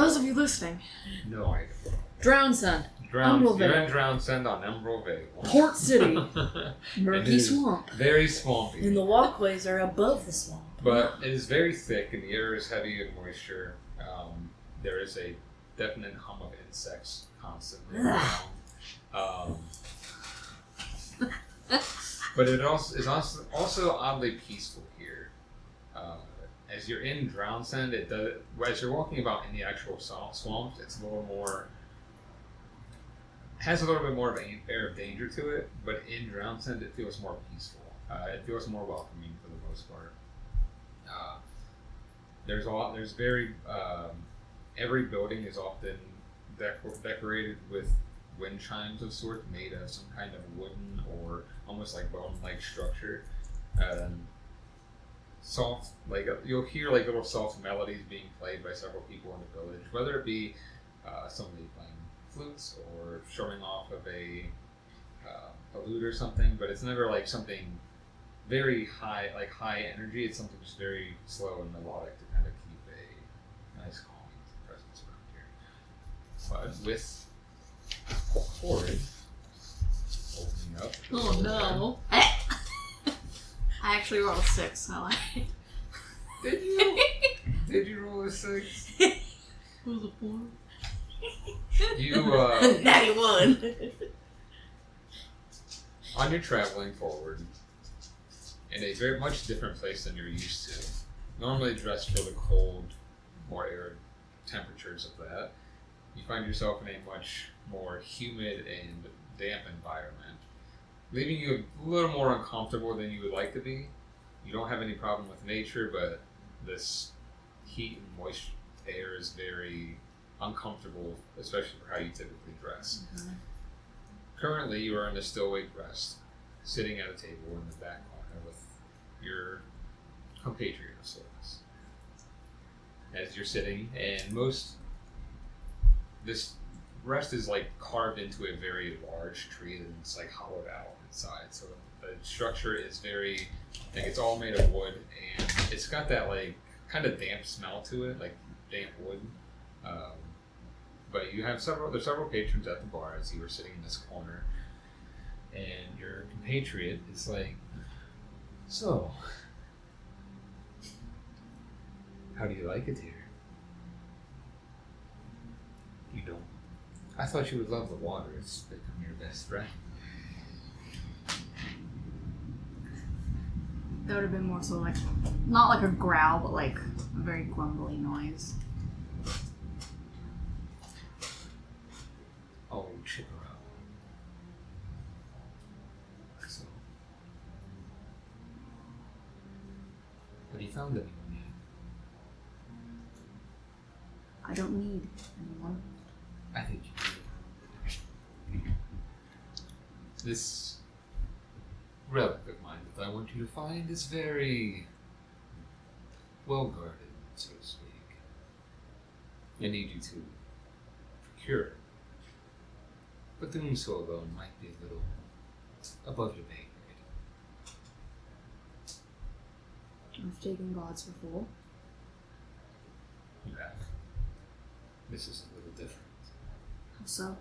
those of you listening. No idea. Drownsend. You're in Drownsend on Emerald Vale. Port City. Murky swamp. Very swampy. And the walkways are above the swamp. But it is very thick and the air is heavy and moisture. There is a definite hum of insects constantly around. But it is also oddly peaceful here. As you're in Drownsend, as you're walking about in the actual swamps, it's has a little bit more of an air of danger to it, but in Drownsend it feels more peaceful. It feels more welcoming for the most part. Every building is often decorated with wind chimes of sorts made of some kind of wooden or almost like bone-like structure. Soft, you'll hear little soft melodies being played by several people in the village, whether it be somebody playing flutes or strumming off of a lute or something, but it's never like something very high, like high energy. It's something just very slow and melodic to kind of keep a nice calming presence around here. But with Corrid opening up. Oh no. I actually rolled a 6. I like it. Did you? Did you roll a 6? It was a 4. You, 91. on your traveling forward, in a very much different place than you're used to, normally dressed for the cold, more arid temperatures of that, you find yourself in a much more humid and damp environment, leaving you a little more uncomfortable than you would like to be. You don't have any problem with nature, but this heat and moist air is very uncomfortable, especially for how you typically dress. Mm-hmm. Currently, you are in the Stillwake Rest, sitting at a table in the back corner with your compatriot of sorts. As you're sitting, and this rest is like carved into a very large tree and it's like hollowed out inside. So the structure is it's all made of wood, and it's got that like kind of damp smell to it, like damp wood. But there's several patrons at the bar as you were sitting in this corner, and your compatriot is like, so, how do you like it here? You don't? I thought you would love the water. It's become your best friend. That would have been more so like, not like a growl, but like a very grumbly noise. Oh, chip her out. So, have you found anyone yet? I don't need anyone. I think you do. This relic of mine that I want you to find is very well guarded, so to speak. I need you to procure it. But doing so alone might be a little above your pay grade. I've taken gods before. You have. This is a little different. How so?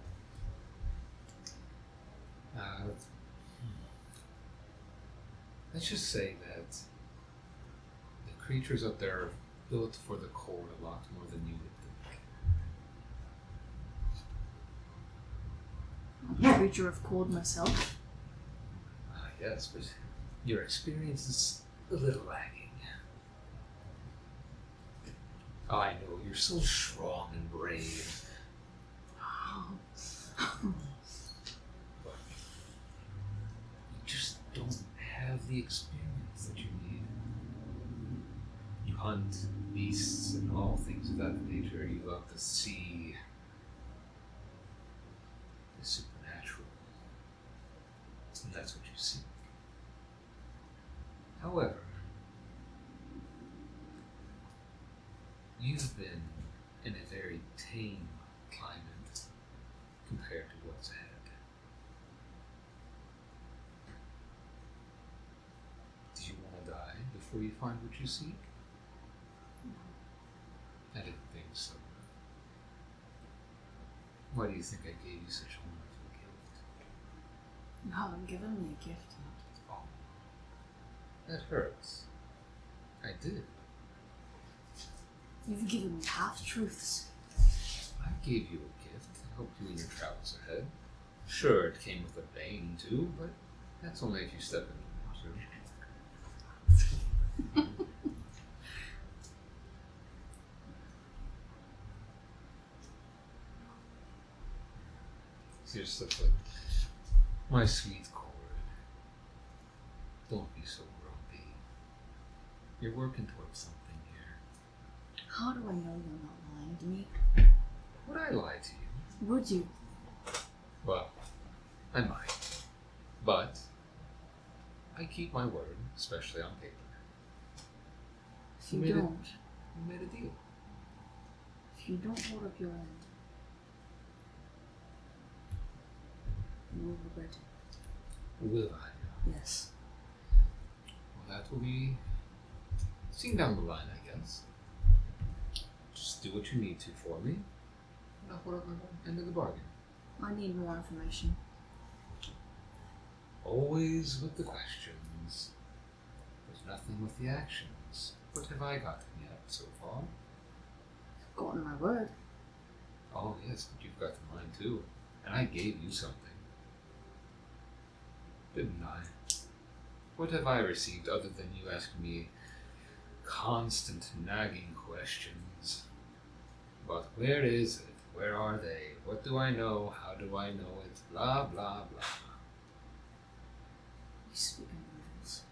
Let's just say that the creatures up there are built for the cold a lot more than you would think. I'm a creature of cold myself. Yes, but your experience is a little lacking. I know, you're so strong and brave. But you just don't have the experience that you need. You hunt beasts and all things of that nature. You love to see the supernatural. And that's what you seek. However, you've been in a very tame climate compared to what's ahead. Do you want to die before you find what you seek? I didn't think so. Why do you think I gave you such a wonderful gift? You haven't given me a gift Oh, that hurts. I did. You've given me half-truths. I gave you a gift to help you in your travels ahead. Sure, it came with a bane too, but that's only if you step into the water. She just looks like, my sweet Corrid. Don't be so grumpy. You're working towards something here. How do I know you're not lying to me? Would I lie to you? Would you? Well, I might. But I keep my word, especially on paper. If you We don't, made a deal. if you don't hold up your end, you will regret it. Will I? Yes. Well, that will be seen down the line, I guess. Just do what you need to for me, and I'll hold up my end of the bargain. I need more information. Always with the questions. There's nothing with the actions. What have I gotten yet so far? I've gotten my word. Oh yes, but you've gotten mine too. And I gave you something. Didn't I? What have I received other than you asking me constant nagging questions? But where is it? Where are they? What do I know? How do I know it? Blah, blah, blah. You speak in riddles.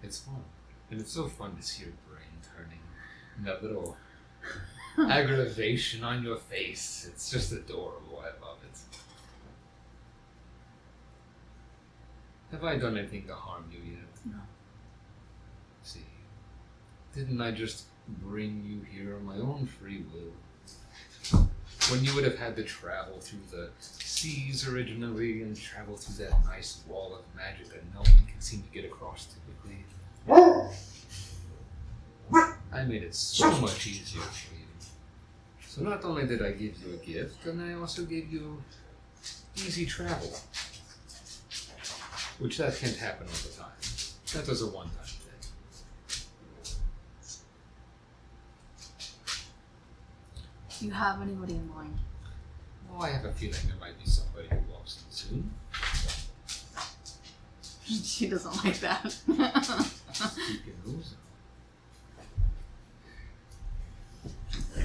It's fun. And it's so fun to see your brain turning and that little aggravation on your face. It's just adorable. I love it. Have I done anything to harm you yet? No. See, didn't I just bring you here on my own free will? When you would have had to travel through the seas originally and travel through that nice wall of magic that no one can seem to get across typically. I made it so much easier for you. So not only did I give you a gift, and I also gave you easy travel. Which that can't happen all the time. That was a one-time thing. Do you have anybody in mind? Oh, I have a feeling there might be somebody who walks in soon. She doesn't like that. Keep your nose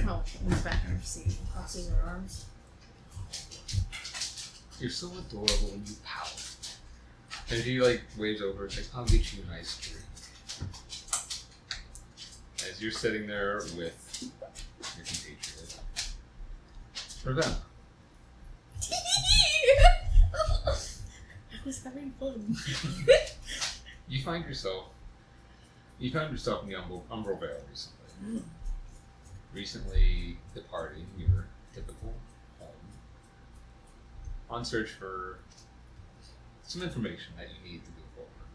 Oh, in the back of her seat, crossing her arms. You're so adorable when you pout. And she waves over and like, I'll get you a nice drink. As you're sitting there with your compatriot, Ravenna. I was having fun. You found yourself in the Umbral Vale recently. Recently departing your typical home. On search for some information that you need to go forward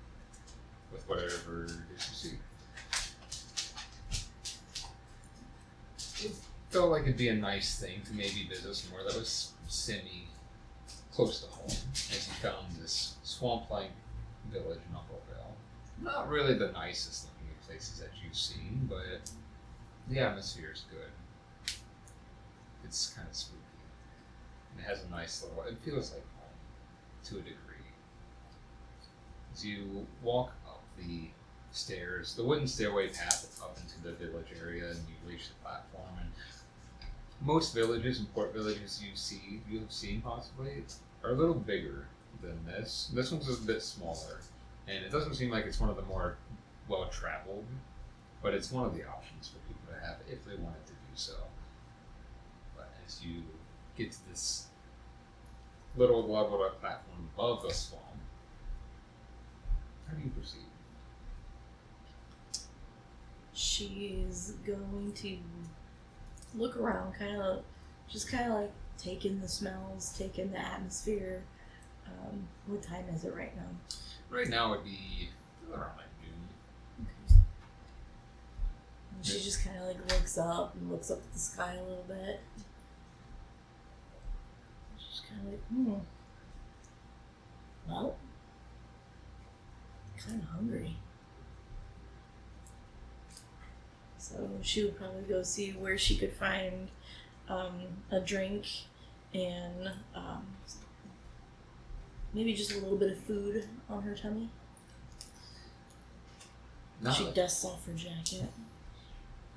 with whatever it is you see. It felt like it'd be a nice thing to maybe visit somewhere that was semi-close to home, as you found this swamp-like village in Umbral. Not really the nicest looking of places that you've seen, but the atmosphere is good. It's kind of spooky. And it has a nice little, it feels like home to a degree. As you walk up the stairs, the wooden stairway path up into the village area, and you reach the platform. And most villages and port villages you have seen possibly, are a little bigger than this. This one's a bit smaller, and it doesn't seem like it's one of the more well-traveled, but it's one of the options for people to have if they wanted to do so. But as you get to this little leveled up platform above the swamp, how do you proceed? She is going to look around, kind of like take in the smells, take in the atmosphere. What time is it right now? Right now it'd be around noon. Okay. And she just kind of looks up at the sky a little bit. kind of like, well, kind of hungry. So she would probably go see where she could find a drink and maybe just a little bit of food on her tummy. No. She dusts off her jacket.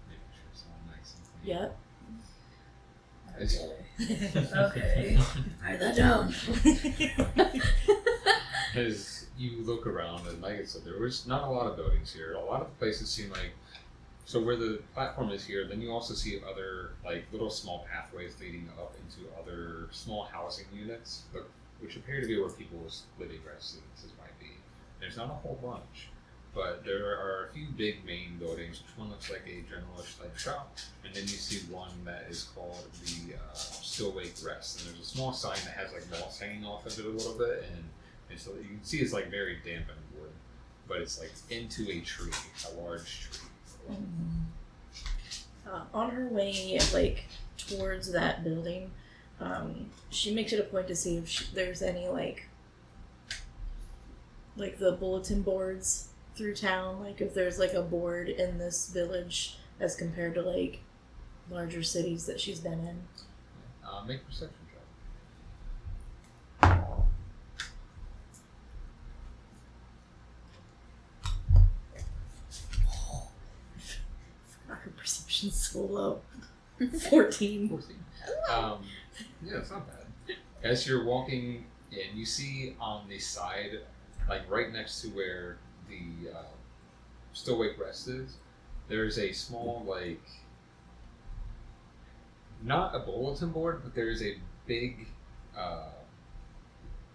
Make sure it's all nice and clean. Yep. Okay. Write that down. As you look around, and like I said, there was not a lot of buildings here. A lot of the places seem like, so where the platform is here, then you also see other like little small pathways leading up into other small housing units, which appear to be where people's living residences might be. There's not a whole bunch, but there are a few big main buildings. Which one looks like a generalist like shop, and then you see one that is called the Stillwake Rest, and there's a small sign that has like moss hanging off of it a little bit, and so you can see it's like very damp and wood, but it's like into a tree, a large tree. On her way, like towards that building, she makes it a point to see if there's any like the bulletin boards through town. Like if there's like a board in this village as compared to like larger cities that she's been in. Make a perception check. Her perception's so low. 14. 14. Yeah, it's not bad. As you're walking in, you see on the side, like right next to where the Stillwake Rest is, there's a small, like, not a bulletin board, but there is a big,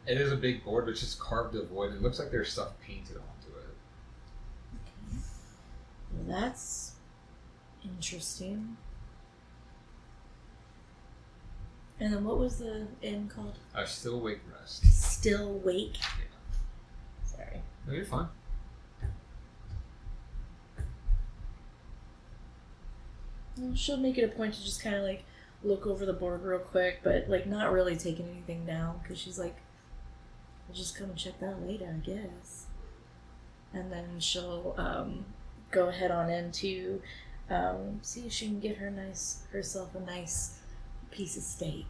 it is a big board, but it's just carved of wood. It looks like there's stuff painted onto it. Well, that's interesting. And then what was the inn called? Stillwake Rest. Stillwake? Yeah. Sorry. No, you're fine. Well, she'll make it a point to just kind of like look over the board real quick, but like not really taking anything down because she's like, I'll just come and check that later, I guess. And then she'll go ahead on in to see if she can get herself a nice piece of steak.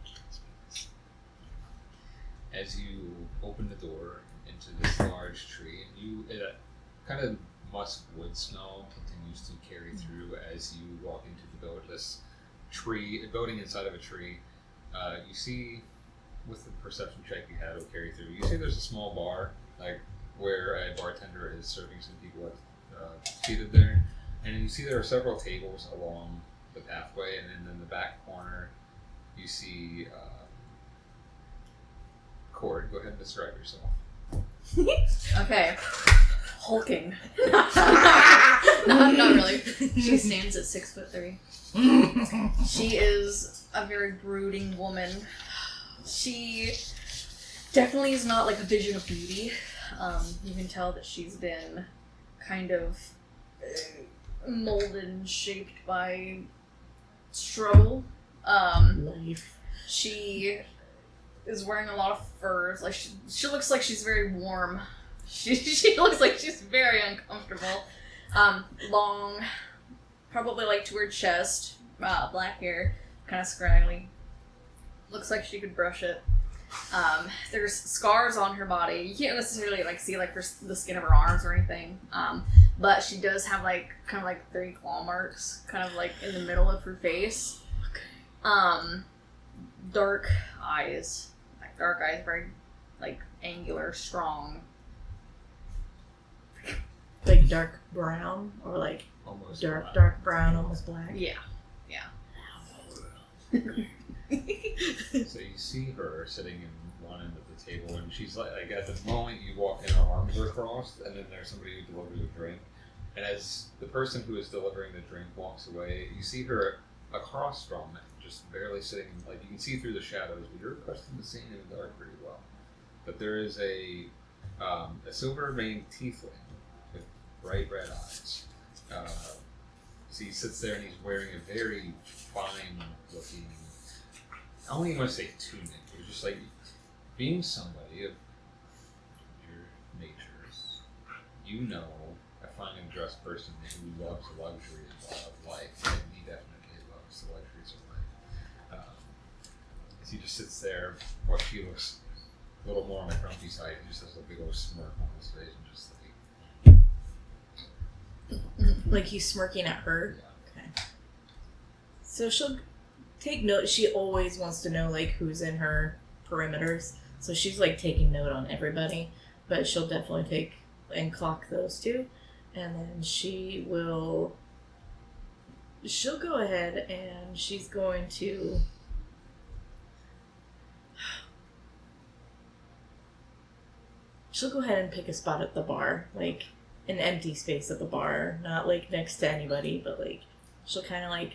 As you open the door into this large tree, and kind of musk wood smell continues to carry through as you walk into the building. This tree, a building inside of a tree. You see, with the perception check you had, will carry through. You see, there's a small bar, like where a bartender is serving some people seated there, and you see there are several tables along the pathway, and then in the back corner, you see Corrid. Go ahead and describe yourself. Okay. Hulking. Not really. She stands at 6'3". She is a very brooding woman. She definitely is not like a vision of beauty. You can tell that she's been kind of molded and shaped by struggle. Life. She is wearing a lot of furs. Like she looks like she's very warm. She looks like she's very uncomfortable. Long, probably like to her chest, black hair, kind of scraggly. Looks like she could brush it. There's scars on her body. You can't necessarily like see like the skin of her arms or anything. But she does have like kind of like 3 claw marks, kind of like in the middle of her face. Dark eyes, very like angular, strong. Like dark brown or like Almost dark brown, almost black. Yeah. So you see her sitting in one end of the table, and she's like at the moment you walk in, her arms are crossed, and then there's somebody who delivers a drink. And as the person who is delivering the drink walks away, you see her across from it, just barely sitting, like you can see through the shadows, but you're accustomed to seeing in the dark pretty well. But there is a silver-veined tiefling with bright red eyes. So he sits there and he's wearing a very fine-looking I don't even want to say tunic. It's just like being somebody of your nature. You know, a finely dressed person who loves the luxuries of life, and he definitely loves the luxuries of life. As he just sits there, while she looks a little more on the grumpy side, he just has a big old smirk on his face and just Like he's smirking at her? yeah. Okay. So she'll take note. She always wants to know, like, who's in her perimeters. So she's, like, taking note on everybody. But she'll definitely take and clock those two. And then she'll go ahead and she's going to... She'll go ahead and pick a spot at the bar. Like, an empty space at the bar. Not, like, next to anybody, but, like, she'll kind of, like,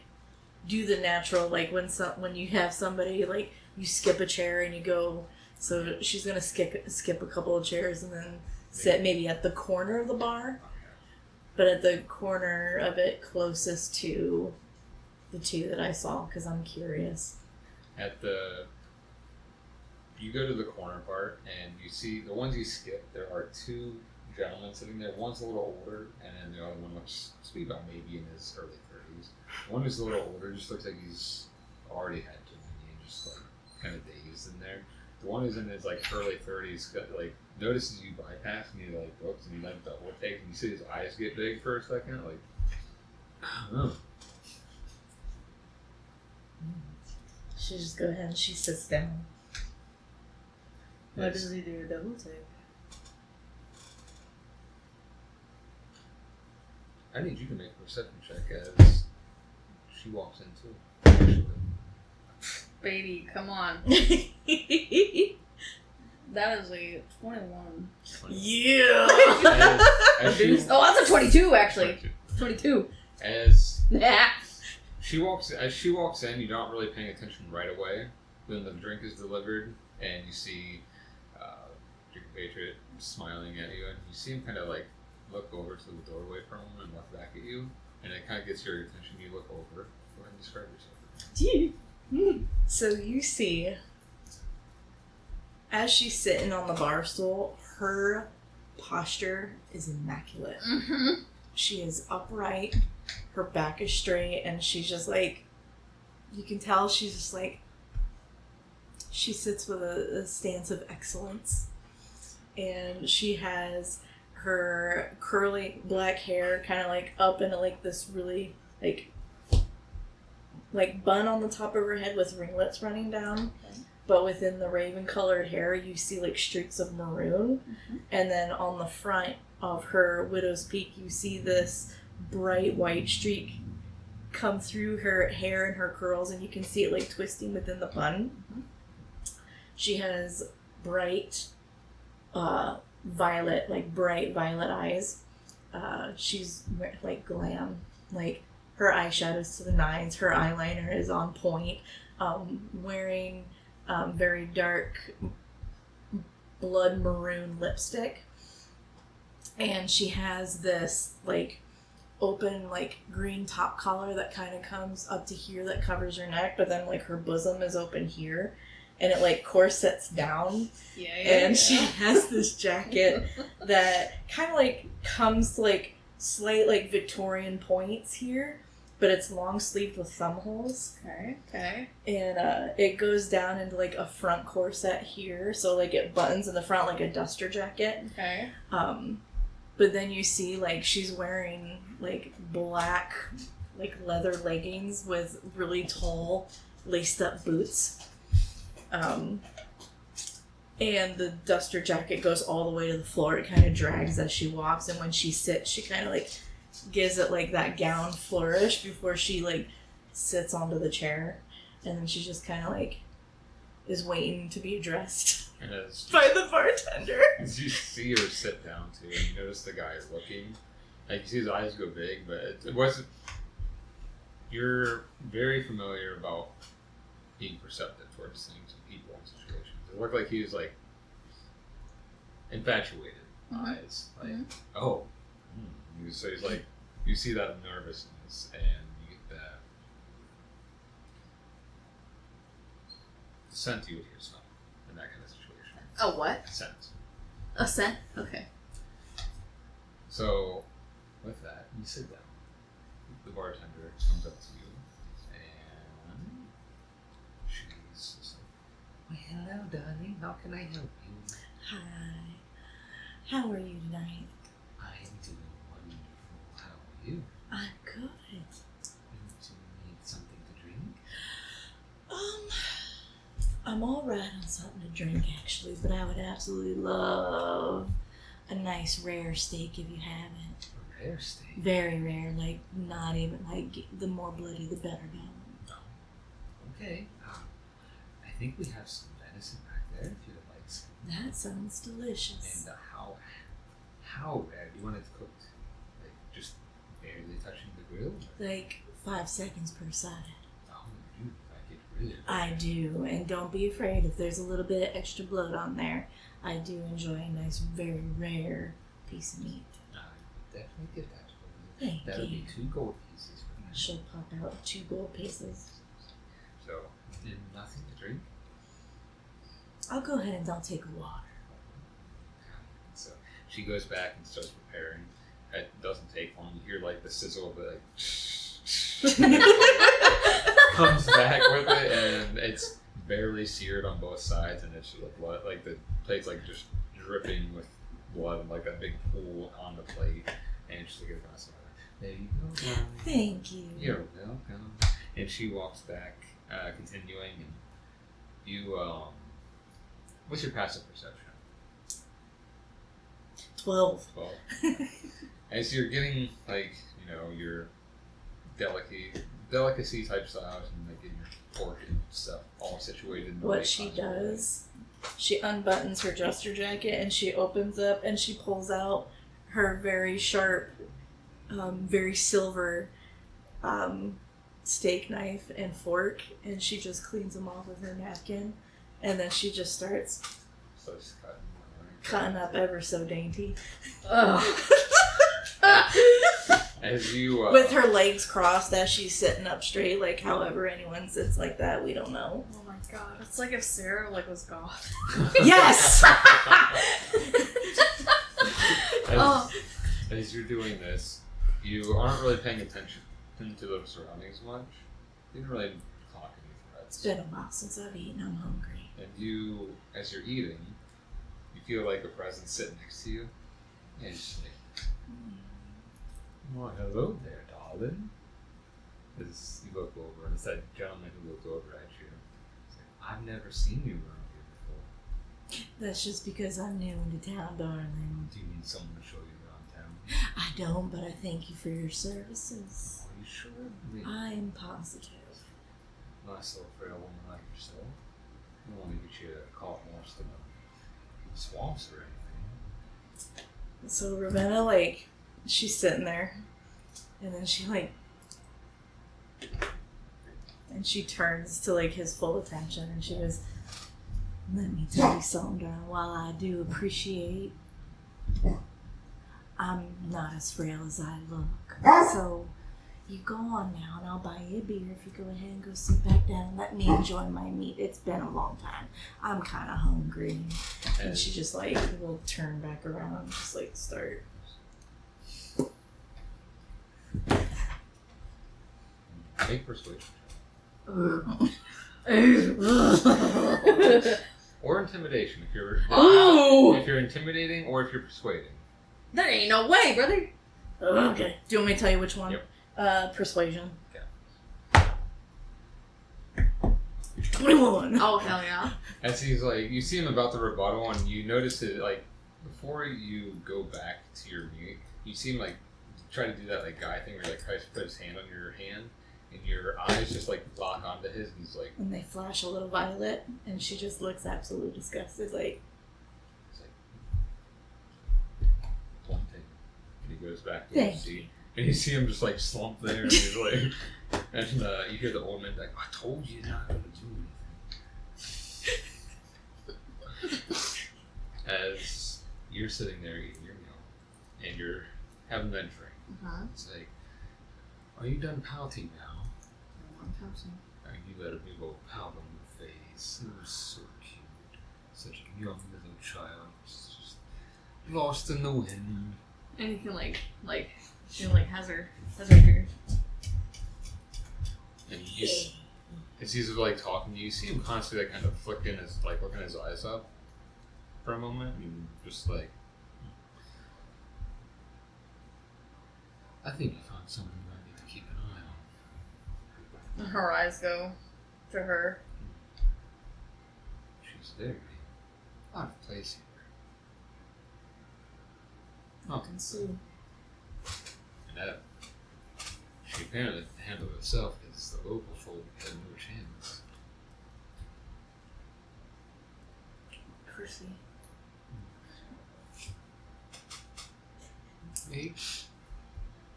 do the natural, like, when you have somebody, like, you skip a chair and you go... So she's gonna skip a couple of chairs and then sit maybe at the corner of the bar. But at the corner of it closest to the two that I saw, because I'm curious. You go to the corner part, and you see the ones you skip, there are two gentlemen sitting there. One's a little older, and then the other one looks to be about maybe in his early 30s. One who's a little older just looks like he's already had too many and just like kind of dazed in there. The one who's in his like early 30s like notices you bypass and he like looks and he like double takes and you see his eyes get big for a second, like oh. She just go ahead and she sits down. Why does he do a double take? I need you to make a perception check as she walks in too. Actually. Baby, come on. That is a 21. Yeah. As she, Oh, that's a 22 actually. 22. As Yeah. she walks in, you're not really paying attention right away. Then the drink is delivered, and you see your compatriot smiling at you, and you see him kind of like look over to the doorway for a moment and look back at you, and it kind of gets your attention. You look over. Go ahead and describe yourself. So you see, as she's sitting on the bar stool, her posture is immaculate. Mm-hmm. She is upright, her back is straight, and she's just like, you can tell she's just like, she sits with a stance of excellence. And she has her curly black hair kind of like up into like this really like bun on the top of her head with ringlets running down. Okay. But within the raven colored hair you see like streaks of maroon. Mm-hmm. And then on the front of her widow's peak you see this bright white streak come through her hair and her curls, and you can see it like twisting within the bun. Mm-hmm. She has bright bright violet eyes. She's like glam, like her eyeshadow's to the nines, her eyeliner is on point, wearing very dark blood maroon lipstick, and she has this like open like green top collar that kind of comes up to here that covers her neck, but then like her bosom is open here. And it like corsets down, and she has this jacket that kind of like comes to like slight like Victorian points here, but it's long sleeved with thumb holes. Okay. And it goes down into like a front corset here, so like it buttons in the front like a duster jacket. Okay. But then you see like she's wearing like black like leather leggings with really tall laced up boots. And the duster jacket goes all the way to the floor. It kind of drags as she walks, and when she sits, she kind of like gives it like that gown flourish before she like sits onto the chair, and then she just kind of like is waiting to be addressed by the bartender. As you see her sit down too, and you notice the guy is looking, like you see his eyes go big, but it wasn't. You're very familiar about being perceptive towards things and people and situations. It looked like he was like infatuated eyes, like oh. So he's like, you see that nervousness and you get that. scent you would hear smell in that kind of situation. A what? Scent. A scent? Okay. So, with that, you sit down. The bartender comes up to you, and she's just like, "Well, hello, darling. How can I help you?" Hi. How are you tonight? I'm doing wonderful. How are you? I'm good. You need something to drink? I'm alright on something to drink actually, but I would absolutely love a nice rare steak if you have it. A rare steak? Very rare, like not even, like the more bloody the better. Oh. Okay. I think we have some venison back there if you'd like some. That sounds delicious. And how rare? Do you want it cooked? Like just barely touching the grill? Like 5 seconds per side. Oh, you like it really rare. I do, and don't be afraid if there's a little bit of extra blood on there. I do enjoy a nice, very rare piece of meat. I definitely get that for you. Thank That would you. be 2 gold pieces for you. She'll pop out 2 gold pieces. So, and nothing to drink? I'll go ahead and I'll take water. So she goes back and starts preparing. It doesn't take long. You hear like the sizzle of it, like comes back with it, and it's barely seared on both sides, and it's like blood, like the plate's like just dripping with blood, and like a big pool on the plate, and she's like, "Gonna pass it over. There you go, darling. Thank you. You're welcome." And she walks back, continuing, and you, what's your passive perception? 12. Well, as you're getting, like, you know, your delicacy type styles and like getting your pork and stuff all situated in the What right she possible way. does, she unbuttons her jester jacket and she opens up and she pulls out her very sharp, very silver steak knife and fork, and she just cleans them off with her napkin, and then she just starts So it's cutting up ever so dainty. as you With her legs crossed as she's sitting up straight, like however anyone sits like that, we don't know. Oh my god. It's like if Sarah like was goth. Yes! as you're doing this, you aren't really paying attention to the surroundings much. You didn't really clock any It's threats. been a while since I've eaten, I'm hungry. And you, as you're eating, you feel like a presence sitting next to you. And she's like, "Well, hello there, darling." As you look over, and it's that gentleman who looked over at you. He's like, "I've never seen you around here before. That's just because I'm new into town, darling. Do you need someone to show you around town?" I don't, but I thank you for your services. Are you sure? I mean, I am positive. nice little frail woman like yourself. I don't want to get you caught lost in the swamps or anything. So Ravenna, like, she's sitting there, and then she, like, and she turns to, like, his full attention, and she goes, "Let me tell you something, darling. While I do appreciate, I'm not as frail as I look. So you go on now, and I'll buy you a beer if you go ahead and go sit back down and let me enjoy my meat. It's been a long time. I'm kind of hungry." And she just, like, will turn back around and just, like, start. Make persuasion. Ooh. Or intimidation if you're Ooh. if you're intimidating or if you're persuading. There ain't no way, brother. Okay. Do you want me to tell you which one? Yep. Persuasion. Okay. 21. Oh, hell yeah. As he's like, you see him about the rebuttal, and you notice that, like, before you go back to your meat, you see him, like, try to do that, like, guy thing where he, like, tries to put his hand on your hand, and your eyes just, like, lock onto his, and he's like, And they flash a little violet, and she just looks absolutely disgusted, like, one thing. And he goes back to Thank his seat. And you see him just, like, slumped there, and he's like, and you hear the old man, like, "I told you not to do anything." As you're sitting there eating your meal, and you're having that drink, it's like, "Are you done pouting now?" "You better be both pouting with face." so cute. Such a young little child. Just lost in the wind. And you can she has her ears. And as he's like talking to you, you see him constantly like kind of flicking his looking his eyes up for a moment and just like, I think you found something I need to keep an eye on. And her eyes go to her. She's very out of place here. Oh, And Sue. and that she apparently handled it herself because the local folk had no chance. Percy. Make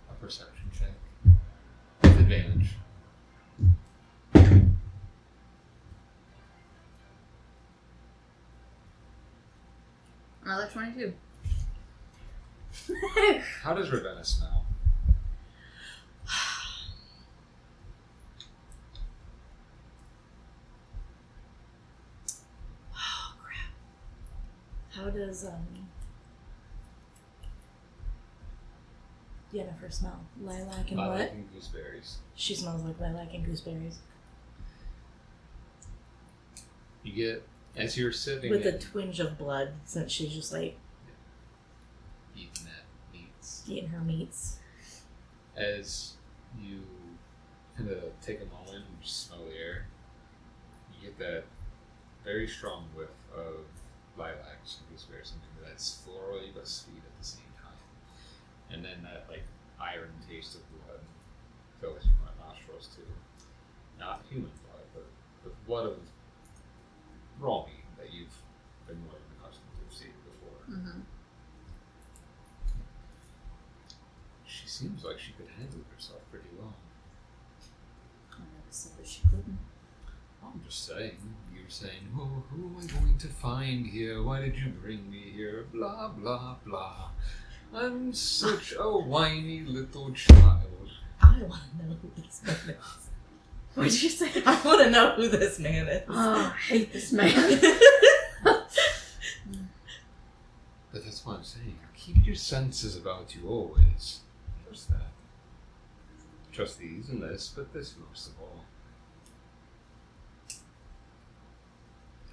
a perception check with advantage. Another 22. How does Ravenna smell? Oh crap. How does Yennefer smell? Lilac and Lilac what? and gooseberries. She smells like lilac and gooseberries. You get, as you're sitting With a and twinge of blood, since she's just like eating that meats, eating her meats. as you kind of take a moment and just smell the air, you get that very strong whiff of lilacs and gooseberries, something that's florally but sweet at the same time. And then that like iron taste of blood fills your nostrils too. Not human blood, but the blood of raw meat that you've been more than accustomed to seeing before. Mm-hmm. She seems like she could handle herself pretty well. I never said that she couldn't. I'm just saying. You're saying, oh, who am I going to find here? Why did you bring me here? Blah, blah, blah. I'm such a whiny little child. I want to know who this man is. What did you say? I want to know who this man is. Oh, I hate this man. But that's what I'm saying. Keep your senses about you always. Trust that. Trust these and this, but this most of all.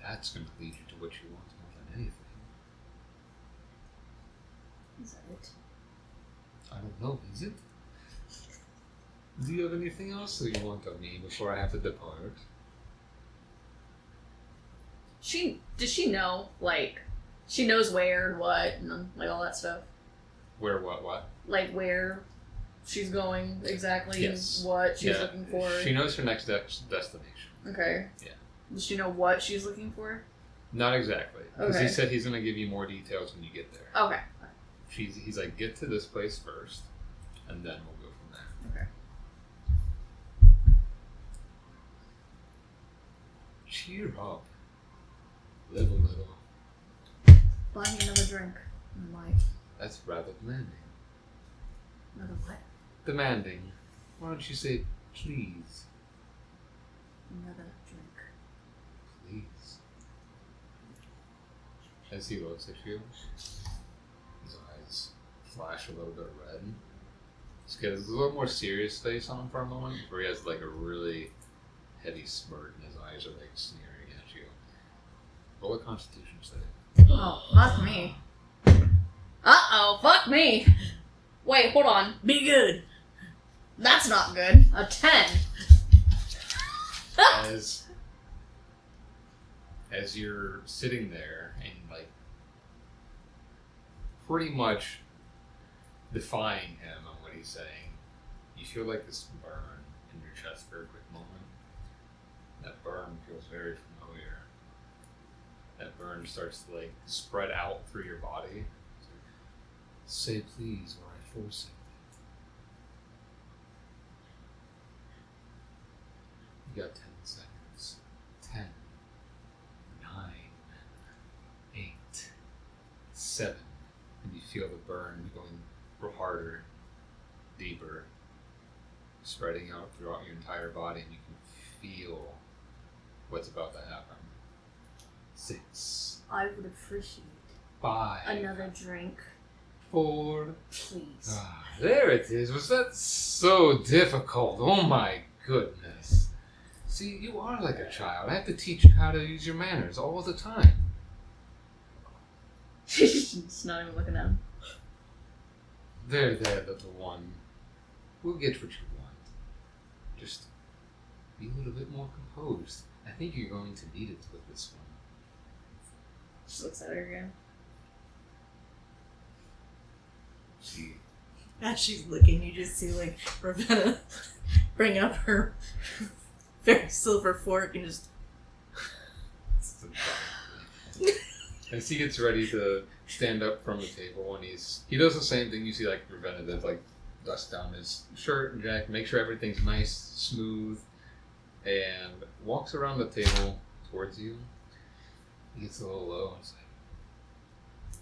That's going to lead you to what you want more than anything. Is that it? I don't know, is it? Do you have anything else that you want of me before I have to depart? Does she know, like, she knows where and what and like all that stuff? Where, what? Like where she's going exactly, Yes. what she's looking for. She knows her next destination. Okay. Yeah. Does she know what she's looking for? Not exactly. Because Okay. he said he's going to give you more details when you get there. Okay. He's like, get to this place first, and then we'll go from there. Okay. Cheer up. Live a little. Buy me another drink. I might. That's rather demanding. Another what? Demanding. Why don't you say please? Another drink. Please. As he looks at you, his eyes flash a little bit red. He's got a little more serious face on him for a moment, where he has like a really heavy smirk and his eyes are like sneering at you. Roll a Constitution save. Oh, fuck me. Uh-oh, fuck me. Wait, hold on. Be good. That's not good. A 10. As you're sitting there and like pretty much defying him on what he's saying, you feel like this burn in your chest for a quick moment. That burn feels very familiar. That burn starts to like spread out through your body. Say please or I force it. You got 10 seconds. 10, 9, 8, 7. And you feel the burn going harder, deeper, spreading out throughout your entire body, and you can feel what's about to happen. 6. I would appreciate 5. another drink, 4. please. There it is. Was that so difficult? Oh my goodness. See, you are like a child. I have to teach you how to use your manners all the time. She's not even looking at him. There, little one. We'll get what you want. Just be a little bit more composed. I think you're going to need it with this one. She looks at her again. See, As she's looking, you just see like Ravenna bring up her very silver fork and just. as he gets ready to stand up from the table, and he does the same thing you see like Ravenna did, like dust down his shirt and jacket, make sure everything's nice, smooth, and walks around the table towards you. He gets a little low and is like,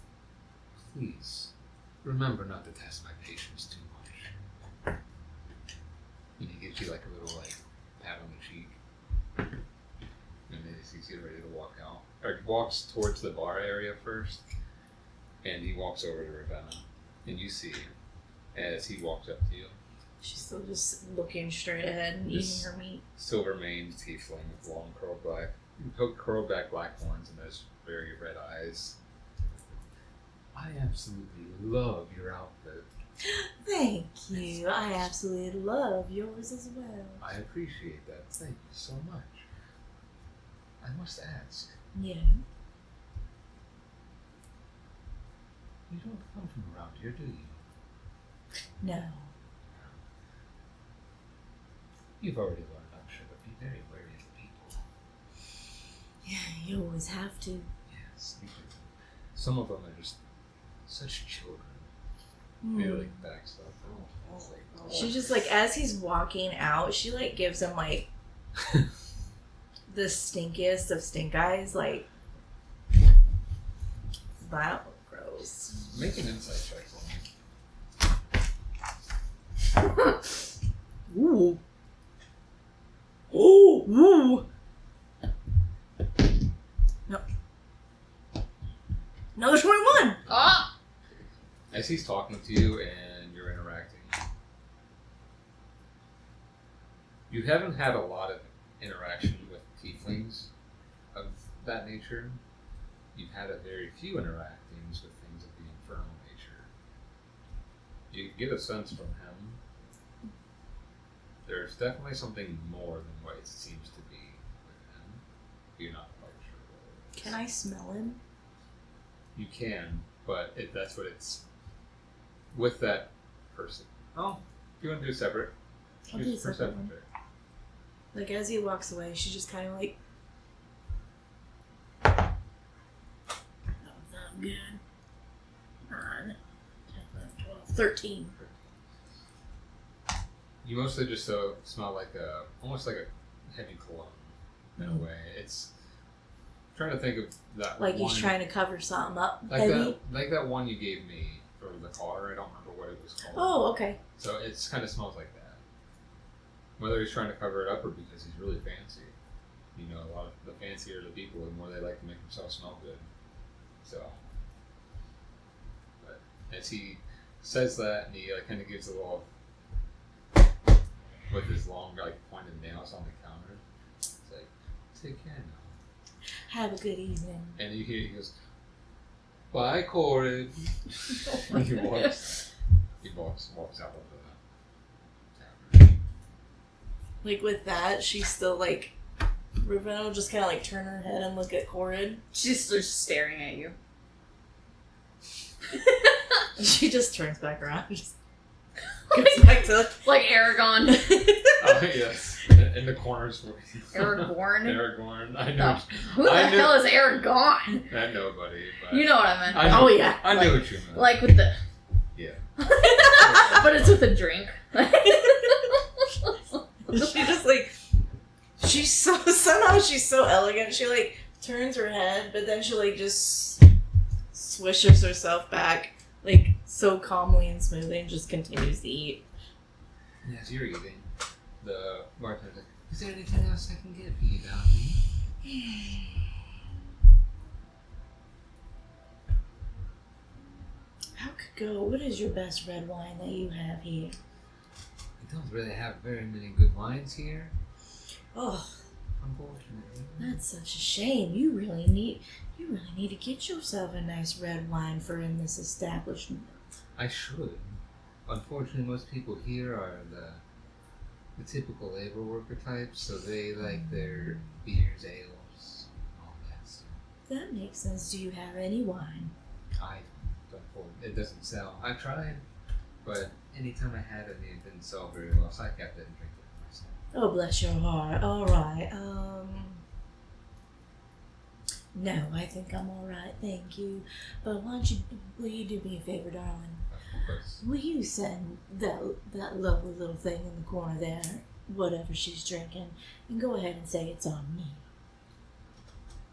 please, remember not to test my patience too much. And he gives you like a little like pat on the cheek. And then he's getting ready to walk out. Or he walks towards the bar area first. And he walks over to Ravenna. And you see, as he walks up to you, She's still just looking straight ahead and This- eating her meat. silver-maned tiefling with long curled back black horns and those very red eyes. I absolutely love your outfit. Thank you. I absolutely love yours as well. I appreciate that. Thank you so much. I must ask, Yeah. you don't come from around here, do you? No. You've already learned, I'm sure, but be very wary of the people. Yeah, you always have to. Yes, you do. Some of them are just such children. They like back stuff. She just like, as he's walking out, she like gives him like the stinkiest of stink eyes. Like, that was gross. Make an insight check for me. Ooh. Ooh. Ooh. No. Another 21. Ah! As he's talking to you and you're interacting, you haven't had a lot of interaction with tieflings of that nature. You've had a very few interactions with things of the infernal nature. You get a sense from him. There's definitely something more than what it seems to be with him. You're not quite sure what it is. Can I smell him? You can, but that's what it's with that person. Oh, if you want to do separate, I'll do a separate one. check. Like, as he walks away, she just kind of like, not good. 9, 10, 12, 13. You mostly just smell like almost like a heavy cologne in a way. It's I'm trying to think of that. Like one, he's trying to cover something up. like Heavy. that one you gave me for the collar. I don't remember what it was called. Oh, okay. So it kind of smells like that. Whether he's trying to cover it up or because he's really fancy. You know, a lot of the fancier the people, the more they like to make themselves smell good. So, but as he says that, and he kind of gives a little with his long, pointed nails on the counter. It's like, take care now. Have a good evening. And you hear he goes, bye, Corrid. he walks out of the tavern. Like, with that, she's still like, Ravenna will just kind of like turn her head and look at Corrid. She's just staring at you. And she just turns back around and just goes back to Like Aragon. Oh, yes. In the corners. Aragorn? Aragorn. I know. Who the I knew- hell is Aragon? I know, buddy. But You know what I meant. I know, Oh, yeah. I knew what you meant. Like with the... Yeah. But it's with a drink. she just like, she's so, somehow she's so elegant. She like turns her head, but then she like just swishes herself back, like so calmly and smoothly, and just continues to eat. As you're eating, the bartender's like, is there anything else I can get for you, darling? How could go? What is your best red wine that you have here? We don't really have very many good wines here, Oh, unfortunately. that's such a shame. You really need to get yourself a nice red wine for in this establishment. I should. Unfortunately, most people here are the typical labor worker types, so they like their beers, ales, all that stuff. That makes sense. Do you have any wine? I don't. It doesn't sell. I tried, but anytime I had it, it didn't sell very well, so I kept it and drank it myself. Oh, bless your heart. All right. No, I think I'm all right. Thank you. But will you do me a favor, darling? Of course. Will you send that lovely little thing in the corner there, whatever she's drinking, and go ahead and say it's on me?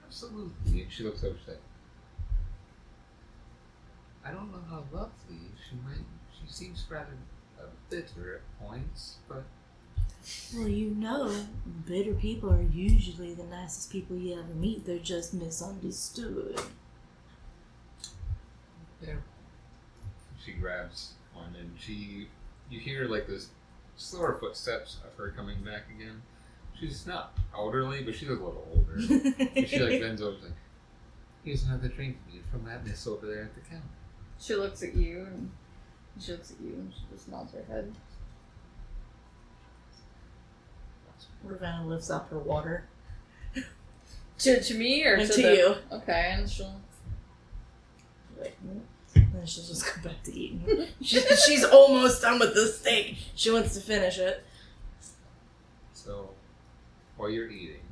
Absolutely. She looks over. She's like, I don't know how lovely she seems rather bitter at points, but Well, you know, bitter people are usually the nicest people you ever meet. They're just misunderstood. yeah. She grabs one and you hear like this slower footsteps of her coming back again. She's not elderly, but she's a little older. And she like bends over and like, here's another drink for you from that miss over there at the counter. She looks at you and she just nods her head. Ravenna lifts up her water. To me or And to to the... you. Okay, and she'll... Like, and then she'll just go back to eating. She's almost done with the steak. She wants to finish it. So, while you're eating,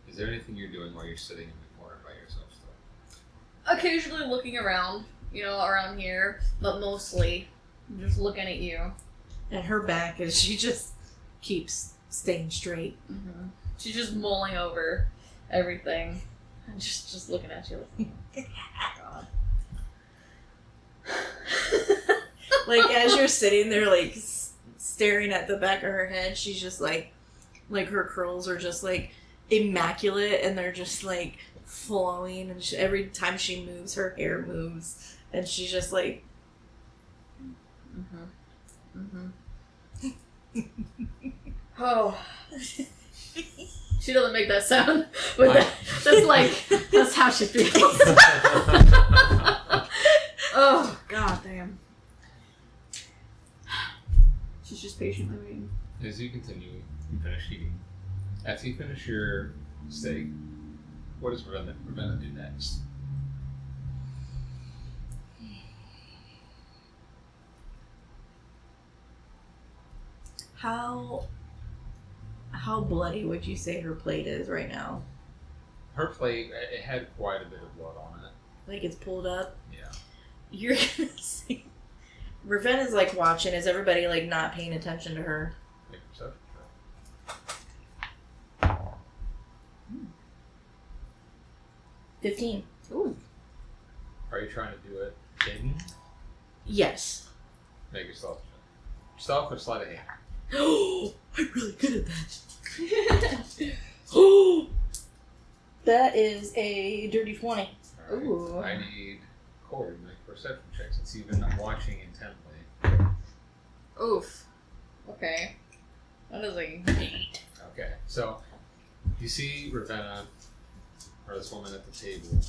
is there anything you're doing while you're sitting in the corner by yourself still? Occasionally looking around, around here, but mostly just looking at you. And her back is she just keeps staying straight. Mm-hmm. She's just mulling over everything and just looking at you like, God. Like as you're sitting there, like staring at the back of her head, she's just like her curls are just like immaculate, and they're just like flowing. And every time she moves, her hair moves, and she's just like, Oh. She doesn't make that sound, but that's how she feels. Oh, God damn. She's just patiently waiting. As you continue, you finish eating. After you finish your steak, what does Ravenna do next? How bloody would you say her plate is right now? Her plate, it had quite a bit of blood on it. Like it's pulled up? Yeah. You're gonna see. Ravenna's like watching. Is everybody like not paying attention to her? Make a perception check. 15. Ooh. Are you trying to do it hidden? Yes. Make yourself check. Stealth or sleight of hand? Oh, I'm really good at that. Oh, that is a dirty 20. Alright. Ooh. I need Corrid to make perception checks since you've been watching intently. Oof. Okay. That is a 8. Okay, so you see Ravenna, or this woman at the table,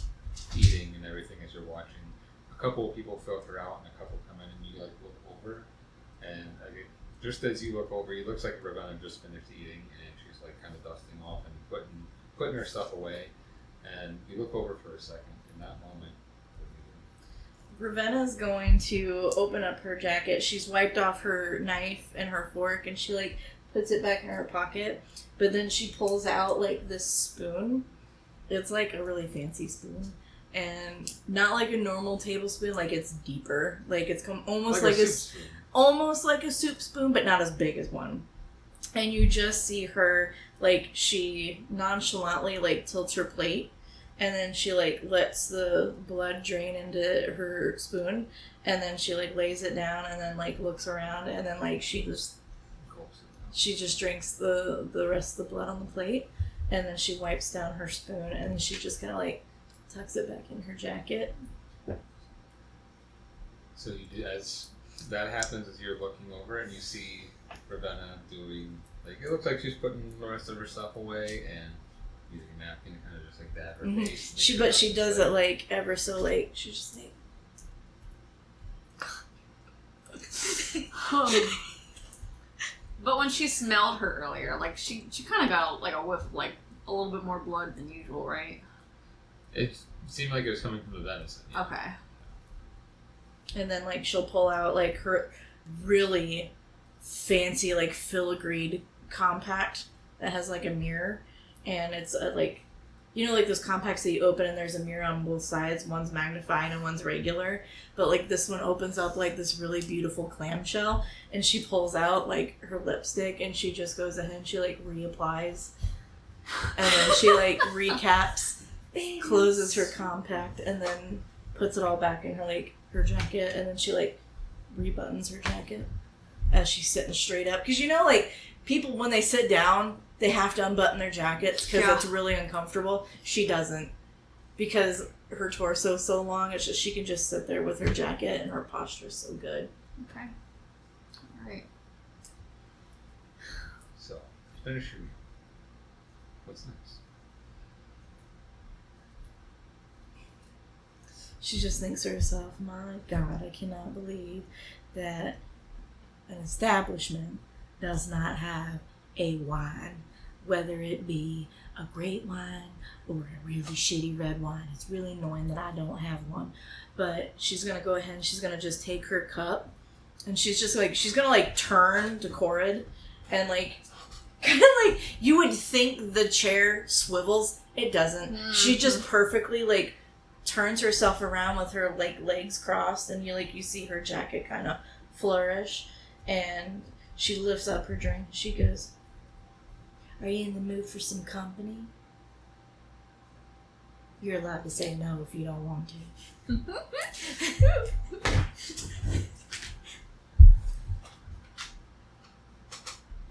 eating and everything as you're watching. A couple of people filter out and a couple come in and you like look over, and just as you look over, it looks like Ravenna just finished eating and she's like kind of dusting off and putting her stuff away. And you look over for a second. In that moment, Ravenna's going to open up her jacket. She's wiped off her knife and her fork, and she like puts it back in her pocket. But then she pulls out like this spoon. It's like a really fancy spoon, and not like a normal tablespoon. Like it's deeper. Like it's almost like almost like a soup spoon, but not as big as one. And you just see her, like, she nonchalantly, like, tilts her plate, and then she, like, lets the blood drain into her spoon, and then she, like, lays it down, and then, like, looks around, and then, like, she just drinks the rest of the blood on the plate, And then she wipes down her spoon, and then she just kind of like tucks it back in her jacket. So you do, as that happens, as you're looking over, and you see Ravenna doing, like, it looks like she's putting the rest of her stuff away and using a napkin, kind of just like that. Her face. She does it like ever so like she's just like. But when she smelled her earlier, like she kind of got like a whiff of like a little bit more blood than usual, right? It seemed like it was coming from the venison. Yeah. Okay. And then like she'll pull out like her really fancy like filigreed compact that has like a mirror, and it's like, you know, like those compacts that you open and there's a mirror on both sides. One's magnified and one's regular. But like this one opens up like this really beautiful clamshell, and she pulls out like her lipstick and she just goes ahead and she like reapplies, and then she like recaps, closes her compact, and then puts it all back in her like her jacket, and then she like rebuttons her jacket as she's sitting straight up, because you know, like people when they sit down they have to unbutton their jackets because it's really uncomfortable. She doesn't, because her torso is so long. It's just she can just sit there with her jacket, and her posture is so good. Okay. All right. So finish your meal. What's next? She just thinks to herself, "My God, I cannot believe that an establishment does not have a wine, whether it be a great wine or a really shitty red wine. It's really annoying that I don't have one." But she's going to go ahead and she's going to just take her cup, and she's just like, she's going to like turn to Corrid, and like, kind of like, you would think the chair swivels. It doesn't. Mm-hmm. She just perfectly like turns herself around with her like legs crossed, and you see her jacket kind of flourish, and she lifts up her drink. She goes, "Are you in the mood for some company?" You're allowed to say no if you don't want to.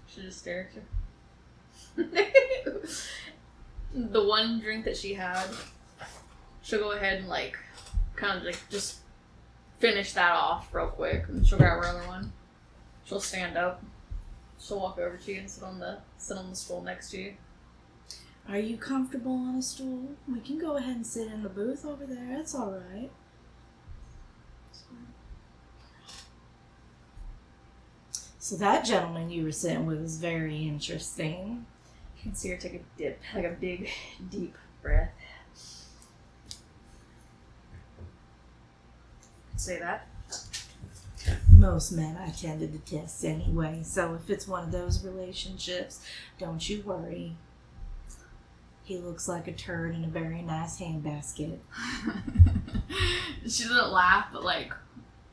She just stare at you. The one drink that she had, she'll go ahead and like kind of like just finish that off real quick, and she'll grab her other one. She'll stand up. She'll walk over to you and sit on the stool next to you. "Are you comfortable on a stool? We can go ahead and sit in the booth over there. It's all right." So that gentleman you were sitting with is very interesting. You can see her take a dip, like a big, deep breath. Say that. Most men I tend to detest anyway, so if it's one of those relationships, don't you worry. He looks like a turd in a very nice handbasket. She doesn't laugh, but like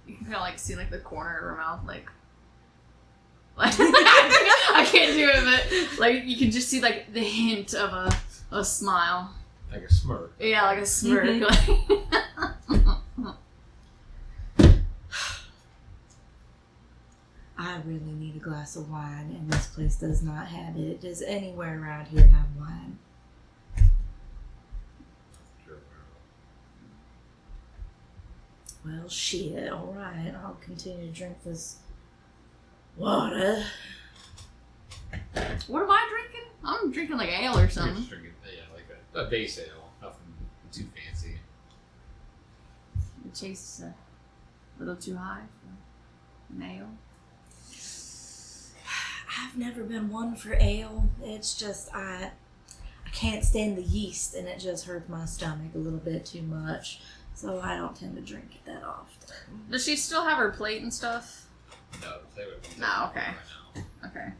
you can kind of like see like the corner of her mouth, like I can't do it, but like you can just see like the hint of a smile, like a smirk. Yeah, like a smirk. I really need a glass of wine, and this place does not have it. Does anywhere around here have wine? Well, shit. All right, I'll continue to drink this water. What am I drinking? I'm drinking like ale or something. You're just drinking, like a base ale, nothing too fancy. It tastes a little too high for an ale. I've never been one for ale. It's just I can't stand the yeast, and it just hurts my stomach a little bit too much. So I don't tend to drink it that often. Does she still have her plate and stuff? No, they would be No, okay. Right now. Okay.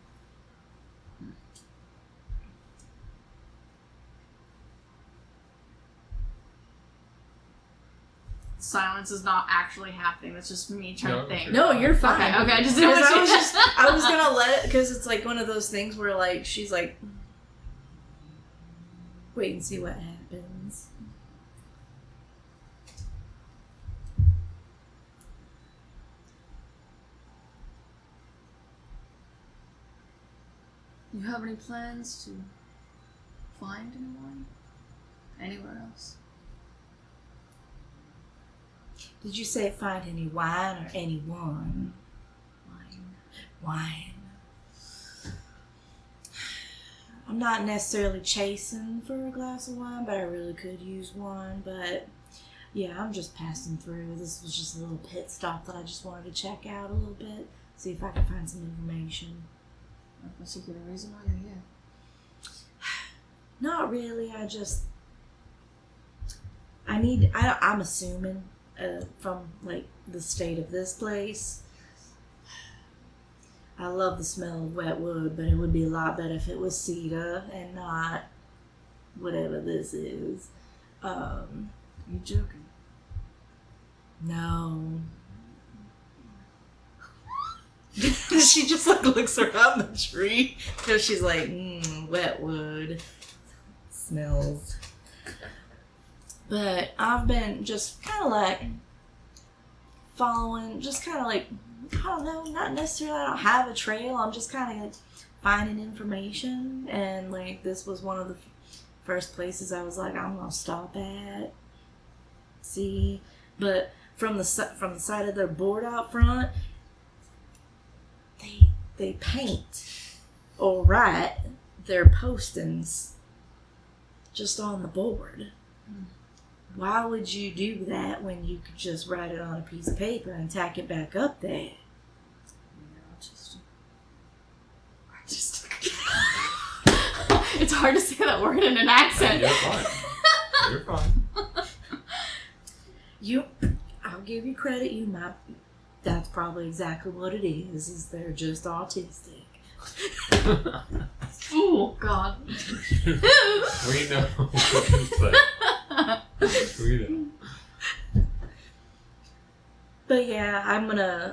Silence is not actually happening. That's just me trying to think. No, you're fine. Okay, I just didn't want I was gonna let it, because it's like one of those things where like she's like, wait and see what happens. You have any plans to find anyone anywhere else. Did you say find any wine or anyone? Wine. I'm not necessarily chasing for a glass of wine, but I really could use one. But yeah, I'm just passing through. This was just a little pit stop that I just wanted to check out a little bit, see if I could find some information. No particular reason why you're here? Not really. I'm assuming from like the state of this place. I love the smell of wet wood, but it would be a lot better if it was cedar and not whatever this is. You joking? No. She just like looks around the tree because she's like, wet wood smells. But I've been just kind of like following, just kind of like, I don't know, not necessarily, I don't have a trail. I'm just kind of like finding information, and like this was one of the first places I was like, I'm gonna stop at. See, but from the side of their board out front, they paint or write their postings just on the board. Why would you do that when you could just write it on a piece of paper and tack it back up there? Artistic. It's hard to say that word in an accent. You're fine. You're fine. I'll give you credit. That's probably exactly what it is they're just autistic. Oh, God. We know. We know. But yeah,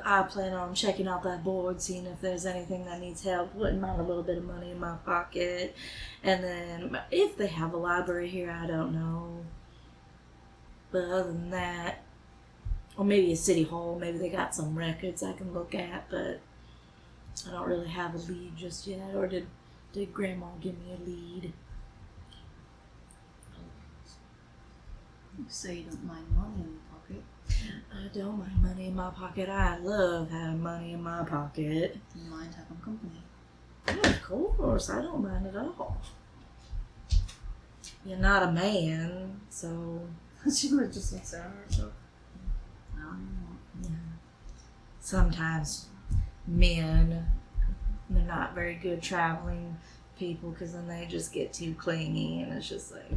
I plan on checking out that board, seeing if there's anything that needs help, putting a little bit of money in my pocket. And then if they have a library here, I don't know. But other than that, or maybe a city hall, maybe they got some records I can look at, but I don't really have a lead just yet. Or did Grandma give me a lead? You say you don't mind money in your pocket. I don't mind money in my pocket. I love having money in my pocket. Do you mind having company? Yeah, of course, I don't mind at all. You're not a man, so... She would just like say herself. No, you're not. Yeah. Sometimes men, they're not very good traveling people because then they just get too clingy and it's just like...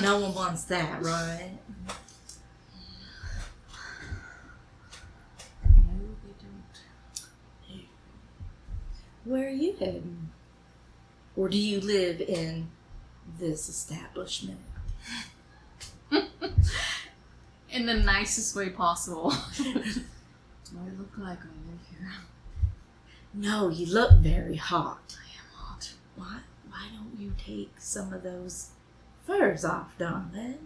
No one wants that, right? No, they don't. Where are you heading? Or do you live in this establishment? In the nicest way possible. What do I look like when I live here? No, you look very hot. I am hot. Why don't you take some of those furs off, darling?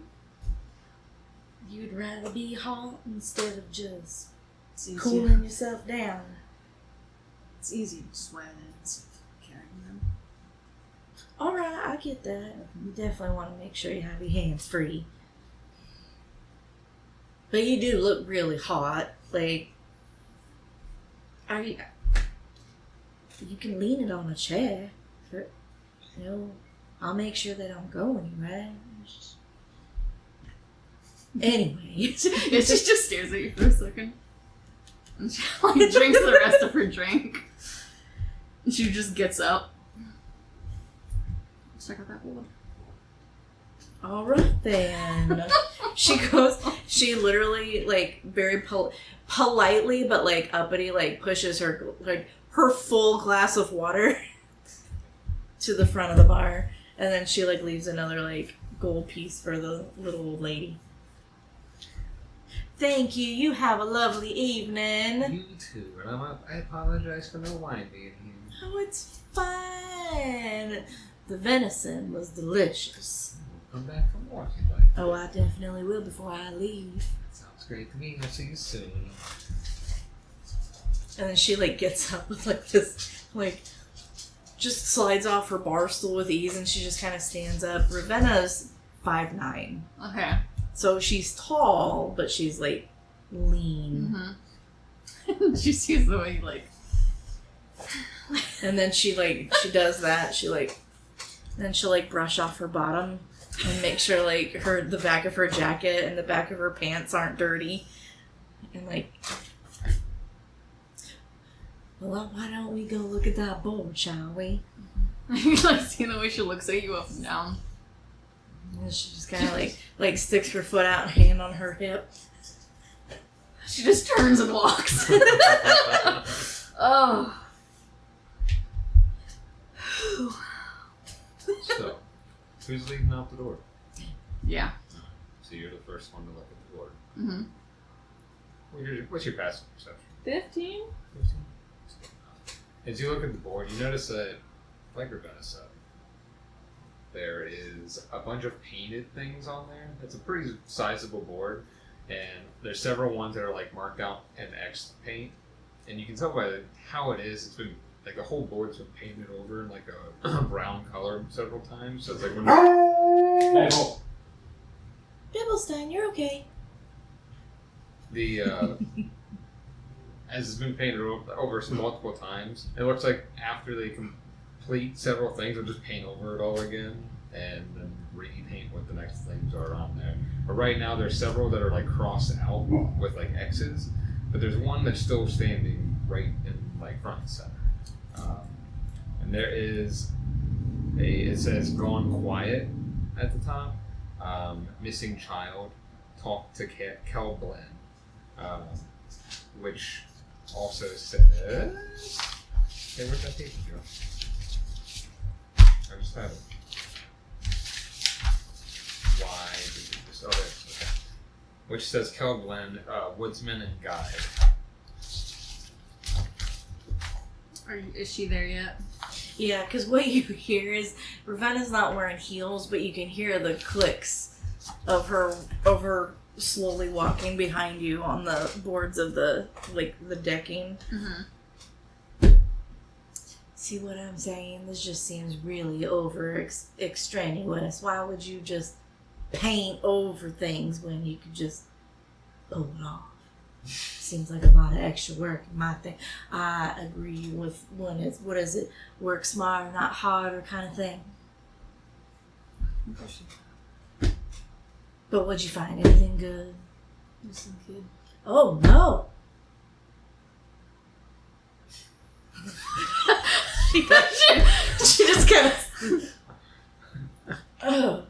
You'd rather be hot instead of just It's easier. cooling yourself down. It's easy to just wear them instead of carrying them. Alright, I get that. You definitely want to make sure you have your hands free. But you do look really hot. Like, you can lean it on a chair. I'll make sure they don't go anywhere. Anyway. She just stares at you for a second. And she like drinks the rest of her drink. And she just gets up. Let's check out that board. Alright then. She literally, like, very politely, but, like, uppity, like, pushes her full glass of water to the front of the bar. And then she, like, leaves another, like, gold piece for the little old lady. Thank you. You have a lovely evening. You too. And I apologize for no wine being here. Oh, it's fine. The venison was delicious. We'll come back for more if you'd like. Oh, I definitely will before I leave. Sounds great to me. I'll see you soon. And then she, like, gets up with, like, this, like, just slides off her bar stool with ease, and she just kind of stands up. Ravenna's 5'9". Okay. So she's tall, but she's, like, lean. Mm-hmm. She sees the way, like... And then she does that. Then she'll, like, brush off her bottom and make sure, like, the back of her jacket and the back of her pants aren't dirty. And, like... Well, why don't we go look at that board, shall we? You like see the way she looks at you up and down. And she just kind of like sticks her foot out and hand on her hip. She just turns and walks. Oh. So, who's leading out the door? Yeah. So you're the first one to look at the door. Mm-hmm. What's your passive perception? 15? 15. As you look at the board, you notice that, like Ravenna said, there is a bunch of painted things on there. It's a pretty sizable board, and there's several ones that are like marked out in X paint, and you can tell by how it is. It's been like the whole board's been painted over in like a brown color several times. So it's like when Bibblestein, you're okay. the as it's been painted over multiple times, it looks like after they complete several things, they'll just paint over it all again and then repaint what the next things are on there. But right now, there's several that are like crossed out with like X's, but there's one that's still standing right in like front and center. And there is it says "Gone Quiet" at the top. Missing child. Talk to Kalwen, which also says, hey, where'd that paper go? I just had it. Why did it just... Oh, there. Okay. Which says Kalwen, woodsman and guide. Is she there yet? Yeah, because what you hear is Ravenna's not wearing heels, but you can hear the clicks of her slowly walking behind you on the boards of the decking. Mm-hmm. See what I'm saying? This just seems really extraneous. Why would you just paint over things when you could just pull it off? Seems like a lot of extra work in my thing. I agree with when it's, what is it, work smarter, not harder kind of thing. But what'd you find? Anything good? Listen, kid. Oh, no. she just kind of... Oh.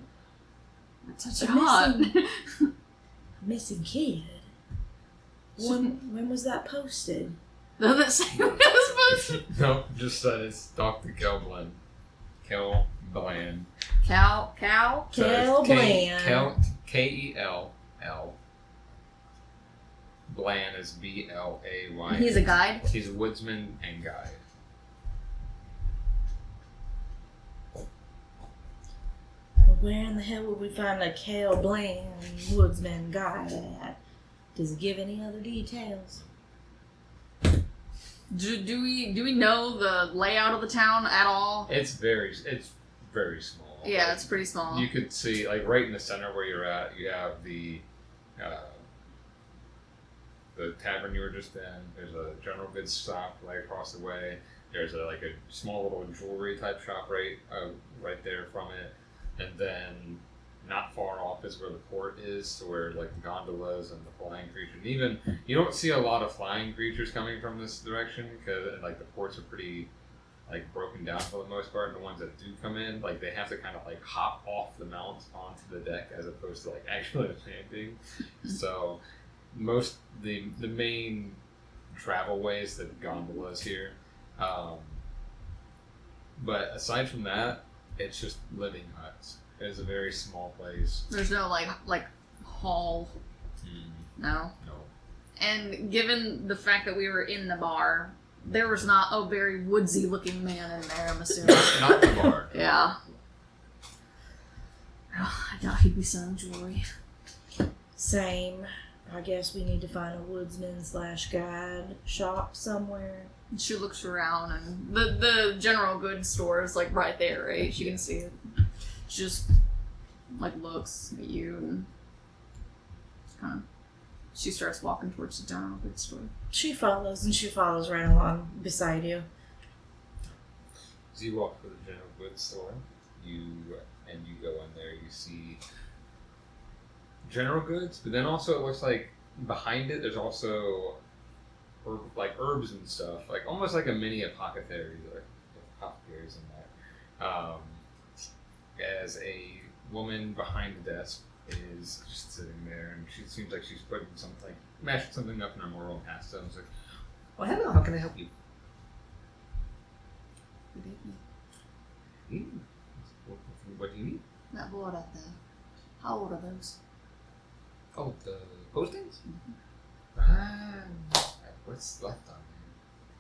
Touch it hot. Missing kid. When was that posted? Does it say when it was posted? No, just that it's Dr. Kalwen. Kalwen. Kalwen. K-E-L-L. Bland is B-L-A-Y. He's a guide? He's a woodsman and guide. Well, where in the hell would we find a Kalwen woodsman guide at? Does it give any other details? Do we know the layout of the town at all? It's very small. Yeah, it's pretty small. You could see, like, right in the center where you're at, you have the tavern you were just in. There's a general goods shop right across the way. There's a small little jewelry type shop right there from it. And then not far off is where the port is, to where like the gondolas and the flying creatures. And even you don't see a lot of flying creatures coming from this direction because like the ports are pretty like broken down for the most part. And the ones that do come in, like they have to kind of like hop off the mount onto the deck as opposed to like actually landing. So the main travel way is the gondolas here. But aside from that, it's just living huts. It's a very small place. There's no like hall. No. No. And given the fact that we were in the bar, there was not a very woodsy looking man in there, I'm assuming. Not the bar. Yeah. Oh, I doubt he'd be selling jewelry. Same. I guess we need to find a woodsman / guide shop somewhere. She looks around, and the general goods store is like right there, right? She can see it. She just like looks at you, and kind of. She starts walking towards the general goods store. She follows, and she follows right along beside you. As you walk to the general goods store, you go in there, you see general goods, but then also it looks like behind it there's also herbs and stuff, like almost like a mini apothecary, like apothecaries in there. As a woman behind the desk is just sitting there, and she seems like she's putting something, mashing something up in her mortal and pasta. And it's like, well, hello, how can I help you? Good evening. What do you need? That board out there. How old are those? Oh, the postings? What's left on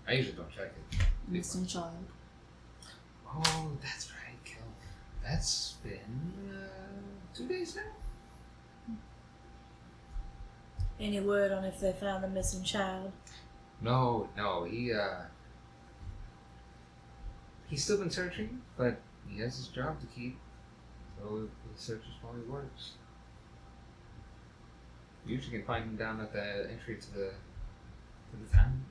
there? I usually don't check it. Missing child. Oh, that's right, Kel. That's been 2 days now. Any word on if they found the missing child? No, he's still been searching, but he has his job to keep, so he searches while he works. You usually can find him down at the entry to the town.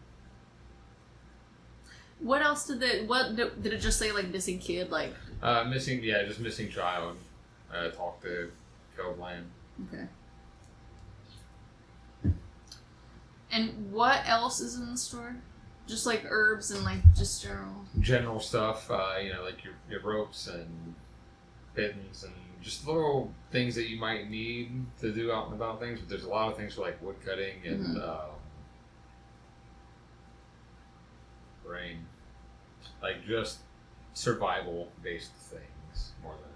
What else did it just say, like missing kid, like? Just missing child. Talk to Kalwen. Okay. And what else is in the store? Just like herbs and like just General stuff, like your ropes and pins and just little things that you might need to do out and about things. But there's a lot of things for like wood cutting and rain, like just survival based things more than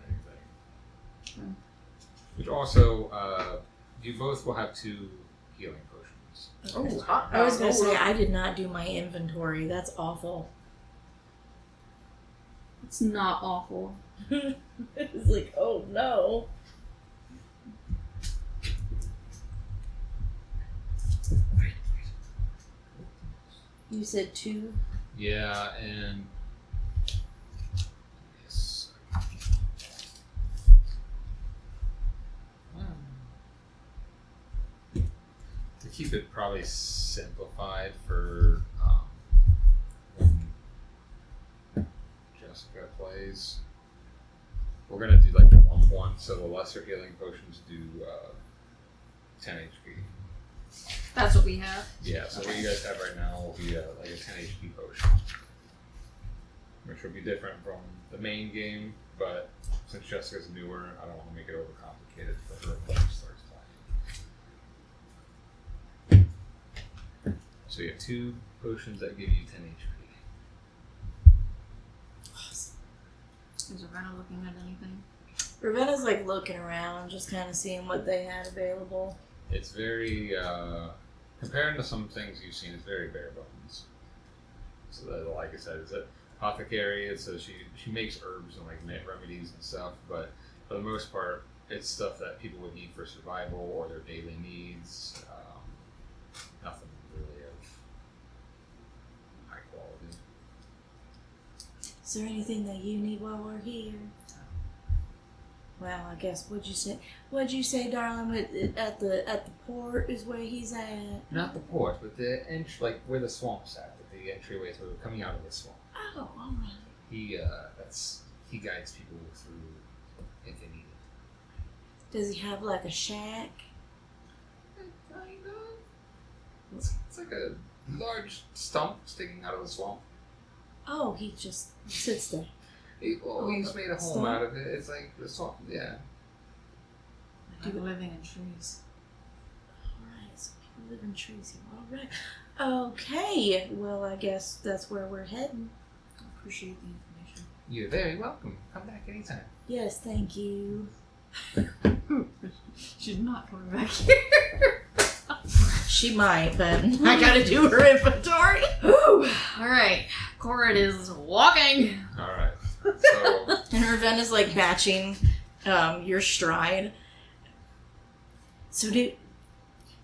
anything. Which also, you both will have 2 healing potions. Oh, I was going to say, I did not do my inventory. That's awful. It's not awful. It's like, oh no. You said 2? Yeah, and yes. To keep it probably simplified for when Jessica plays, we're gonna do like a 1-1, so the lesser healing potions do 10 HP. That's what we have. Yeah, so what you guys have right now will be like a 10 HP potion, which will be different from the main game, but since Jessica's newer, I don't want to make it overcomplicated for her when she starts playing. So you have 2 potions that give you 10 HP. Awesome. Is Ravenna looking at anything? Ravenna's like looking around, just kind of seeing what they had available. It's very, comparing to some things you've seen, it's very bare bones. So that, like I said, it's an apothecary, so she makes herbs and like remedies and stuff, but for the most part, it's stuff that people would need for survival or their daily needs. Nothing really of high quality. Is there anything that you need while we're here? Well, I guess what'd you say, darling? At the port is where he's at. Not the port, but the like where the swamp's at, the entryway to coming out of the swamp. Oh, all right. He guides people through if they need it. Does he have like a shack? Kind of. It's like a large stump sticking out of the swamp. Oh, he just sits there. He's made a home out of it. It's like the swamp, yeah. People living in trees. Alright, so people live in trees here. Alright. Okay, well, I guess that's where we're heading. I appreciate the information. You're very welcome. Come back anytime. Yes, thank you. She's not coming back here. She might, but I gotta do her inventory. Ooh. Alright. Corrid is walking. Alright. So And Ravenna's like batching your stride. So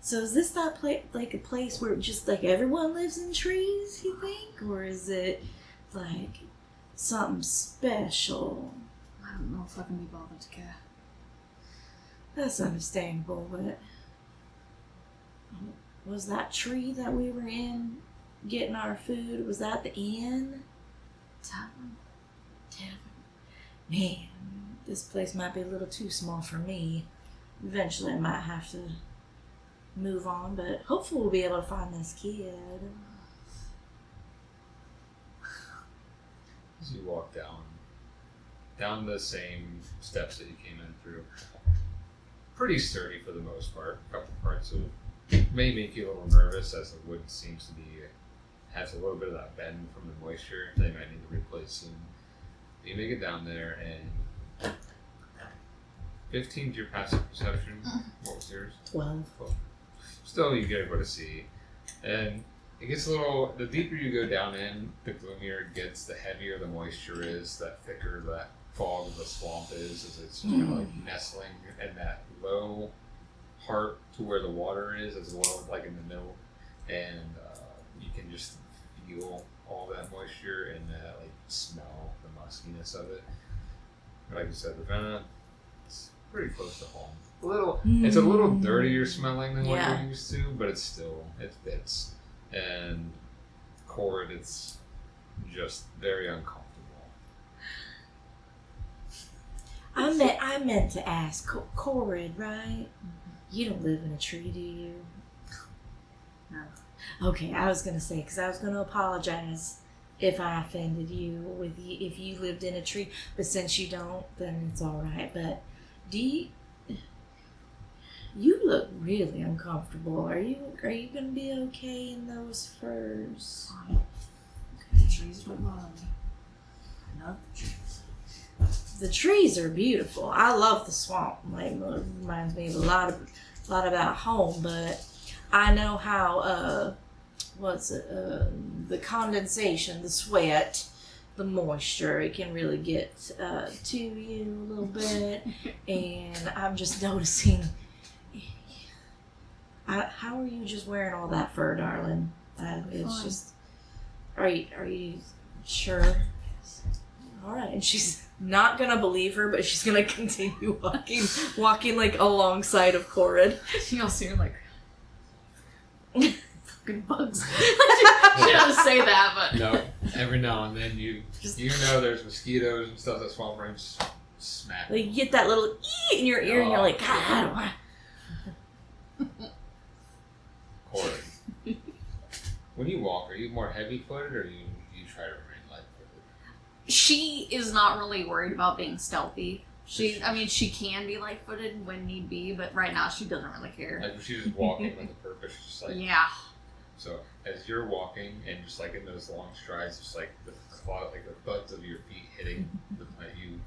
So is this that like a place where just like everyone lives in trees, you think? Or is it like something special? I don't know if I can be bothered to care. That's understandable, but was that tree that we were in getting our food, was that the inn? Tavon. Man, this place might be a little too small for me. Eventually I might have to move on, but hopefully we'll be able to find this kid. As you walk down the same steps that you came in through, pretty sturdy for the most part. A couple parts of may make you a little nervous as the wood seems to be has a little bit of that bend from the moisture. They might need to replace soon. You make it down there, and 15 to your passive perception. What was yours? 12. Still, you get able to see, and it gets a little. The deeper you go down in, the gloomier it gets. The heavier the moisture is. That thicker that fog of the swamp is. As it's kind of like nestling in that low part to where the water is, as well as like in the middle, and you can just feel all that moisture and that like smell the muskiness of it. Like you said, Ravenna, it's pretty close to home. It's a little dirtier smelling than what you're used to, but it fits. And Corrid, it's just very uncomfortable. I meant to ask, Corrid, right? You don't live in a tree, do you? No. Okay, I was gonna say, because I was gonna apologize if I offended you if you lived in a tree, but since you don't, then it's all right. But you look really uncomfortable. Are you gonna be okay in those furs? Fine. Okay, the trees don't bother me. I love the trees. The trees are beautiful. I love the swamp. Like, it reminds me of a lot about home. But I know how the condensation, the sweat, the moisture, it can really get to you a little bit. And I'm just noticing. How are you just wearing all that fur, darling? It's Fine. just. Are you sure? All right, and she's not gonna believe her, but she's gonna continue walking like alongside of Corrid. You'll see her like fucking bugs. She doesn't say that, but No, every now and then you know there's mosquitoes and stuff that swamp rings smack. Like you get that little ee in your ear, and you're like, God, I don't want. Corrid. When you walk, are you more heavy-footed or you try to remain light-footed? she is not really worried about being stealthy. She can be light-footed when need be, but right now she doesn't really care. Like she's just walking with a purpose, just like Yeah. So as you're walking and just like in those long strides, just like the buds of your feet hitting you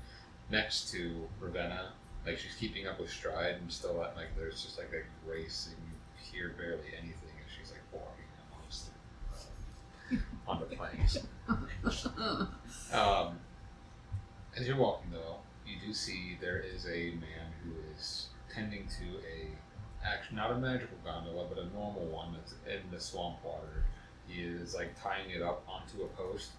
next to Ravenna, like she's keeping up with stride and still like there's just like a grace and you hear barely anything as she's like walking amongst on the planks. As you're walking though, you do see there is a man who is tending to not a magical gondola, but a normal one that's in the swamp water. He is like tying it up onto a post.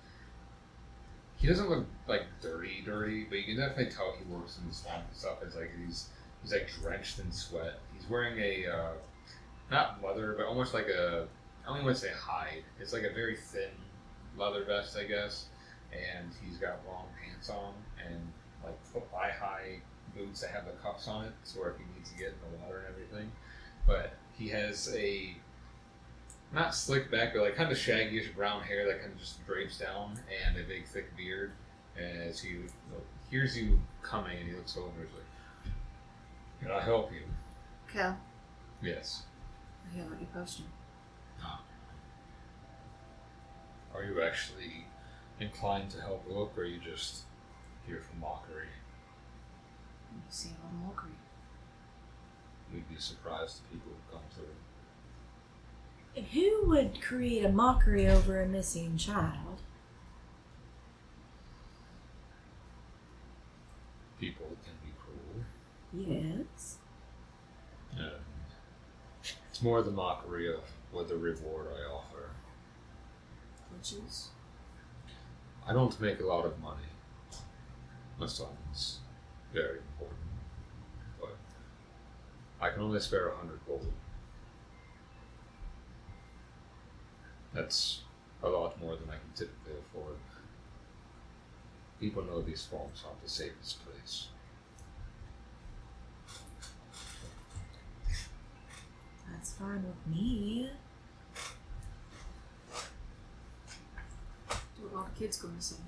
He doesn't look like dirty, but you can definitely tell he works in the swamp and stuff. It's like he's like drenched in sweat. He's wearing a not leather, but almost like I don't even want to say hide. It's like a very thin leather vest, I guess. And he's got long pants on and like thigh-high boots that have the cuffs on it, so if he needs to get in the water and everything. But he has a not slick back, but like kind of shaggyish brown hair that kind of just drapes down, and a big thick beard. And as he hears you coming, and he looks over, he's like, "Can I help you?" Cal, Yes. I hear what you're posting. Are you actually inclined to help look, or are you just here for mockery? You see a lot of mockery. We'd be surprised if people would come through. Who would create a mockery over a missing child? People can be cruel. Yes. It's more the mockery of what the reward I offer. Which is? I don't make a lot of money. My son's very important. But I can only spare 100 gold. That's a lot more than I can typically afford. People know these swamps aren't the safest place. That's fine with me. Do a lot of kids go missing?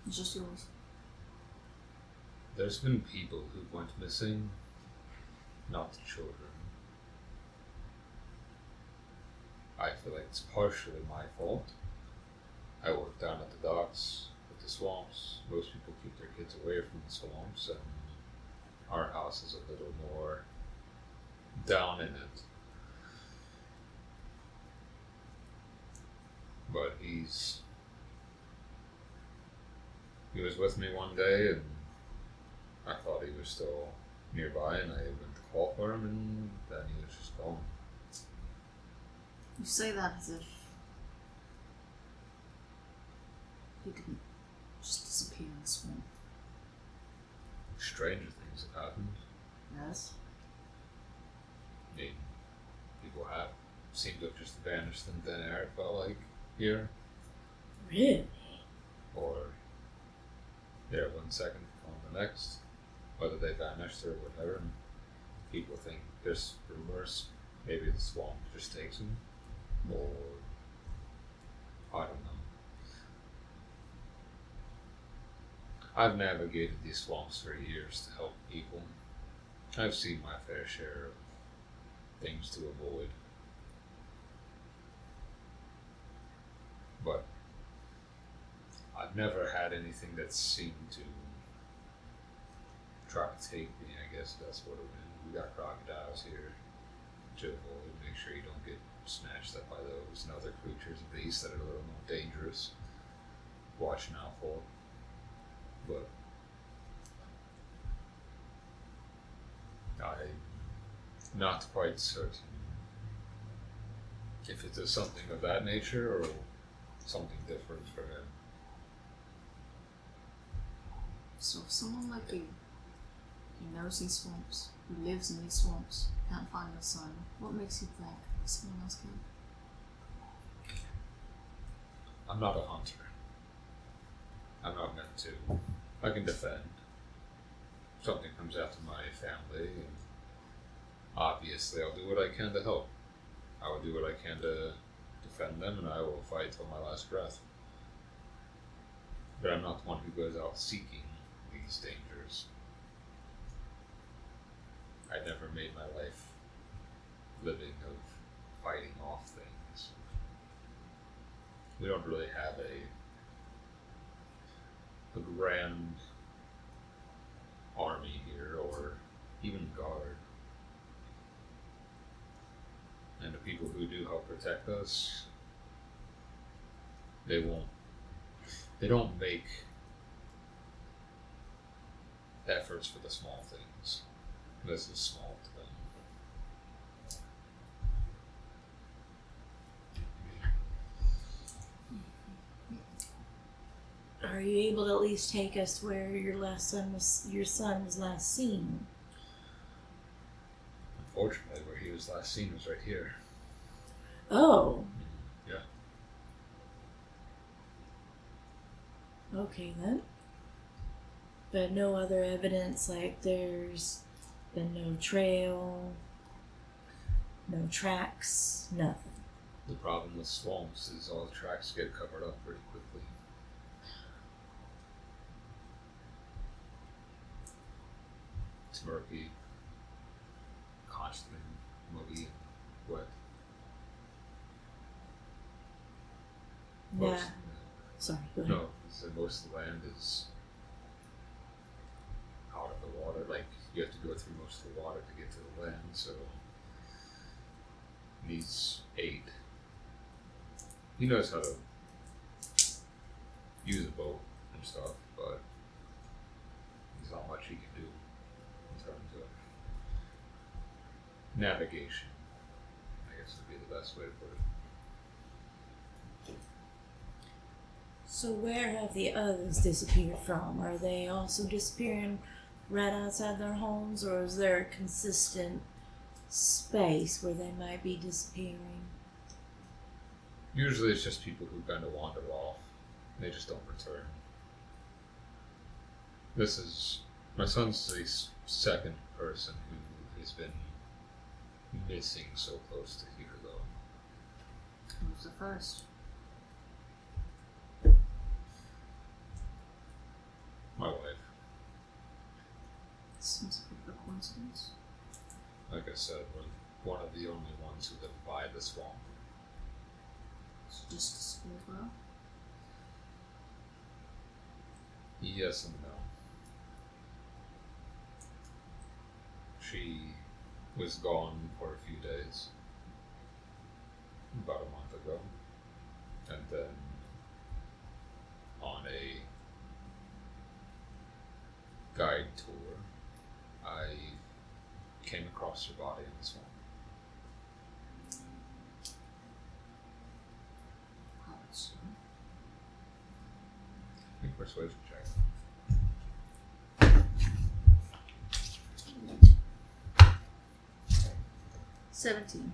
It's just yours. There's been people who went missing, not the children. I feel like it's partially my fault. I work down at the docks with the swamps. Most people keep their kids away from the swamps, and our house is a little more down in it. But he was with me one day, and I thought he was still nearby, and I went to call for him, and then he was just gone. You say that as if he didn't just disappear in the swamp. Stranger things have happened. Yes? I mean, people have seemed to have just vanished in thin air, it felt like, here. Really? Or there 1 second, on the next. Whether they vanished or whatever, and people think there's rumors, maybe the swamp just takes them, or I don't know. I've navigated these swamps for years to help people. I've seen my fair share of things to avoid. But I've never had anything that seemed to try to take me, I guess that's what it is. We got crocodiles here to avoid, make sure you don't get snatched up by those and other creatures and beasts that are a little more dangerous. Watching out for. But I'm not quite certain if it is something of that nature or something different for him. So if someone like you, who knows these swamps, who lives in these swamps, can't find your son, what makes you think someone else can? I'm not a hunter. I'm not meant to. I can defend. If something comes after my family, and obviously I'll do what I can to help. I will do what I can to defend them, and I will fight till my last breath. But I'm not the one who goes out seeking these dangers. I never made my life living of fighting off things. We don't really have a grand army here, or even guard. And the people who do help protect us, they don't make efforts for the small things. This is small to them. Are you able to at least take us where your son was last seen? Unfortunately, where he was last seen was right here. Oh. Yeah. Okay then. But no other evidence, like there's been no trail, no tracks, nothing. The problem with swamps is all the tracks get covered up pretty quickly. It's murky, constantly muggy and wet. Yeah. Most, Sorry, go ahead. no, so most of the land is out of the water. Like, you have to go through most of the water to get to the land, so he's 8. He knows how to use a boat and stuff, but there's not much he can do in terms of navigation. guess would be the best way to put it. So where have the others disappeared from? Are they also disappearing right outside their homes, or is there a consistent space where they might be disappearing? Usually it's just people who kind of wander off. They just don't return. My son's the second person who has been missing so close to here, though. Who's the first? My wife. Seems like a coincidence. Like I said, we're one of the only ones who live by the swamp. She just disappeared, well. Yes and no. She was gone for a few days, about a month ago, and then on a guide tour, I came across her body in the swamp. Make a persuasion check. 17.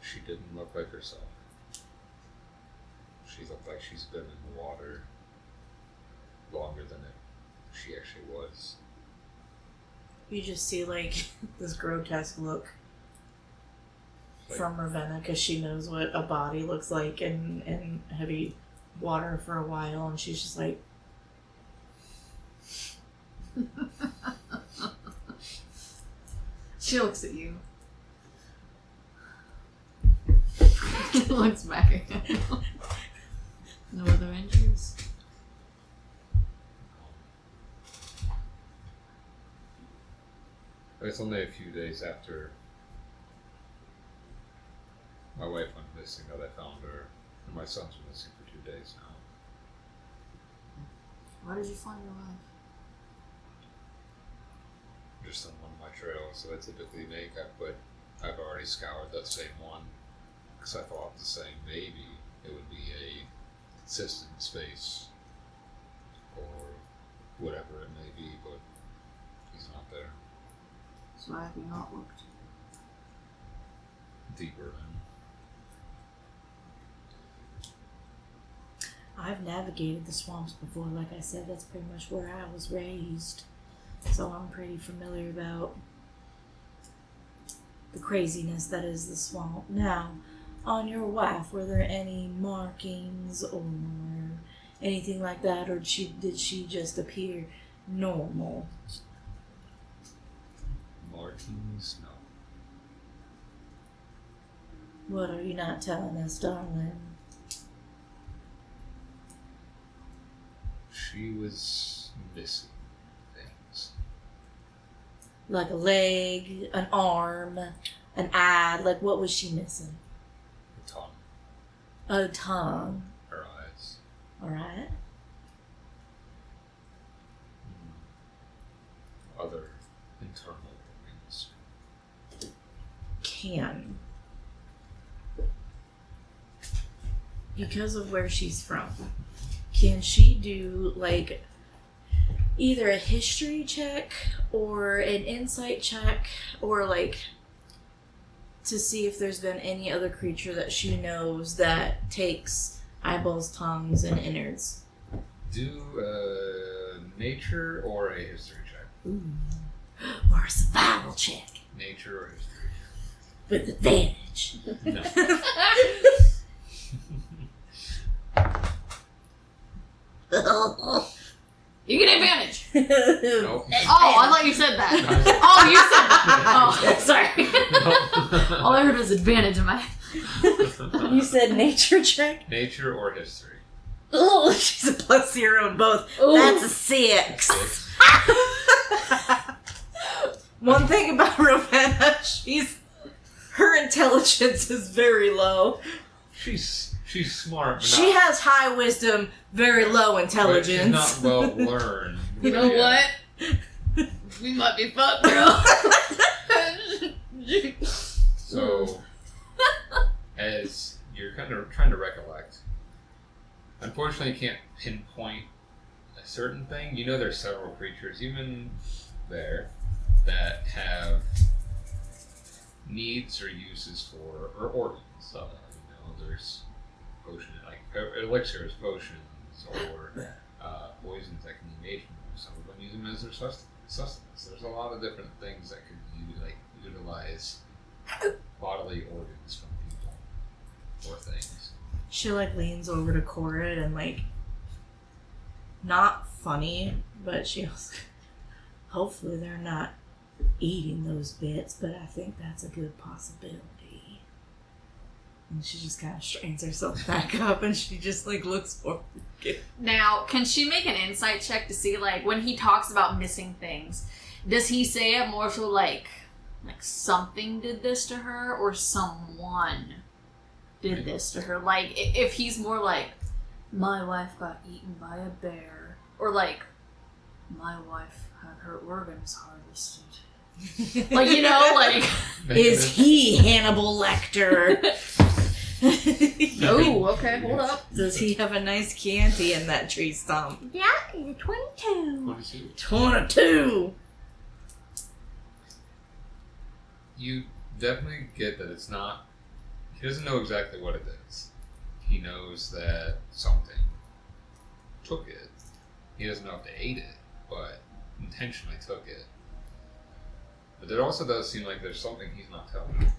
She didn't look like herself. She looked like she's been in the water longer than she actually was. You just see like this grotesque look Like, from Ravenna, because she knows what a body looks like in heavy water for a while, and she's just like, She looks at you. Looks back at him. No other injuries? It's only a few days after my wife went missing that I found her, and my son's been missing for 2 days now. Where did you find your wife? Just on one of my trails that I typically make, I've already scoured that same one because I thought the same maybe it would be a consistent space or whatever it may be, but he's not there. So why have you not looked? Deeper in. I've navigated the swamps before, like I said, that's pretty much where I was raised. So I'm pretty familiar about the craziness that is the swamp. Now, on your wife, were there any markings or anything like that, or did she just appear normal? Markings? No. What are you not telling us, darling? She was missing things. Like a leg, an arm, an eye, like what was she missing? Her tongue. A tongue. Her eyes. Alright. Other internal organs. Because of where she's from, can she do like either a history check or an insight check, or like to see if there's been any other creature that she knows that takes eyeballs, tongues, and innards? Do a nature or a history check? Ooh. Or a survival check Nature or history? with advantage. No. You get advantage! Nope. Oh, I thought you said that. Oh, you said that. Oh, sorry. All I heard was advantage in my head. You said nature check? Nature or history? Oh, she's a +0 in both. Ooh. That's a 6. 6. One thing about Ravenna, her intelligence is very low. She's smart, but She has high wisdom, very low intelligence. She's not well learned. You know what? We might be fucked, girl. So, as you're kind of trying to recollect, unfortunately you can't pinpoint a certain thing. You know there's several creatures, even there, that have needs or uses for, or organs. So, there's potion, like elixirs, potions, or poisons that can be made from them. Some of them use them as their sustenance. There's a lot of different things that could utilize bodily organs from people or things. She leans over to Corrid and not funny, but she also, hopefully they're not eating those bits, but I think that's a good possibility. And she just kind of strains herself back up and she just looks for it. Now, can she make an insight check to see, when he talks about missing things, does he say it more so like something did this to her or someone did this to her? If he's more my wife got eaten by a bear, or my wife had her organs harvested. Is he Hannibal Lecter? Oh, okay, hold up. Does he have a nice Chianti in that tree stump? Yeah, he's a 22. 22! You definitely get that it's not. He doesn't know exactly what it is. He knows that something took it. He doesn't know if they ate it, but intentionally took it. But it also does seem like there's something he's not telling you.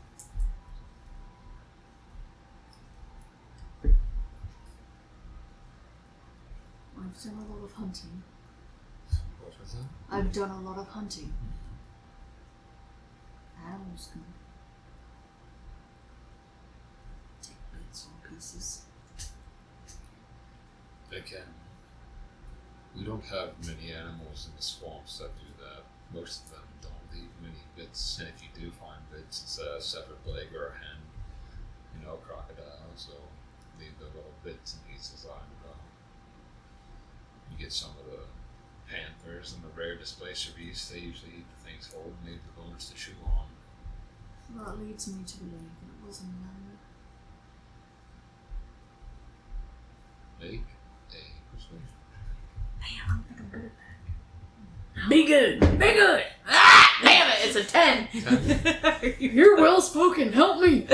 I've done a lot of hunting. What was that? I've done a lot of hunting. Animals can take bits or pieces. They can. We don't have many animals in the swamps that do that. Most of them don't leave many bits, and if you do find bits, it's a severed leg or a hen, a crocodile, so leave the little bits and pieces lying about. You get some of the panthers and the rare displacer beasts, they usually eat the things whole and leave the bones to chew on. That leads me to believe that it wasn't a Make a persuasion. Man, I don't think I'm good at that. Be good! Be good! Ah! Damn it, it's a 10! You're well spoken, help me!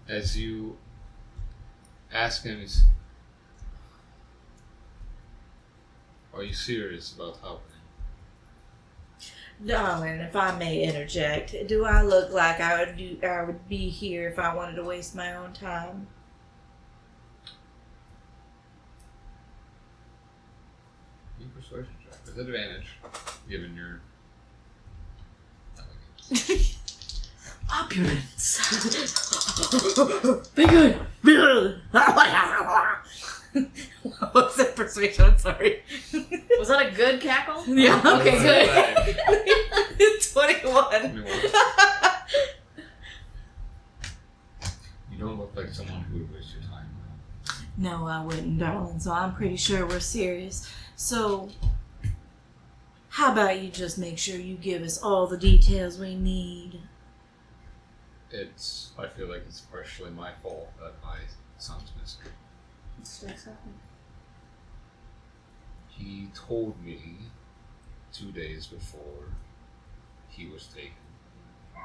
As you ask him, are you serious about helping? Darling, if I may interject, do I look like I would be here if I wanted to waste my own time? Your persuasion check with advantage, given your Opulence. Be good. Be good. What was that persuasion? I'm sorry. Was that a good cackle? Yeah. Okay, good. 21. You don't look like someone who would waste your time. No, I wouldn't, darling, so I'm pretty sure we're serious. So, how about you just make sure you give us all the details we need? I feel like it's partially my fault that my son's missing. He told me 2 days before he was taken,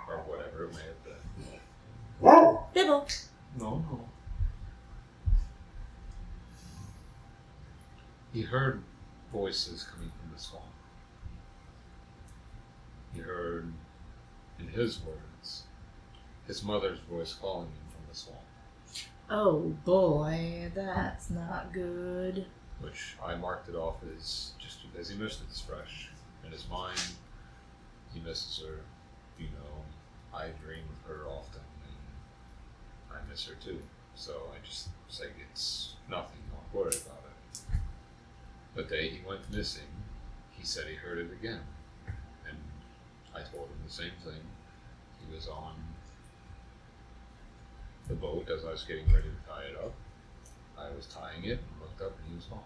or whatever it may have been. Bibble. No. He heard voices coming from the swamp. He heard, in his words, his mother's voice calling him from the swamp. Oh boy, that's not good. Which I marked it off as just because he missed it. It's fresh in his mind. He misses her. I dream of her often, and I miss her too. So I just say it's nothing. Don't worry about it. The day he went missing, he said he heard it again, and I told him the same thing. He was on the boat as I was getting ready to tie it up. I was tying it and looked up and he was gone.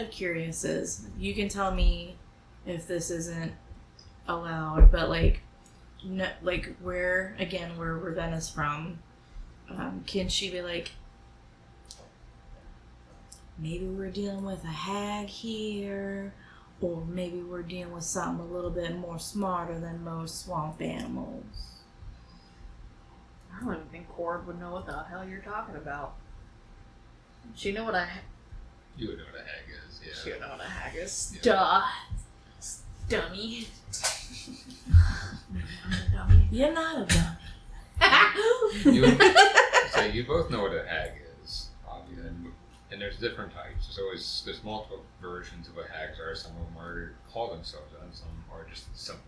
kind of curious is, you can tell me if this isn't allowed, but like, no, like where Ravenna's from, can she be like, maybe we're dealing with a hag here, or maybe we're dealing with something a little bit more smarter than most swamp animals? I don't even think Corrid would know what the hell you're talking about. She know what You would know what a hag is, yeah. She would know what a hag is. Yeah. Duh. Dummy. I'm a dummy. You're not a dummy. So you both know what a hag is, obviously, and there's different types. There's multiple versions of what hags are. Some of them are call themselves that, some are just simple.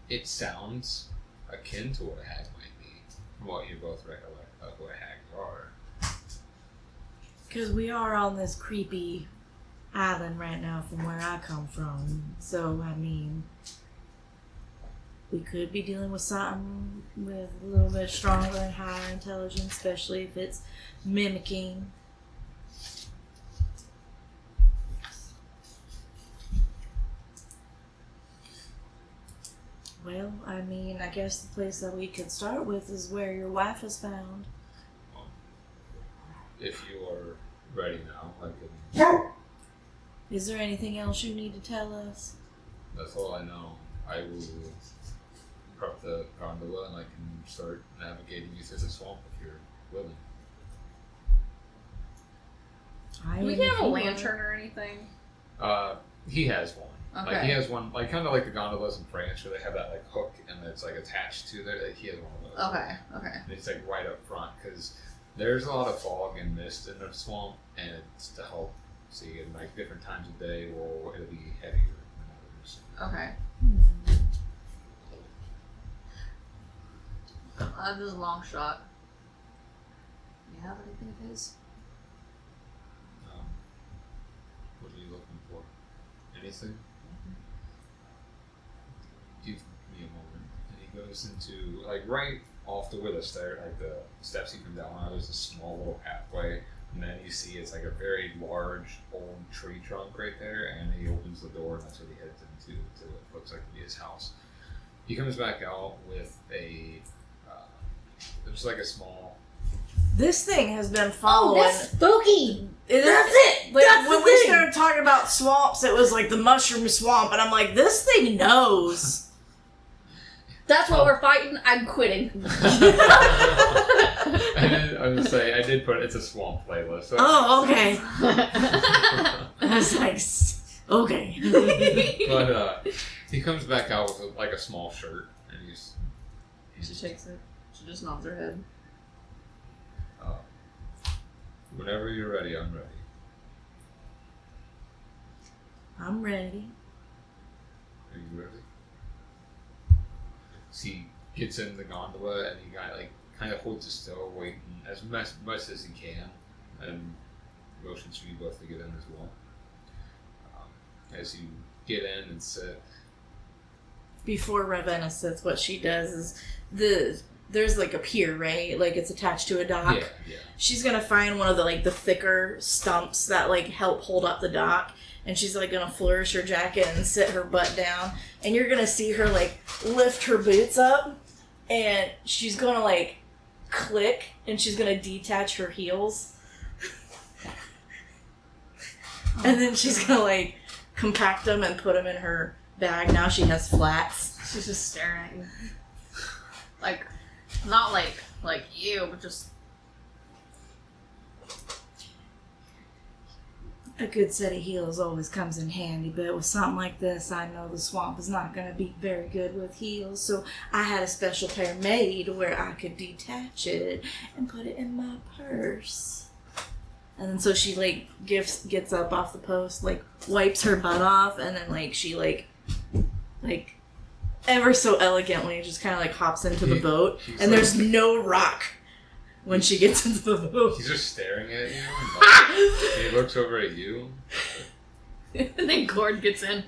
It sounds akin to what a hag might be, from what you both recollect of what hags are. Because we are on this creepy island right now from where I come from. So, I mean, we could be dealing with something with a little bit stronger and higher intelligence, especially if it's mimicking. Well, I mean, I guess the place that we could start with is where your wife is found. If you are ready now, I can. Is there anything else you need to tell us? That's all I know. I will prep the gondola and I can start navigating you through the swamp if you're willing. Do we have a lantern or anything? He has one. Okay. Like he has one, like kind of like the gondolas in France where they have that like hook and it's like attached to there. Like, he has one of those. Okay. And it's like right up front because there's a lot of fog and mist in the swamp, and it's to help see in like different times of day or it'll be heavier than others. Okay. This is a long shot. Do you have anything of his? What are you looking for? Anything? Give me a moment. And he goes into, like, right off the willis there, like the steps you come down on, there's a small little pathway, and then you see it's like a very large old tree trunk right there, and he opens the door, and that's what he heads into, to what looks like to be his house. He comes back out with a, there's like a small... This thing has been following. Oh, that's spooky. That's it. Like, That's when the we thing. started talking about swamps, it was like the mushroom swamp, and I'm like, this thing knows. That's what we're fighting. I'm quitting. I was say I did put it's a swamp playlist. So Oh, okay. I was like, okay. But he comes back out with like a small shirt, and he's She shakes it. She just nods her head. Whenever you're ready, I'm ready. I'm ready. Are you ready? So he gets in the gondola and he kind of holds it still, waiting as much as he can, and motions for you both to get in as well. As you get in and sit. Before Ravenna sits, what she does is there's like a pier, right? Like it's attached to a dock. Yeah. She's gonna find one of the thicker stumps that like help hold up the dock, and she's like gonna flourish her jacket and sit her butt down, and you're gonna see her like lift her boots up, and she's gonna like click, and she's gonna detach her heels, and then she's gonna like compact them and put them in her bag. Now she has flats. She's just staring at you. Like, not like you, but just... A good set of heels always comes in handy, but with something like this, I know the swamp is not going to be very good with heels, so I had a special pair made where I could detach it and put it in my purse. And then so she like gets up off the post, like wipes her butt off, and then like she like ever so elegantly just kind of like hops into the boat, and there's no rock when she gets into the boat. He's just staring at you. And he looks over at you. And then Corrid gets in.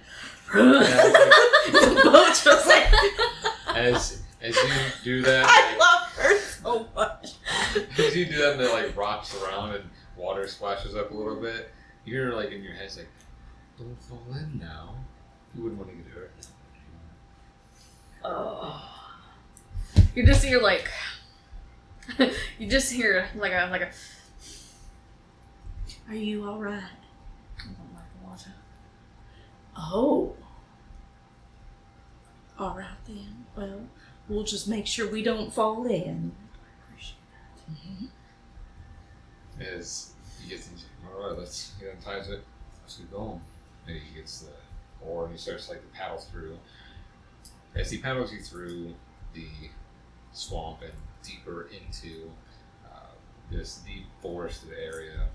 The boat just like... As you do that, I love her so much. as you do that, and it like rocks around, and water splashes up a little bit. You're like in your head, it's like, don't fall in now. You wouldn't want to get hurt. Oh. You just hear like you just hear like a Are you alright? I don't like the water. Oh. Alright then. Well, we'll just make sure we don't fall in. I appreciate that. As he gets into, alright, let's he unties it. Let's get going. And he gets the oar and he starts like to paddle through. As he paddles you through the swamp and deeper into this deep forested area,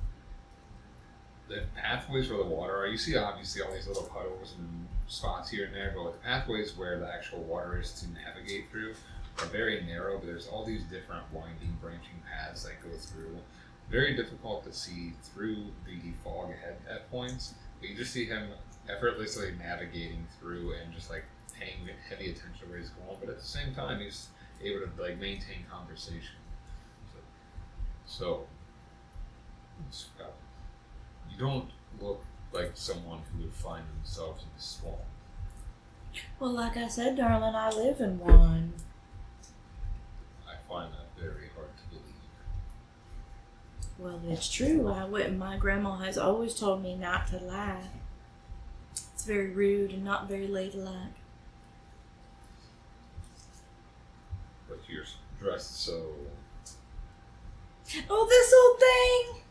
the pathways where the water are, you see obviously all these little puddles and spots here and there, but the pathways where the actual water is to navigate through are very narrow, but there's all these different winding, branching paths that go through. Very difficult to see through the fog ahead at points, but you just see him effortlessly navigating through and just like paying heavy attention where he's going, but at the same time he's able to like maintain conversation. So you don't look like someone who would find themselves in the swamp. Well, like I said, darling, I live in one. I find that very hard to believe. Well, it's true. My grandma has always told me not to lie. It's very rude and not very ladylike. But you're dressed so Oh, this old thing!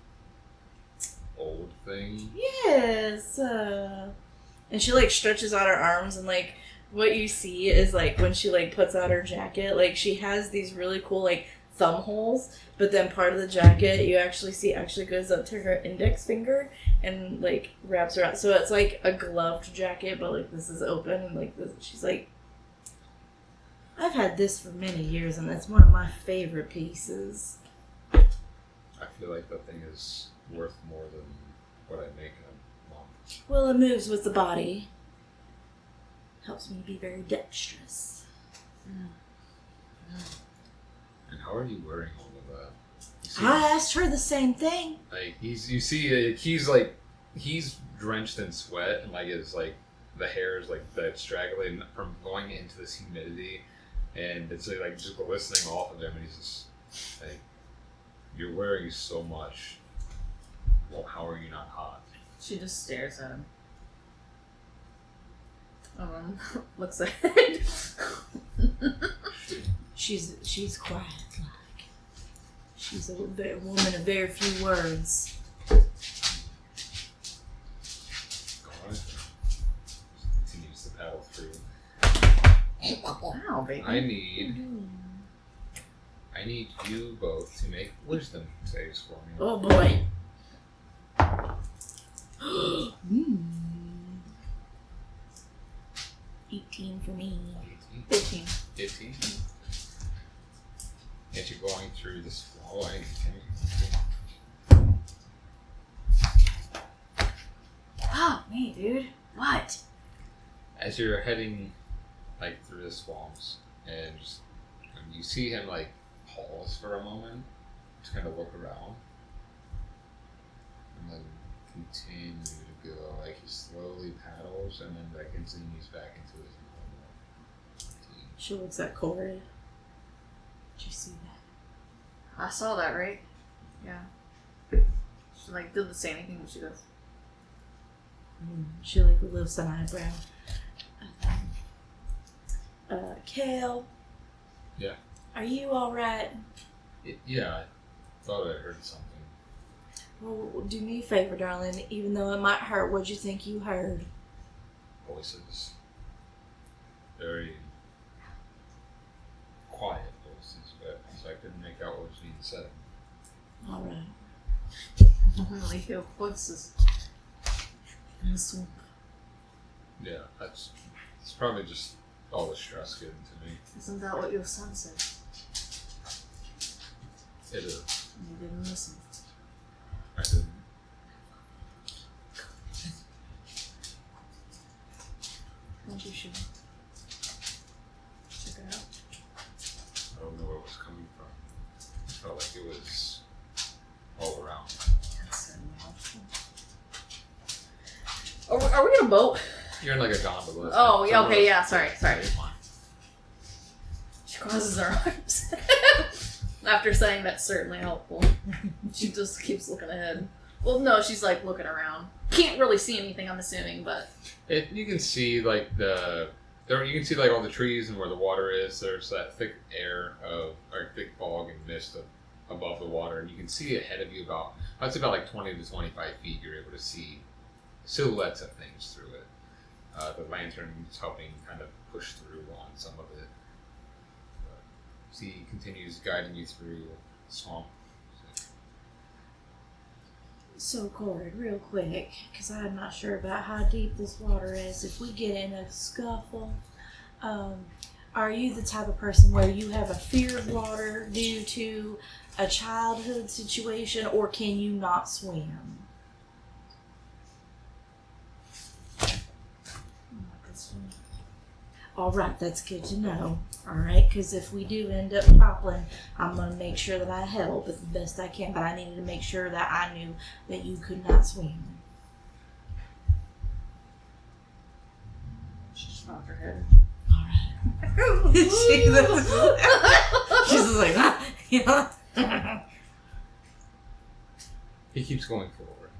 old thing. Yes. And she like stretches out her arms, and like what you see is like when she like puts out her jacket, like she has these really cool like thumb holes, but then part of the jacket you actually see actually goes up to her index finger and like wraps around. So it's like a gloved jacket, but like this is open, and like this, she's like, I've had this for many years, and it's one of my favorite pieces. I feel like that thing is worth more than what I make in a month. Well, it moves with the body. Helps me be very dexterous. And how are you wearing all of that? You see, I asked her the same thing. like he's drenched in sweat, and like his like the hair is like that straggling from going into this humidity, and it's like just glistening off of him, and he's just like, you're wearing so much. Well, how are you not hot? She just stares at him. Looks ahead. She's quiet, like she's a woman of very few words. Go on. Continues to paddle through. Wow, baby. I need you both to make wisdom saves for me. Oh boy. 18 for me. 15. 15. As you're going through this wall, Oh, me, dude. What? as you're heading like through the swamps, and you see him like pause for a moment, just kind of look around, and then continue to go. Like he slowly paddles, and then like continues back into his normal routine. She looks at Corrid. Did you see that? I saw that, right? Yeah. She like didn't say anything, but she goes. She like lifts an eyebrow. Kale. Yeah. Are you alright? Yeah, I thought I heard something. Well, do me a favor, darling. Even though it might hurt, what'd you think you heard? Voices. Very quiet voices, but so I couldn't make out what was being said. Alright. Normally hear voices in the swamp. Yeah, it's probably just all the stress getting to me. Isn't that what your son said? It is. And you didn't listen. I didn't. Think you should check it out. I don't know where it was coming from. It felt like it was all around. Are we in a boat? You're in like a gondola. Oh, yeah, okay, yeah, sorry. You're fine. She crosses her arms. After saying that's certainly helpful. She just keeps looking ahead. Well, no, she's like looking around. Can't really see anything, I'm assuming, but... You can see like you can see like all the trees and where the water is. There's that thick air or thick fog and mist above the water, and you can see ahead of you about like 20 to 25 feet. You're able to see silhouettes of things through it. The lantern is helping kind of push through on some of it. He continues guiding you through the swamp. So, Corrid, real quick, because I'm not sure about how deep this water is. If we get in a scuffle, are you the type of person where you have a fear of water due to a childhood situation, or can you not swim? All right, that's good to know. All right, because if we do end up toppling, I'm going to make sure that I help as best I can. But I needed to make sure that I knew that you could not swim. She just nodded her head. All right. She's just like, yeah. He keeps going forward.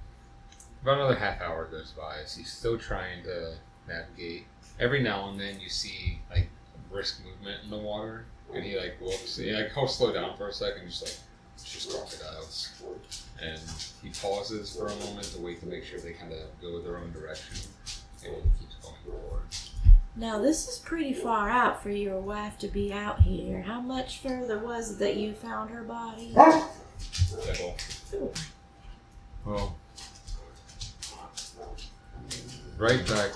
About another half hour goes by as he's still trying to navigate. Every now and then you see like brisk movement in the water, and he like looks. He'll slow down for a second, just like it's just crocodiles, and he pauses for a moment to wait to make sure they kind of go their own direction, and he keeps going forward. Now this is pretty far out for your wife to be out here. How much further was it that you found her body? Devil. Well, right back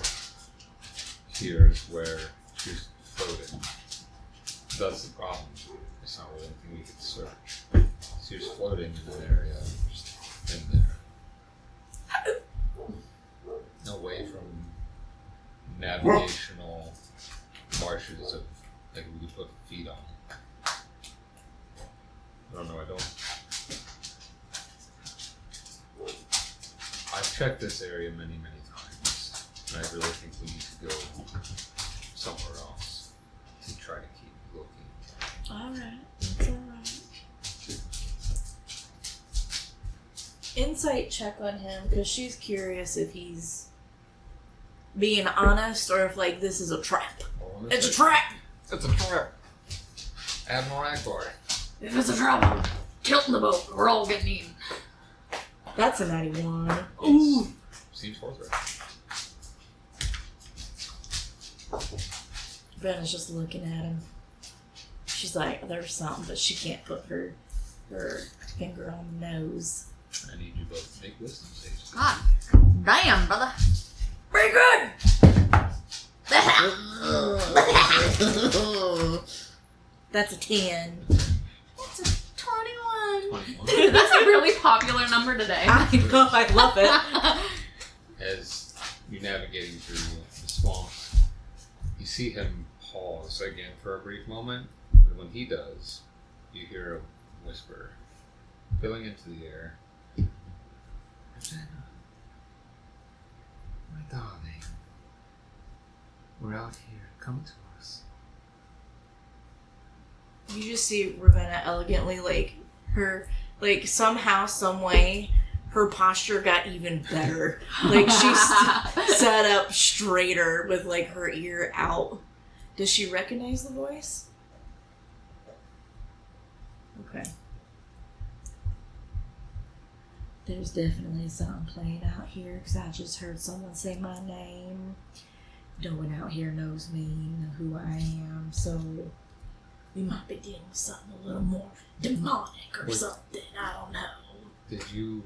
here is where she's floating. That's the problem. It's not really anything we could search. She was floating in an area just in there. Away from navigational marshes of like we could put feet on. I don't know, I've checked this area many times, and I really think we need to go somewhere else to try to keep looking. Alright, that's alright. Insight check on him, because she's curious if he's being honest or if, like, this is a trap. It's a trap! It's a trap! Admiral Akbar. If it's a trap, I'm tilting the boat. We're all getting eaten. That's a 91. Ooh! Seems forthright. Ravenna's just looking at him. She's like, there's something, but she can't put her finger on the nose. I need you both to make wisdom saves. God damn, brother. Very good! That's a 10. That's a 21. 21. That's a really popular number today. I know, I love it. As you're navigating through the swamp, you see him pause again for a brief moment, but when he does, you hear a whisper filling into the air. Ravenna, my darling, we're out here. Come to us. You just see Ravenna elegantly, somehow, some way, her posture got even better. Like, she sat up straighter with, like, her ear out. Does she recognize the voice? Okay. There's definitely something playing out here, because I just heard someone say my name. No one out here knows me, know who I am, so we might be dealing with something a little more demonic or something. I don't know. Did you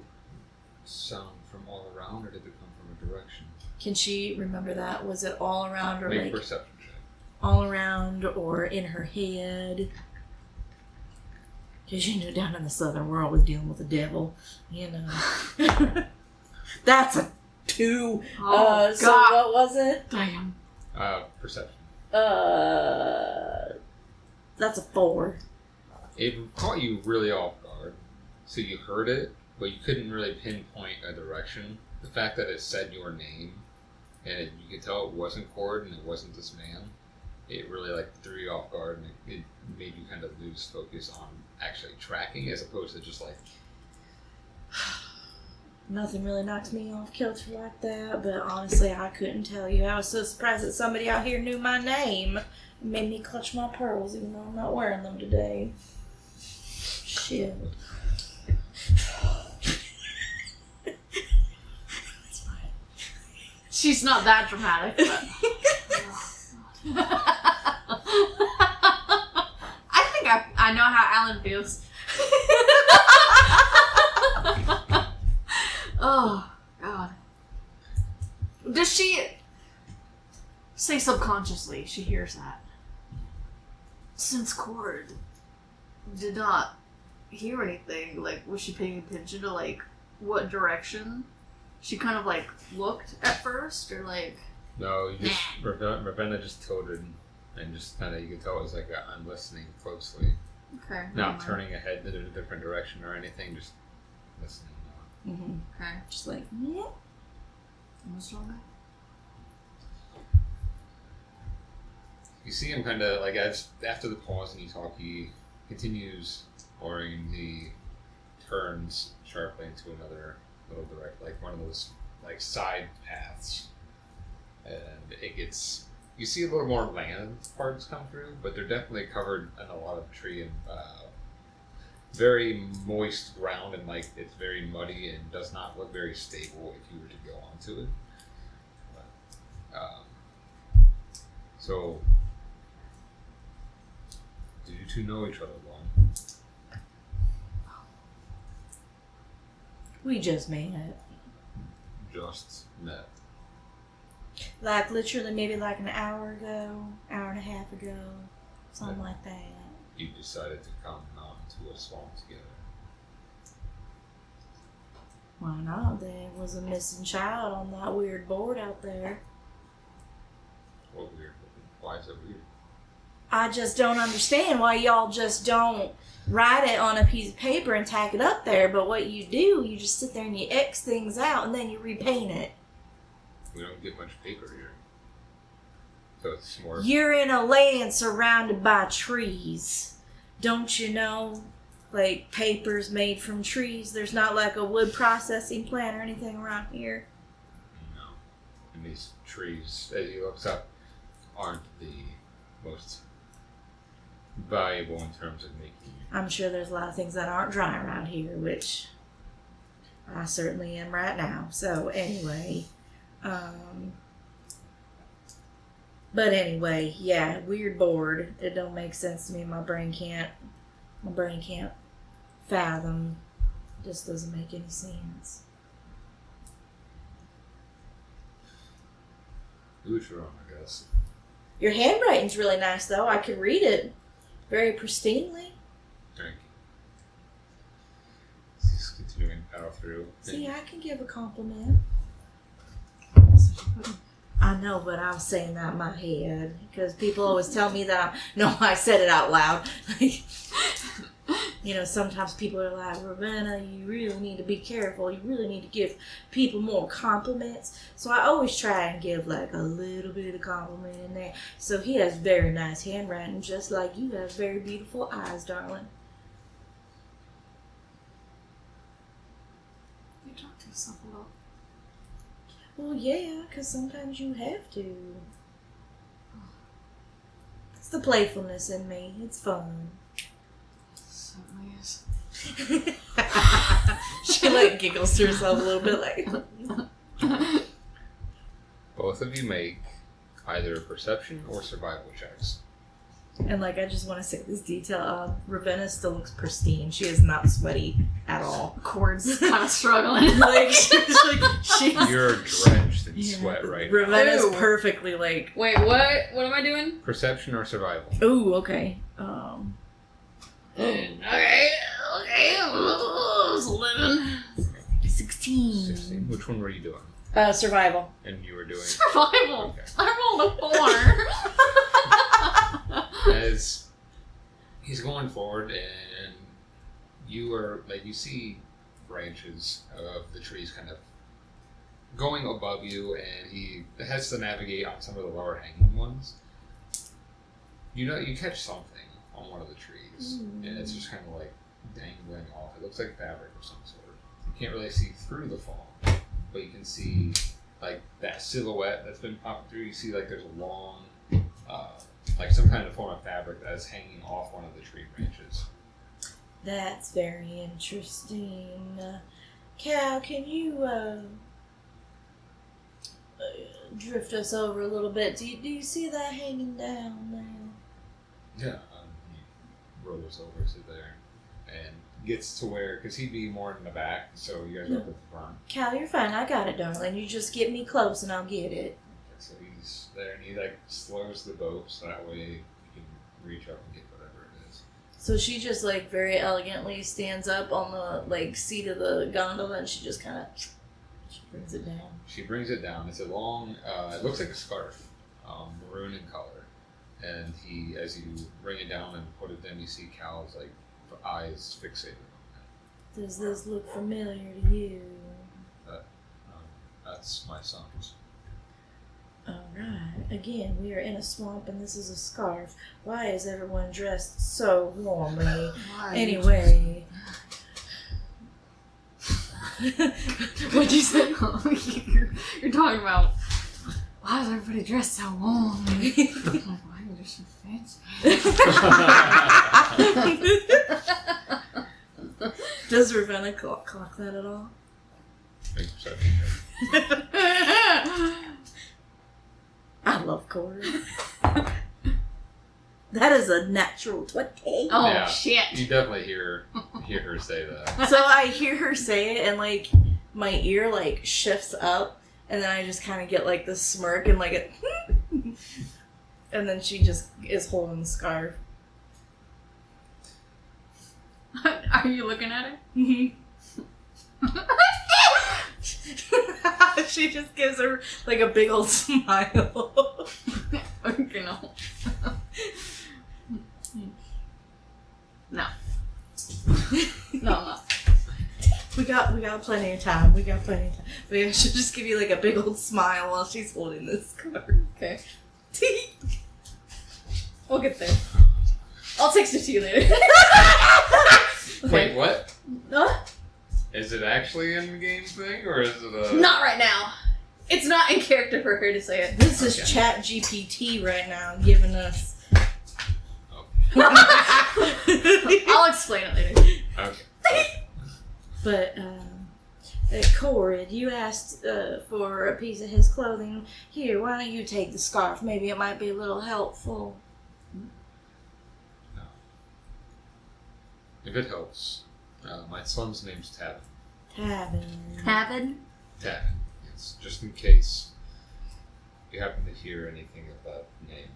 sound from all around, or did it come from a direction? Can she remember that? Was it all around, or Make a like perception check. all around, or in her head? Because you know, down in the southern world, we're dealing with the devil. You know, that's a 2. Oh, so God. what was it? Damn. Perception. That's a 4. It caught you really off guard. So you heard it, but you couldn't really pinpoint a direction. The fact that it said your name and you could tell it wasn't Corrid and it wasn't this man. It really like threw you off guard, and it made you kind of lose focus on actually tracking as opposed to just like. Nothing really knocks me off kilter like that, but honestly, I couldn't tell you. I was so surprised that somebody out here knew my name. It made me clutch my pearls, even though I'm not wearing them today. Shit. She's not that dramatic, but... I think I know how Alan feels. Oh, God. Does she say subconsciously she hears that? Since Corrid did not hear anything, like, was she paying attention to, like, what direction? She kind of, like, looked at first, or, like... No, you just... Ravenna just tilted, and just kind of, you could tell it was like, I'm listening closely. Okay. Not turning ahead in a different direction or anything, just listening. Mm-hmm. Okay. Just like, yeah. What's wrong? You see him kind of, like, as after the pause and you talk, he continues ordering the turns sharply into another little direct, like one of those, like, side paths. And it gets, you see a little more land parts come through, but they're definitely covered in a lot of tree and very moist ground, and like it's very muddy and does not look very stable if you were to go onto it. But, so, do you two know each other long? We just met. Just met. Like, literally, maybe like an hour ago, hour and a half ago, something like that. You decided to come out to a swamp together. Why not? There was a missing child on that weird board out there. What weird? Why is it weird? I just don't understand why y'all just don't write it on a piece of paper and tack it up there, but what you do, you just sit there and you X things out and then you repaint it. We don't get much paper here. So it's more... You're in a land surrounded by trees. Don't you know? Like, paper's made from trees. There's not like a wood processing plant or anything around here. No. And these trees, as he looks up, aren't the most valuable in terms of making... I'm sure there's a lot of things that aren't dry around here, which I certainly am right now. So, anyway... But anyway, yeah, weird board. It don't make sense to me. My brain can't fathom. It just doesn't make any sense. Do what you're on, I guess. Your handwriting's really nice, though. I could read it very pristinely. Thank you. He's continuing to power through. See, I can give a compliment. I know, but I was saying that in my head because people always tell me that I said it out loud. You know, sometimes people are like, Ravenna, you really need to be careful. You really need to give people more compliments. So I always try and give like a little bit of compliment in there. So he has very nice handwriting, just like you have very beautiful eyes, darling. You talk to yourself a lot. Well, yeah, because sometimes you have to. It's the playfulness in me. It's fun. Certainly is. She like giggles to herself a little bit like. Both of you make either perception or survival checks. And like, I just want to say this detail. Ravenna still looks pristine. She is not sweaty at all. Corrid's kind of struggling. Like, she's You're drenched in sweat right now. Ravenna's Ew. perfectly like. Wait, what? What am I doing? Perception or survival? Ooh, okay. Okay. It's 11. 16. 16. Which one were you doing? Survival. And you were doing... Survival. Okay. I rolled a 4. As he's going forward, and you are, like, you see branches of the trees kind of going above you, and he has to navigate on some of the lower hanging ones. You know, you catch something on one of the trees, and it's just kind of like dangling off. It looks like fabric of some sort. You can't really see through the fall, but you can see like that silhouette that's been popping through. You see like there's a long, like some kind of form of fabric that is hanging off one of the tree branches. That's very interesting. Cal, can you drift us over a little bit? Do you see that hanging down there? Yeah, he rolls over to there and gets to where, because he'd be more in the back, so you guys are up at the front. Cal, you're fine. I got it, darling. You just get me close and I'll get it. So he's there and he like slows the boat so that way you can reach up and get whatever it is. So she just like very elegantly stands up on the like seat of the gondola and she just kind of brings it down. She brings it down. It's a long, it looks like a scarf, maroon in color. And he, as you bring it down and put it in, you see Cal's like eyes fixated on Does this look familiar to you? that. That's my son's. Alright, again, we are in a swamp and this is a scarf. Why is everyone dressed so warmly? Anyway. What'd you say? You're talking about, why is everybody dressed so warm? Why are you just so fancy? Does Ravenna clock that at all? Make perception check. I love Corrid. That is a natural 20. Oh, Yeah. shit. You definitely hear her say that. So I hear her say it and like my ear like shifts up and then I just kind of get like this smirk and like a and then she just is holding the scarf. Are you looking at it? Mm-hmm. She just gives her like a big old smile. Okay, no. No. No. We got plenty of time. We should just give you like a big old smile while she's holding this scarf. Okay. We'll get there. I'll text it to you later. Wait, what? Huh? Is it actually in the game thing, or is it a... Not right now. It's not in character for her to say it. This is Okay. Chat GPT right now giving us. I'll explain it later. Okay. But, Corrid, you asked for a piece of his clothing. Here, why don't you take the scarf? Maybe it might be a little helpful. If it helps, my son's name's Tavon. Tavon. Tavon? Tavon. Yes, just in case you happen to hear anything of that name.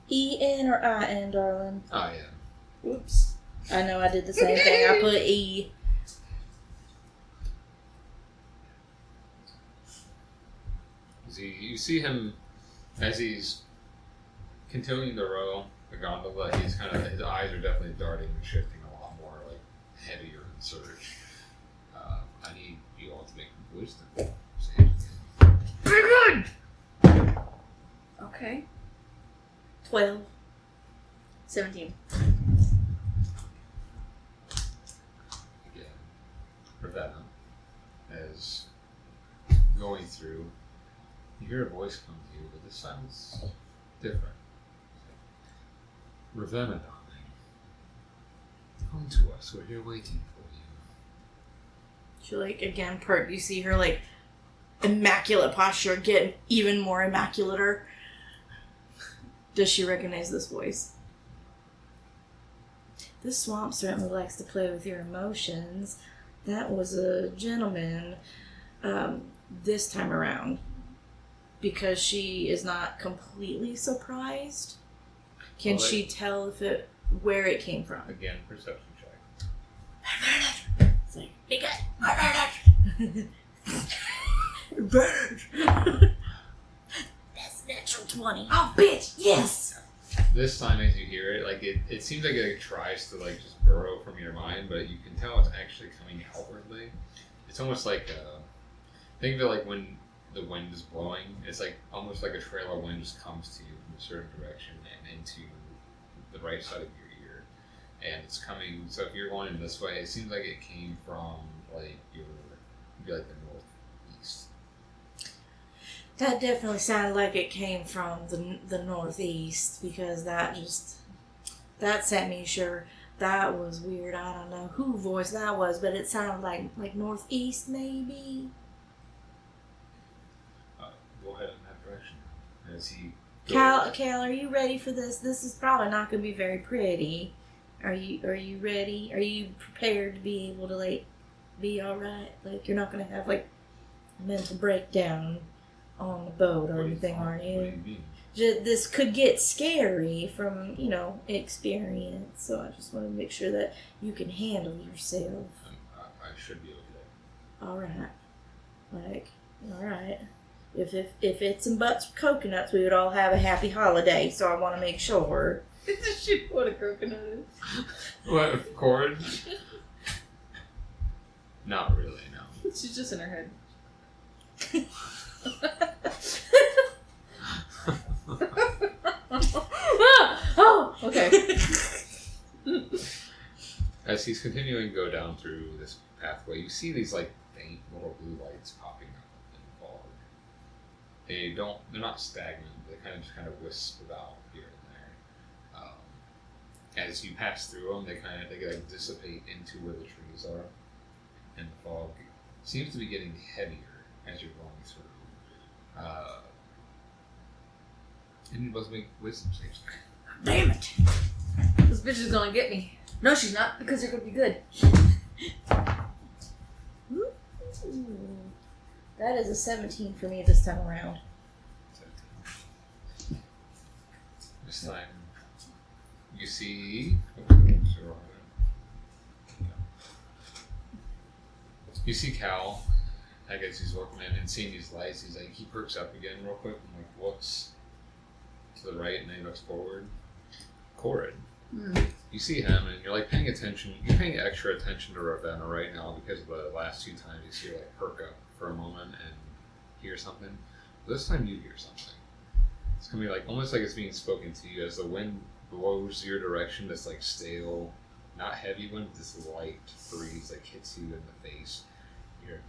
E-N or I-N, darling? I am. Oops. I know I did the same thing. I put E. You see him as he's continuing to row the gondola. He's kind of, his eyes are definitely darting and shifting a lot more, like heavier in surge. I need you all to make wisdom saves. Very good! Okay. 12. 17. Again, Ravenna, as going through, you hear a voice come to you, but this sounds different. Ravenna, darling, come to us. We're here waiting for you. She, like, again, you see her, like, immaculate posture get even more immaculater. Does she recognize this voice? This swamp certainly likes to play with your emotions. That was a gentleman this time around. Because she is not completely surprised. Can Well, she tell where it came from? Again, perception check. It's like, be good. That's natural 20. Oh, bitch, yes! This time as you hear it, like it seems like it tries to like just burrow from your mind, but you can tell it's actually coming outwardly. It's almost like Think of it like when the wind is blowing. It's like almost like a trail of wind just comes to you from a certain direction and into the right side of your ear, and it's coming. So if you're going in this way, it seems like it came from like the northeast. That definitely sounded like it came from the northeast, because that set me sure. That was weird. I don't know who voice that was, but it sounded like northeast maybe. Go ahead in that direction. As he Cal, are you ready for this? This is probably not going to be very pretty. Are you ready? Are you prepared to be able to like be all right? Like you're not going to have like a mental breakdown on the boat or anything, are you? What do you mean? This could get scary from experience. So I just want to make sure that you can handle yourself. I should be okay. All right. All right. If it's and butts with coconuts, we would all have a happy holiday. So I want to make sure. She what a coconut is. What, Corrid? Not really, no. She's just in her head. Oh, okay. As he's continuing to go down through this pathway, you see these like faint little blue lights popping up in the fog. They're not stagnant. They kind of wisp about here and there. As you pass through them, they like dissipate into where the trees are, and the fog seems to be getting heavier as you're going through. And you must make wisdom saves. Damn it! This bitch is gonna get me. No, she's not, because you're gonna be good. Ooh. That is a 17 for me this time around. 17. This time, you see. You see Cal. I guess he's looking in and seeing these lights. He's like, he perks up again real quick and like looks to the right and then he looks forward. Corrid. You see him and you're like paying attention. You're paying extra attention to Ravenna right now because of the last 2 times you see her like perk up for a moment and hear something. This time you hear something. It's gonna be like almost like it's being spoken to you as the wind blows your direction. This like stale, not heavy wind, this light breeze that hits you in the face. You're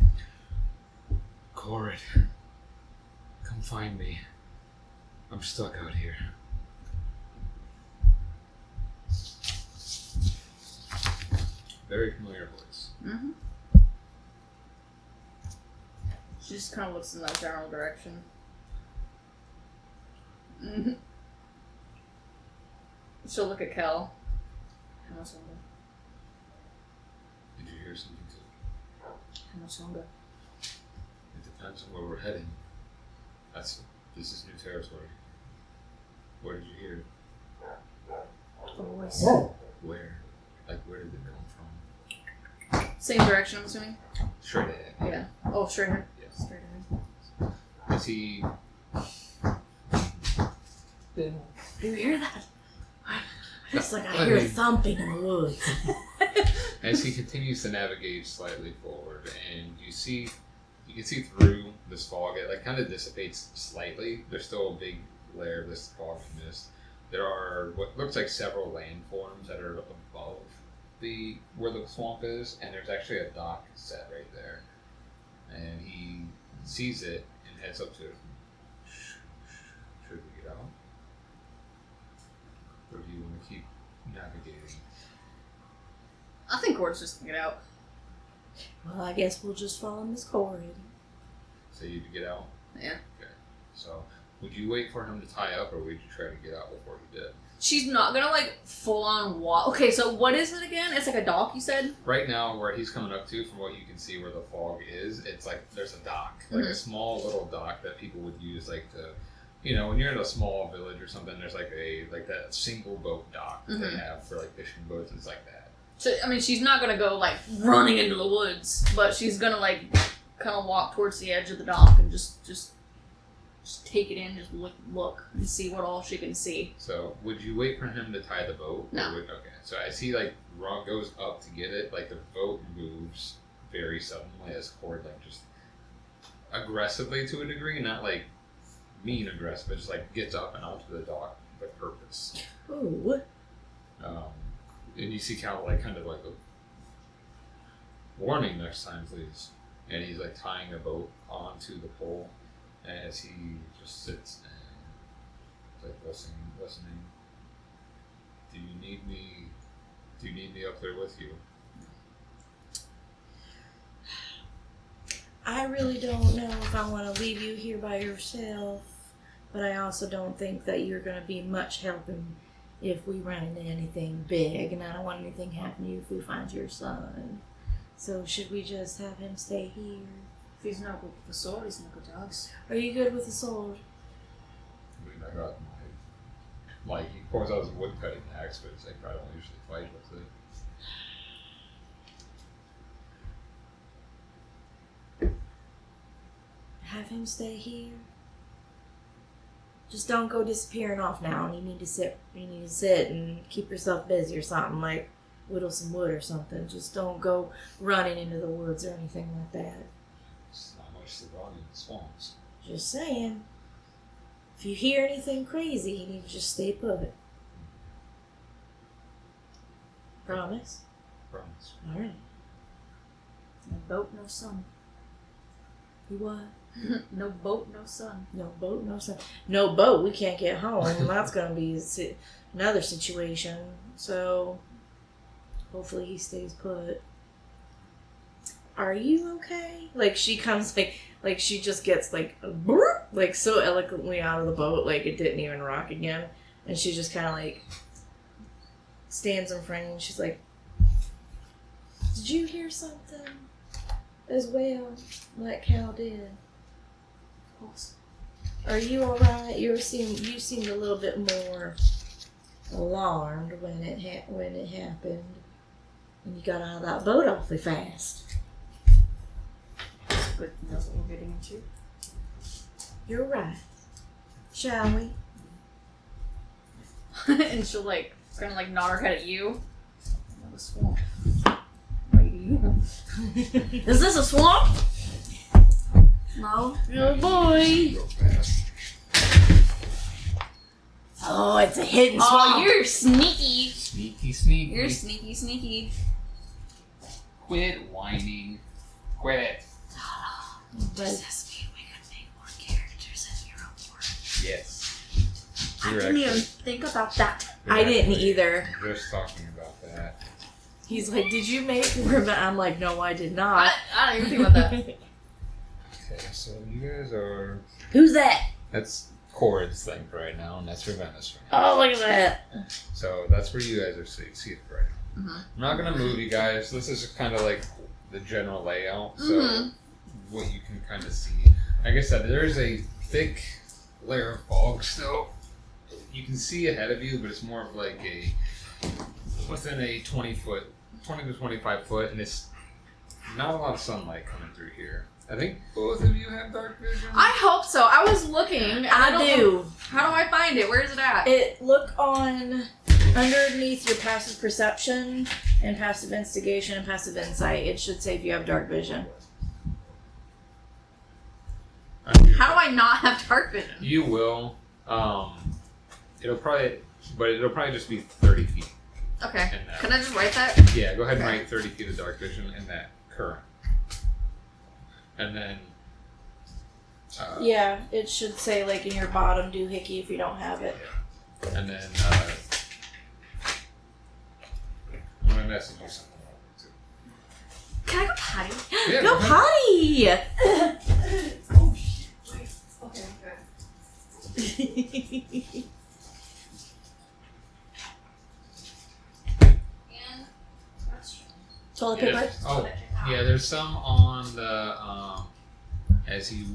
Corrid, come find me. I'm stuck out here. Very familiar voice. Mm-hmm. She just kind of looks in that general direction. Mm-hmm. She'll look at Kel. How much longer? Did you hear something too? How much longer? It depends on where we're heading. This is new territory. Where did you hear it? A voice. Where? Like, where did it come from? Same direction, I'm assuming? Straight ahead. Yeah. Oh, straight ahead. Yes. Straight ahead. As he... Do you hear that? It's like I hear thumping in the woods. As he continues to navigate slightly forward, and you can see through this fog, it like kind of dissipates slightly. There's still a big layer of this fog and mist. There are what looks like several landforms that are above where the swamp is, and there's actually a dock set right there. And he sees it and heads up to it. Should we get out? Or do you want to keep navigating? I think Corrid's just gonna get out. Well, I guess we'll just follow Miss Corrid. So you to get out? Yeah. Okay. So, would you wait for him to tie up, or would you try to get out before he did? She's not gonna like full on walk. Okay, so what is it again? It's like a dock, you said? Right now, where he's coming up to, from what you can see where the fog is, it's like there's a dock, like a small little dock that people would use, like to, when you're in a small village or something. There's like that single boat dock that they have for like fishing boats and things like that. So I mean, she's not gonna go like running into the woods, but she's gonna like kind of walk towards the edge of the dock and just take it in, just look and see what all she can see. So, would you wait for him to tie the boat? No. Okay. So as he like goes up to get it, like the boat moves very suddenly as Corrid like just aggressively to a degree, not like mean aggressive, but just like gets up and onto the dock with purpose. Ooh. And you see kind of like a warning next time, please. And he's like tying a boat onto the pole as he just sits and like listening. Do you need me up there with you? I really don't know if I want to leave you here by yourself, but I also don't think that you're going to be much helping if we run into anything big, and I don't want anything happen to you if we find your son. So should we just have him stay here? If he's not good with the sword, he's not good to us. Are you good with the sword? I mean, I got my, like, he pulls out his wood cutting axe, but it's like I don't usually fight with it. Have him stay here. Just don't go disappearing off now. You need to sit and keep yourself busy or something, like whittle some wood or something. Just don't go running into the woods or anything like that. It's not much to run in the swamps. Just saying. If you hear anything crazy, you need to just stay put. Promise? Promise. Alright. No boat, no sun. You what? No boat, no sun. No boat, no sun. No boat, we can't get home. That's going to be another situation. So, hopefully he stays put. Are you okay? Like, she comes, like she just gets, like so eloquently out of the boat, like it didn't even rock again. And she just kind of, like, stands in front of you and she's like, did you hear something as well, like Cal did? Of course. Are you alright? You seemed a little bit more alarmed when it happened, and you got out of that boat awfully fast. But that's what we're getting into. You're right. Shall we? And she'll like kind of like nod her head at you. Another swamp. Lady. Is this a swamp? No. Oh boy. Go fast. Oh, it's a hidden Oh, swamp. you're sneaky. Sneaky. You're sneaky. Quit whining. Quit it. But We could make more characters in your own world. Yes. I You're didn't even actually- think about that. I didn't either. Just talking about that. He's like, did you make Ravenna? I'm like, no, I did not. I didn't even think about that. Okay, so you guys are. Who's that? That's Corrid's thing for right now, and that's Ravenna's for now. Oh, look at that. So that's where you guys are seated right now. Mhm. I'm not gonna move you guys. This is kind of like the general layout. So Mhm. what you can kind of see. Like I said, there is a thick layer of fog still. You can see ahead of you, but it's more of like a within a 20 to 25 foot, and it's not a lot of sunlight coming through here. I think both of you have dark vision. I hope so. I was looking. And I don't know- do. How do I find it? Where is it at? Look on underneath your passive perception and passive instigation and passive insight. It should say if you have dark vision. How do I not have dark vision? You will. It'll probably just be 30 feet. Okay. in that. Can I just write that? Yeah, go ahead and Okay. write 30 feet of dark vision in that current. And then. Yeah, it should say like in your bottom doohickey if you don't have it. And then. I'm going to message you something. Can I go potty? Yeah, Go ahead. potty! Oh shit. Wait. Okay. And that's Toilet paper? Yeah. Oh, yeah, there's some on the. As you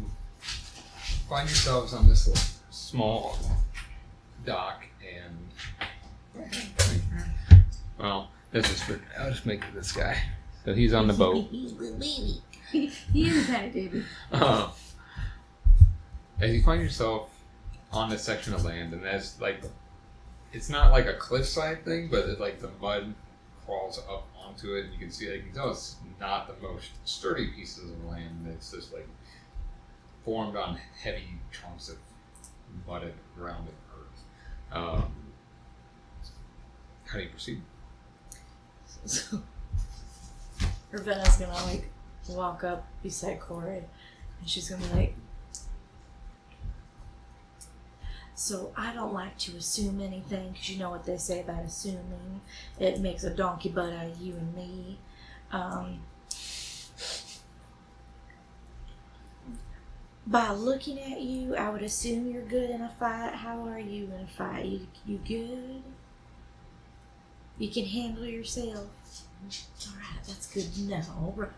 find yourselves on this small dock, and. Well, this is for. I'll just make it this guy. So he's on the boat. He's a good baby. He's a bad baby. As you find yourself on this section of land, and as like, it's not like a cliffside thing, but it's like the mud crawls up onto it, and you can see, like, you can tell it's not the most sturdy pieces of land. It's just like formed on heavy chunks of mudded, rounded earth. How do you proceed? So Ravenna's gonna like walk up beside Corrid, and she's gonna be like, so I don't like to assume anything, because you know what they say about assuming. It makes a donkey butt out of you and me. By looking at you, I would assume you're good in a fight. How are you in a fight? You good? You can handle yourself. Alright, that's good to know.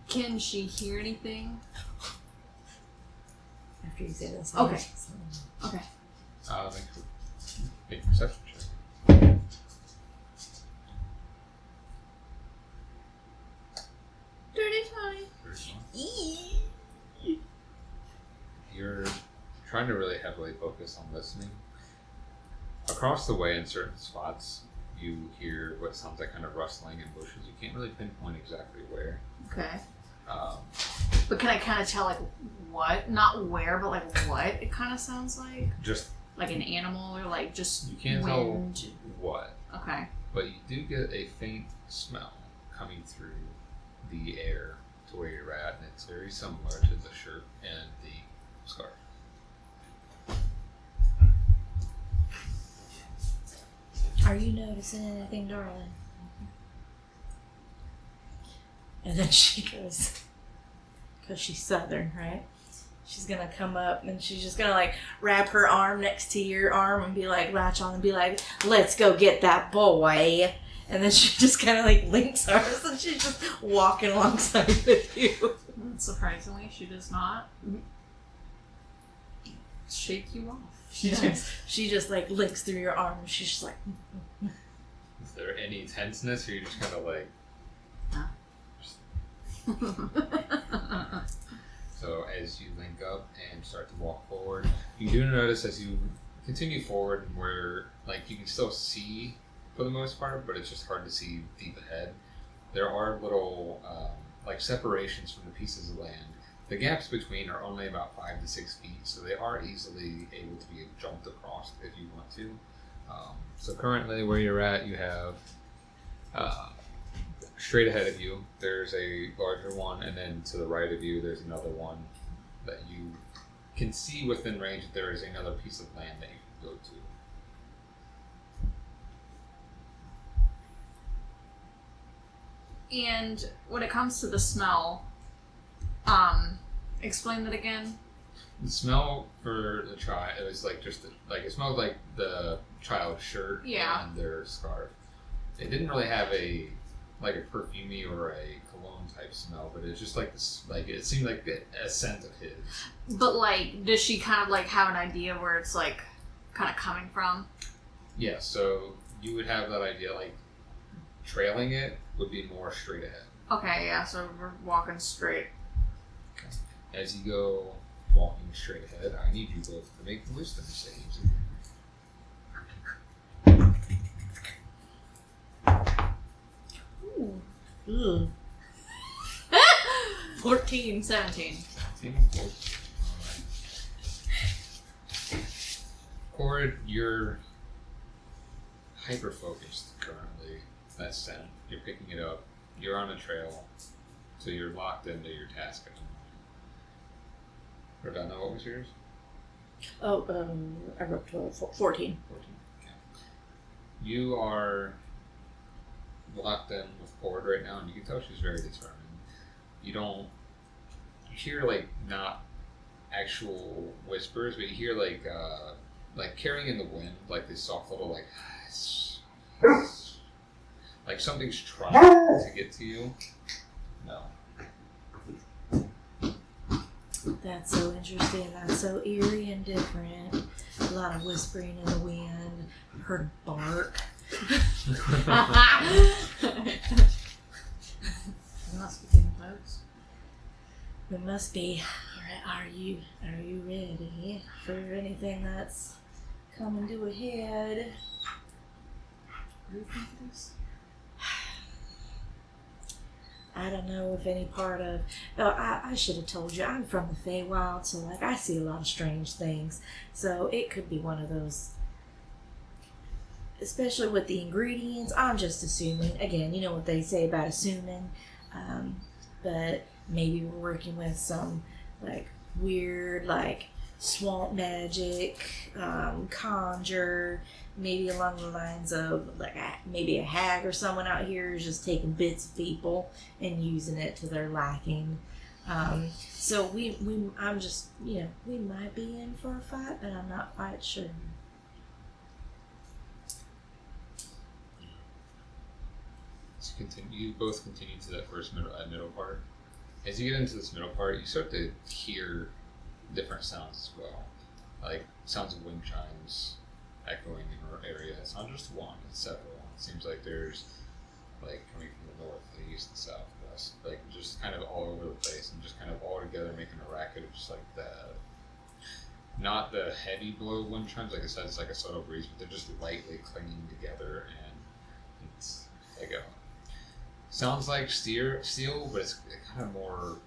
Can she hear anything? After you say this. Okay. Okay. Make a perception check. Dirty 20. You're trying to really heavily focus on listening. Across the way in certain spots, you hear what sounds like kind of rustling in bushes. You can't really pinpoint exactly where. Okay. Um, But can I kind of tell, like, what? Not where, but, like, what it kind of sounds like? just, Like an animal or, like, just you can't wind? tell what, Okay. but you do get a faint smell coming through the air to where you're at, and it's very similar to the shirt and the scarf. Are you noticing anything, darling? And then she goes, because she's southern, right? She's gonna come up and she's just gonna like wrap her arm next to your arm and be like, latch on and be like, let's go get that boy. And then she just kind of like links ours and she's just walking alongside with you. Surprisingly, she does not shake you off. She just like links through your arm. She's just like, Is there any tenseness, or you're just kind of like... So as you link up and start to walk forward, you do notice as you continue forward where, like, you can still see for the most part, but it's just hard to see deep ahead. There are little, like, separations from the pieces of land. The gaps between are only about 5 to 6 feet, so they are easily able to be jumped across if you want to. So currently where you're at, you have straight ahead of you, there's a larger one, and then to the right of you, there's another one that you can see within range that there is another piece of land that you can go to. And when it comes to the smell, explain that again. The smell for the child, it was like just it smelled like the child's shirt and their scarf. It didn't really have a perfumey or a cologne type smell, but it's just like this, like it seemed like a scent of his. But like, does she kind of like have an idea where it's like kind of coming from? Yeah, so you would have that idea, like trailing it would be more straight ahead. Okay, yeah, so we're walking straight. Okay. As you go walking straight ahead, I need you both to make wisdom saves. ooh. 14, 17. Corrid, you're hyper focused currently. That scent, you're picking it up. You're on a trail, so you're locked into your task at the moment. Ravenna, what was yours? Oh, I wrote 12, 14. 14. Okay. You are locked in with Corrid right now, and you can tell she's very determined. You hear like not actual whispers, but you hear like carrying in the wind, like this soft little like something's trying to get to you. No. That's so interesting. That's so eerie and different. A lot of whispering in the wind. Heard bark. You must be getting close. It must be. Alright, are you ready for anything that's coming to a head? What do you think it is? I don't know if any part of. Oh, I should have told you. I'm from the Feywild, so like I see a lot of strange things. So it could be one of those. Especially with the ingredients, I'm just assuming. Again, you know what they say about assuming. But maybe we're working with some like weird like swamp magic, conjure. Maybe along the lines of like maybe a hag or someone out here is just taking bits of people and using it to their liking. So I'm just, you know, we might be in for a fight, but I'm not quite sure. So you both continue to that first middle part. As you get into this middle part, you start to hear different sounds as well, like sounds of wind chimes echoing in your area. It's not just one, it's several. It seems like there's like coming from the north, the east, the south, west, like just kind of all over the place and just kind of all together making a racket of just like that. Not the heavy blow wind chimes, like I said, it's like a subtle breeze, but they're just lightly clinging together, and it's like a sounds like steel, but it's kind of more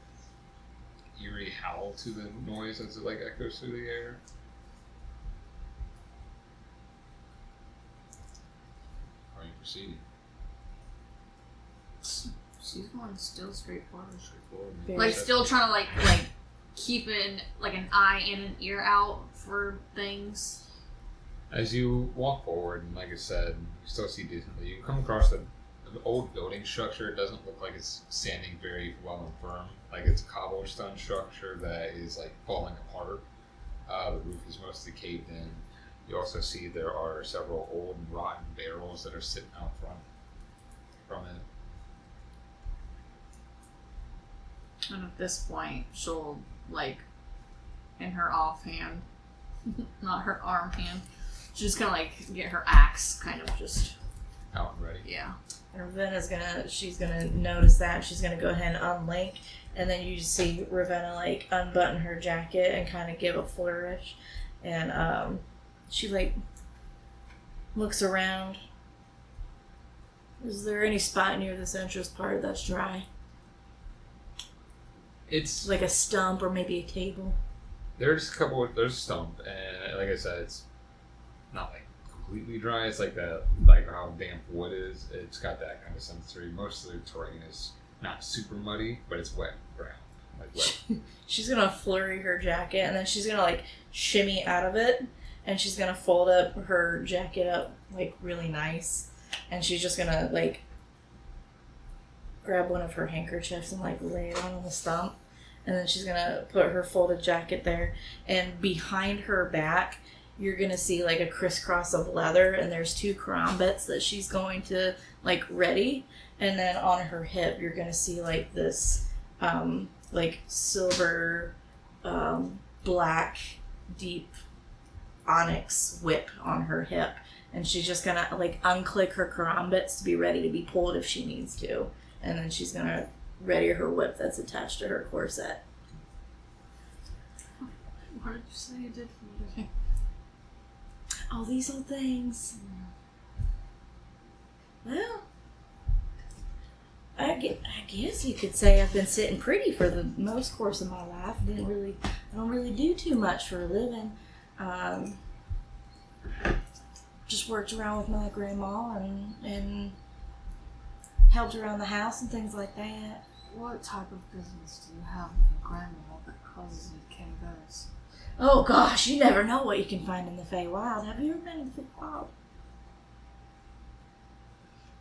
eerie howl to the noise as it like echoes through the air. Are you proceeding? She's going still straight forward. Very Like still trying to like keeping like an eye and an ear out for things. As you walk forward, and like I said, you still see decently. You come across an old building structure. It doesn't look like it's standing very well and firm. Like it's a cobblestone structure that is like falling apart. The roof is mostly caved in. You also see there are several old and rotten barrels that are sitting out front from it. And at this point, she'll like in her offhand, not her arm hand, she's gonna like get her axe, kind of just Out and ready. yeah. And Ravenna's she's gonna notice that. She's gonna go ahead and unlink, and then you just see Ravenna like unbutton her jacket and kind of give a flourish, and she like looks around. Is there any spot near the entrance part that's dry? It's Like a stump or maybe a table? there's a stump, and like I said, it's not like completely dry. It's like that, like how damp wood is. It's got that kind of sensory. Most of the terrain is not super muddy, but it's wet ground, like wet. She's gonna flurry her jacket, and then she's gonna like shimmy out of it, and she's gonna fold up her jacket up like really nice, and she's just gonna like grab one of her handkerchiefs and like lay it on the stump, and then she's gonna put her folded jacket there, and behind her back you're gonna see like a crisscross of leather, and there's 2 karambits that she's going to like ready, and then on her hip you're gonna see like this like silver black deep onyx whip on her hip, and she's just gonna like unclick her karambits to be ready to be pulled if she needs to, and then she's gonna ready her whip that's attached to her corset. What did you say you did for me? All these old things. Well, I guess you could say I've been sitting pretty for the most course of my life. I don't really do too much for a living. Just worked around with my grandma and helped around the house and things like that. What type of business do you have with your grandma that causes you to carry those? Oh gosh, you never know what you can find in the Feywild. Have you ever been to the Feywild?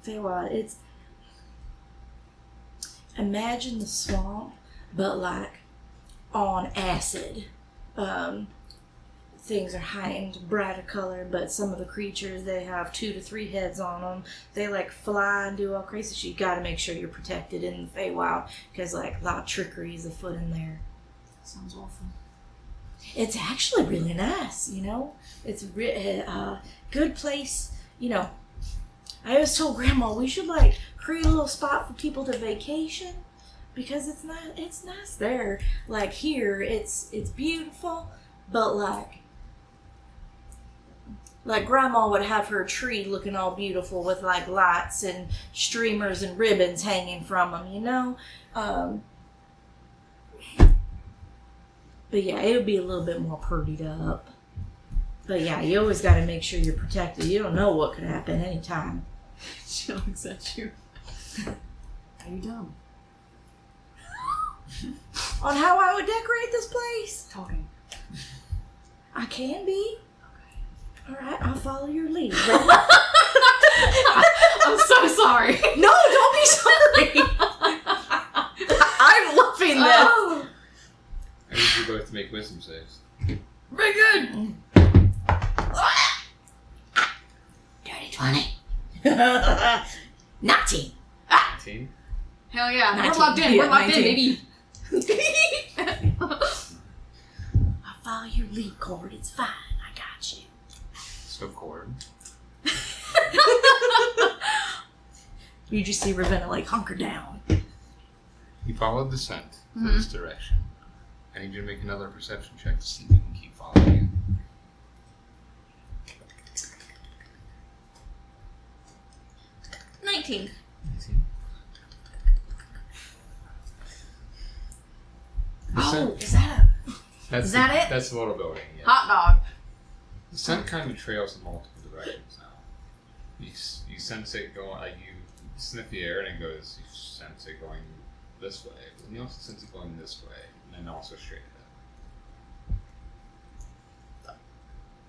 Feywild, it's... Imagine the swamp, but like on acid. Things are heightened, brighter colored, but some of the creatures, they have 2 to 3 heads on them. They like fly and do all crazy shit. You gotta make sure you're protected in the Feywild, because like a lot of trickery is afoot in there. Sounds awful. It's actually really nice, you know? It's a good place, you know. I always told Grandma we should like create a little spot for people to vacation, because it's nice there. Like here, it's beautiful, but like like Grandma would have her tree looking all beautiful with like lights and streamers and ribbons hanging from them, you know? But yeah, it would be a little bit more purdied up. But yeah, you always got to make sure you're protected. You don't know what could happen anytime. She looks at you. Are you dumb? On how I would decorate this place? Talking. I can be. Okay. Alright, I'll follow your lead. I'm so sorry. No, don't be sorry. I'm loving this. Oh. I need you both to make wisdom saves. Very good. Dirty 20. 19. 19. Hell yeah. 19. We're locked in. Yeah, We're locked 19. in, baby. I'll follow your lead, Corrid. It's fine. I got you. So Corrid. You just see Ravenna like hunker down. You followed the scent to this direction. I need you to make another perception check to see if you can keep following it. 19. 19. The Oh, scent, is that that's is that it? That's the little building, a yeah. hot dog? The scent kind of trails in multiple directions now. You sense it going, like you sniff the air and it goes, you sense it going this way, but then you also sense it going this way, and then also straight ahead.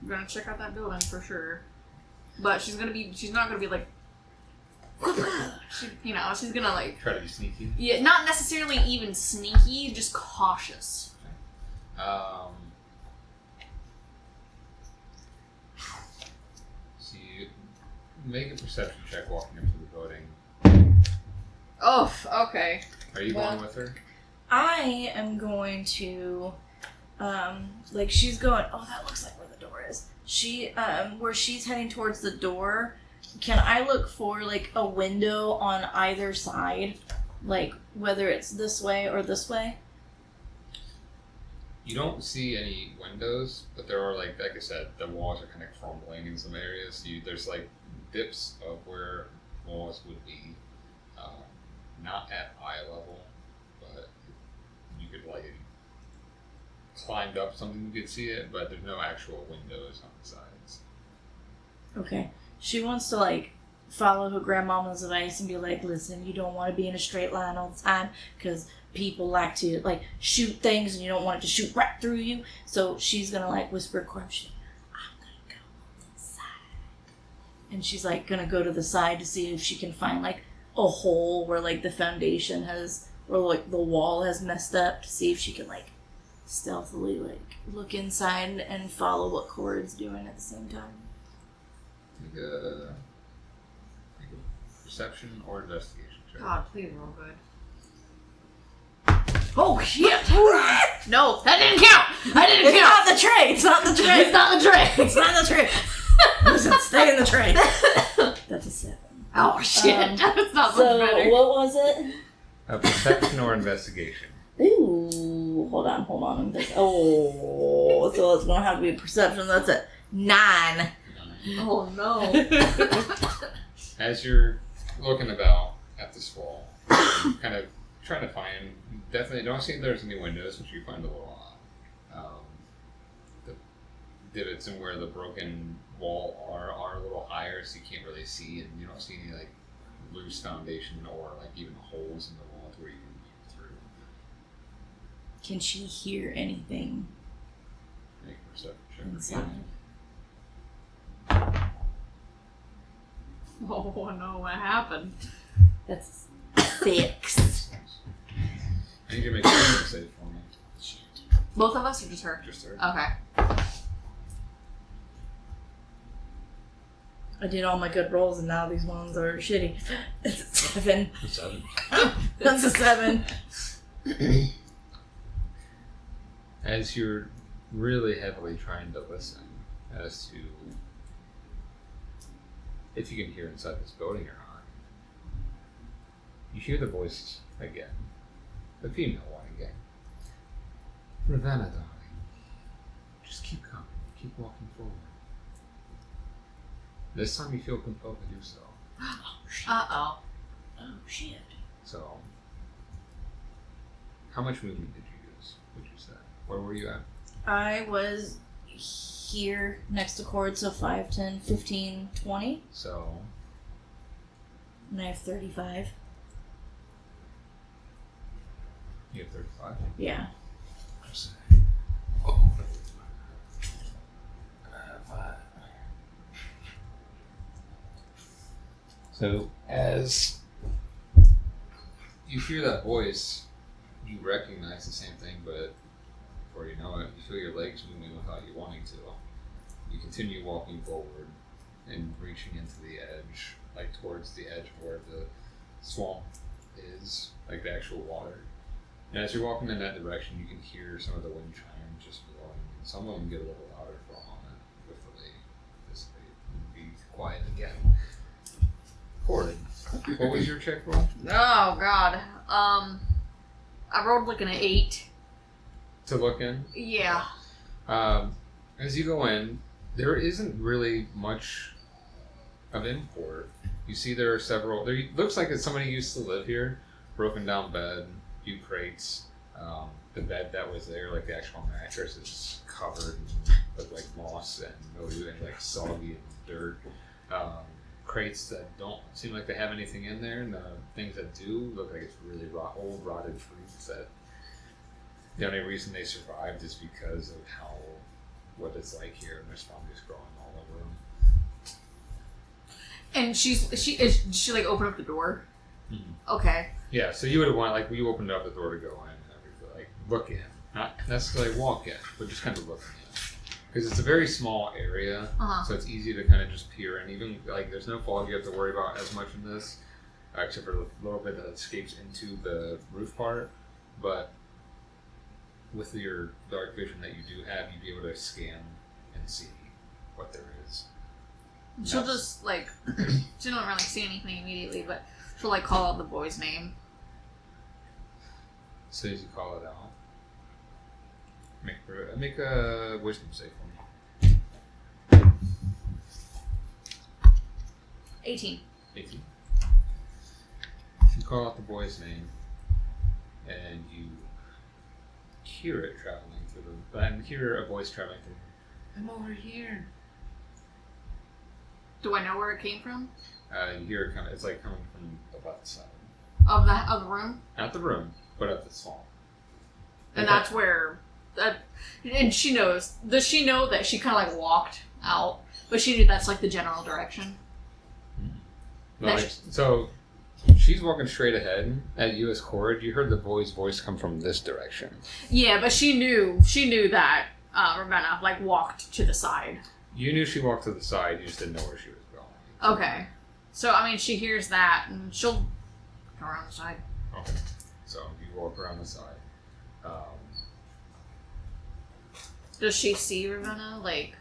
I'm gonna check out that building for sure. But she's not gonna be like, she's gonna like, Try to be sneaky. yeah, not necessarily even sneaky, just cautious. So you make a perception check walking up to the building. Oh, okay. Are you going with her? I am going to, like she's going, oh, that looks like where the door is. Where she's heading towards the door, can I look for like a window on either side? Like whether it's this way or this way? You don't see any windows, but there are like I said, the walls are kind of crumbling in some areas. So there's like dips of where walls would be, not at eye level, but you could like climbed up something you could see it, but there's no actual windows on the sides. Okay. She wants to like follow her grandmama's advice and be like, listen, you don't want to be in a straight line all the time because people like to like shoot things and you don't want it to shoot right through you. So she's gonna like whisper corruption. I'm gonna go on this side. And she's like gonna go to the side to see if she can find like a hole where like the foundation has or like the wall has messed up to see if she can like stealthily like look inside and follow what Corrid's doing at the same time. Make a perception or investigation check. God, please roll good. Oh shit! No, that didn't count. I didn't It's count. not the tray! It's not the tray! It's not the tray. It's not the tray! Listen, stay in the tray. That's a 7. Oh shit, that's not So, much better. what was it? A perception or investigation. Ooh, hold on. Oh, so it's gonna have to be a perception. That's a 9. Oh no. As you're looking about at this wall, kind of trying to find, definitely don't see if there's any windows, which you find a little odd. The divots and where the broken wall are a little higher, so you can't really see, and you don't see any like loose foundation or like even holes in the wall to where you can peek through. Can she hear anything Make a perception check. inside? Oh no, what happened? That's 6. I need you to make a wisdom save for me. Both of us or just her? Just there. Okay. I did all my good rolls and now these ones are shitty. It's a 7. 7. That's a 7. As you're really heavily trying to listen as to if you can hear inside this building or not, you hear the voice again. The female one again. Ravenna, darling. Just keep coming. Keep walking forward. This time you feel compelled to do so. Uh-oh. Oh, shit. So, how much movement did you use, would you say? Where were you at? I was here next to Corrid, so 5, 10, 15, 20. So, And I have 35. you have 35? Yeah. Oh, 5. So, as you hear that voice, you recognize the same thing, but before you know it, you feel your legs moving without you wanting to. You continue walking forward and reaching into the edge, like towards the edge of where the swamp is, like the actual water. And as you're walking in that direction, you can hear some of the wind chimes just blowing, and some of them get a little louder for a moment before they dissipate and be quiet again. Corrid, what was your check roll? Oh, God. I rolled like an 8. To look in? Yeah. As you go in, there isn't really much of import. You see there are several, there looks like it's somebody used to live here. Broken down bed, few crates. The bed that was there, like the actual mattress, is covered with like moss and mildew and like soggy and dirt. Crates that don't seem like they have anything in there, and the things that do look like it's really old, rotted fruits that the only reason they survived is because of what it's like here, and there's fungus growing all over them. And she like open up the door? Mm-hmm. Okay. Yeah, so you would have wanted, like, you opened up the door to go in and everything, like, look in. Not necessarily walk in, but just kind of look in. Because it's a very small area, so it's easy to kind of just peer in. Even, like, there's no fog you have to worry about as much in this, except for a little bit that escapes into the roof part. But with your dark vision that you do have, you'd be able to scan and see what there is. She'll just, like, she don't really see anything immediately, but she'll, like, call out the boy's name. So as you call it out, make a wisdom save for me. 18. 18. You call out the boy's name, and you hear it traveling through and hear a voice traveling through. I'm over here. Do I know where it came from? You hear it it's like coming from the left side. Of the room? Not the room, but of the swamp. And that's where... and she knows. Does she know that she kind of like walked out? But she knew that's like the general direction. So she's walking straight ahead at you as Corrid. You heard the boy's voice come from this direction. Yeah, but she knew that Ravenna like walked to the side. You knew she walked to the side. You just didn't know where she was going. Okay. So I mean, she hears that and she'll go around the side. Okay. So you walk around the side. Does she see Ravenna? Like,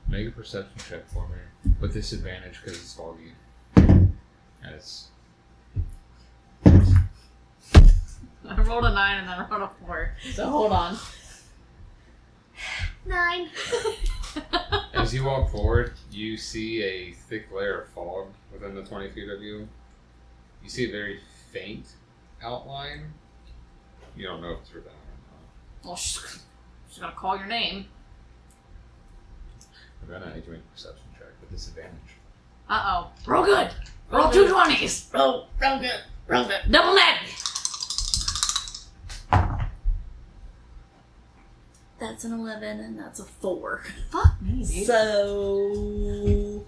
make a perception check for me with disadvantage because it's foggy. And it's... I rolled a 9 and then I rolled a 4. So hold on. 9. As you walk forward, you see a thick layer of fog within the 20 feet of you. You see a very faint outline. You don't know if it's Ravenna or not. Well, she's gonna call your name. Ravenna, I need to make a perception check with disadvantage. Uh-oh. Roll good. Roll 2 20s. Roll good. Roll good. Double net. That's an 11 and that's a 4. Fuck me, dude. So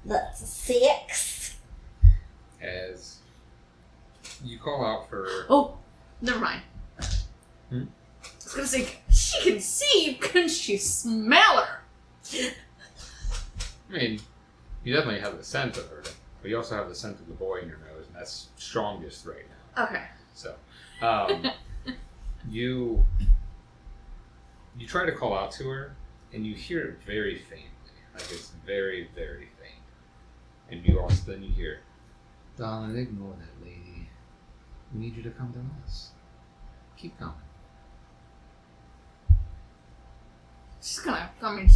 that's a 6. As you call out for... Oh, never mind. I was gonna say, she can see, couldn't she smell her? I mean, you definitely have the scent of her, but you also have the scent of the boy in your nose, and that's strongest right now. Okay. So, you try to call out to her, and you hear it very faintly, like it's very, very faint. And you hear, "Darling, ignore that lady. We need you to come to us. Keep coming." She's gonna. I mean,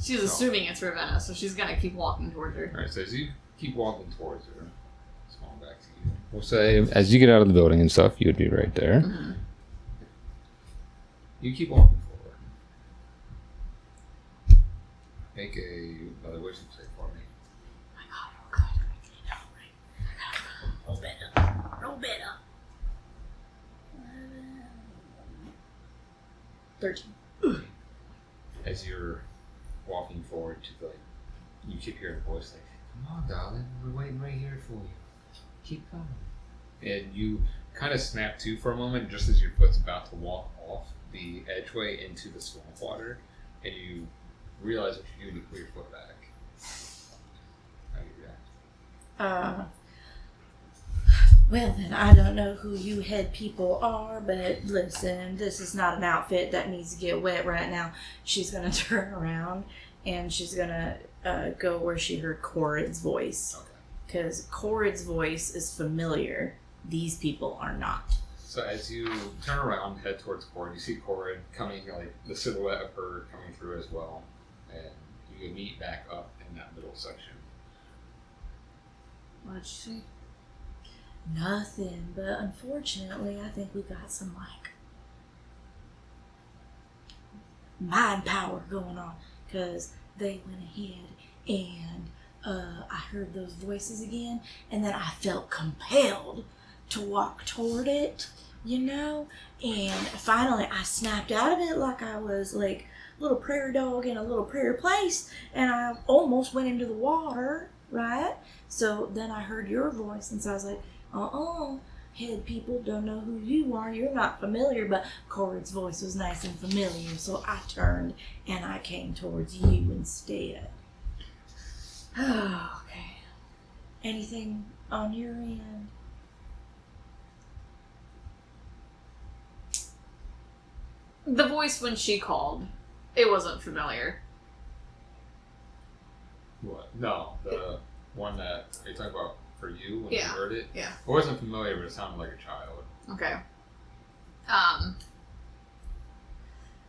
she's assuming it's Ravenna, so she's gonna keep walking towards her. Alright, so as you keep walking towards her, it's going back to you. We'll say, as you get out of the building and stuff, you would be right there. Mm-hmm. You keep walking forward. Make another wisdom save for me. Oh my god, oh god. Roll better. Roll better. 13. As you're walking forward to the, you keep hearing a voice like, "Come on, darling, we're waiting right here for you. Keep coming." And you kind of snap to for a moment, just as your foot's about to walk off the edgeway into the swamp water, and you realize what you're doing to put your foot back. How do you react? Well then, I don't know who you head people are, but listen, this is not an outfit that needs to get wet right now. She's gonna turn around and she's gonna go where she heard Corrid's voice. Okay. Because Corrid's voice is familiar. These people are not. So as you turn around, head towards Corrid, you see Corrid coming, like the silhouette of her coming through as well, and you meet back up in that middle section. What did she say? Nothing, but unfortunately, I think we got some, mind power going on. Because they went ahead and I heard those voices again, and then I felt compelled to walk toward it, and finally I snapped out of it like I was like a little prairie dog in a little prairie place, and I almost went into the water, right? So then I heard your voice, and so I was like, head people, don't know who you are, you're not familiar, but Corrid's voice was nice and familiar, so I turned and I came towards you instead. Oh, okay. Anything on your end? The voice when she called, it wasn't familiar. What? No, the one that are you talking about for you when you Yeah. heard it? Yeah. It wasn't familiar, but it sounded like a child. Okay.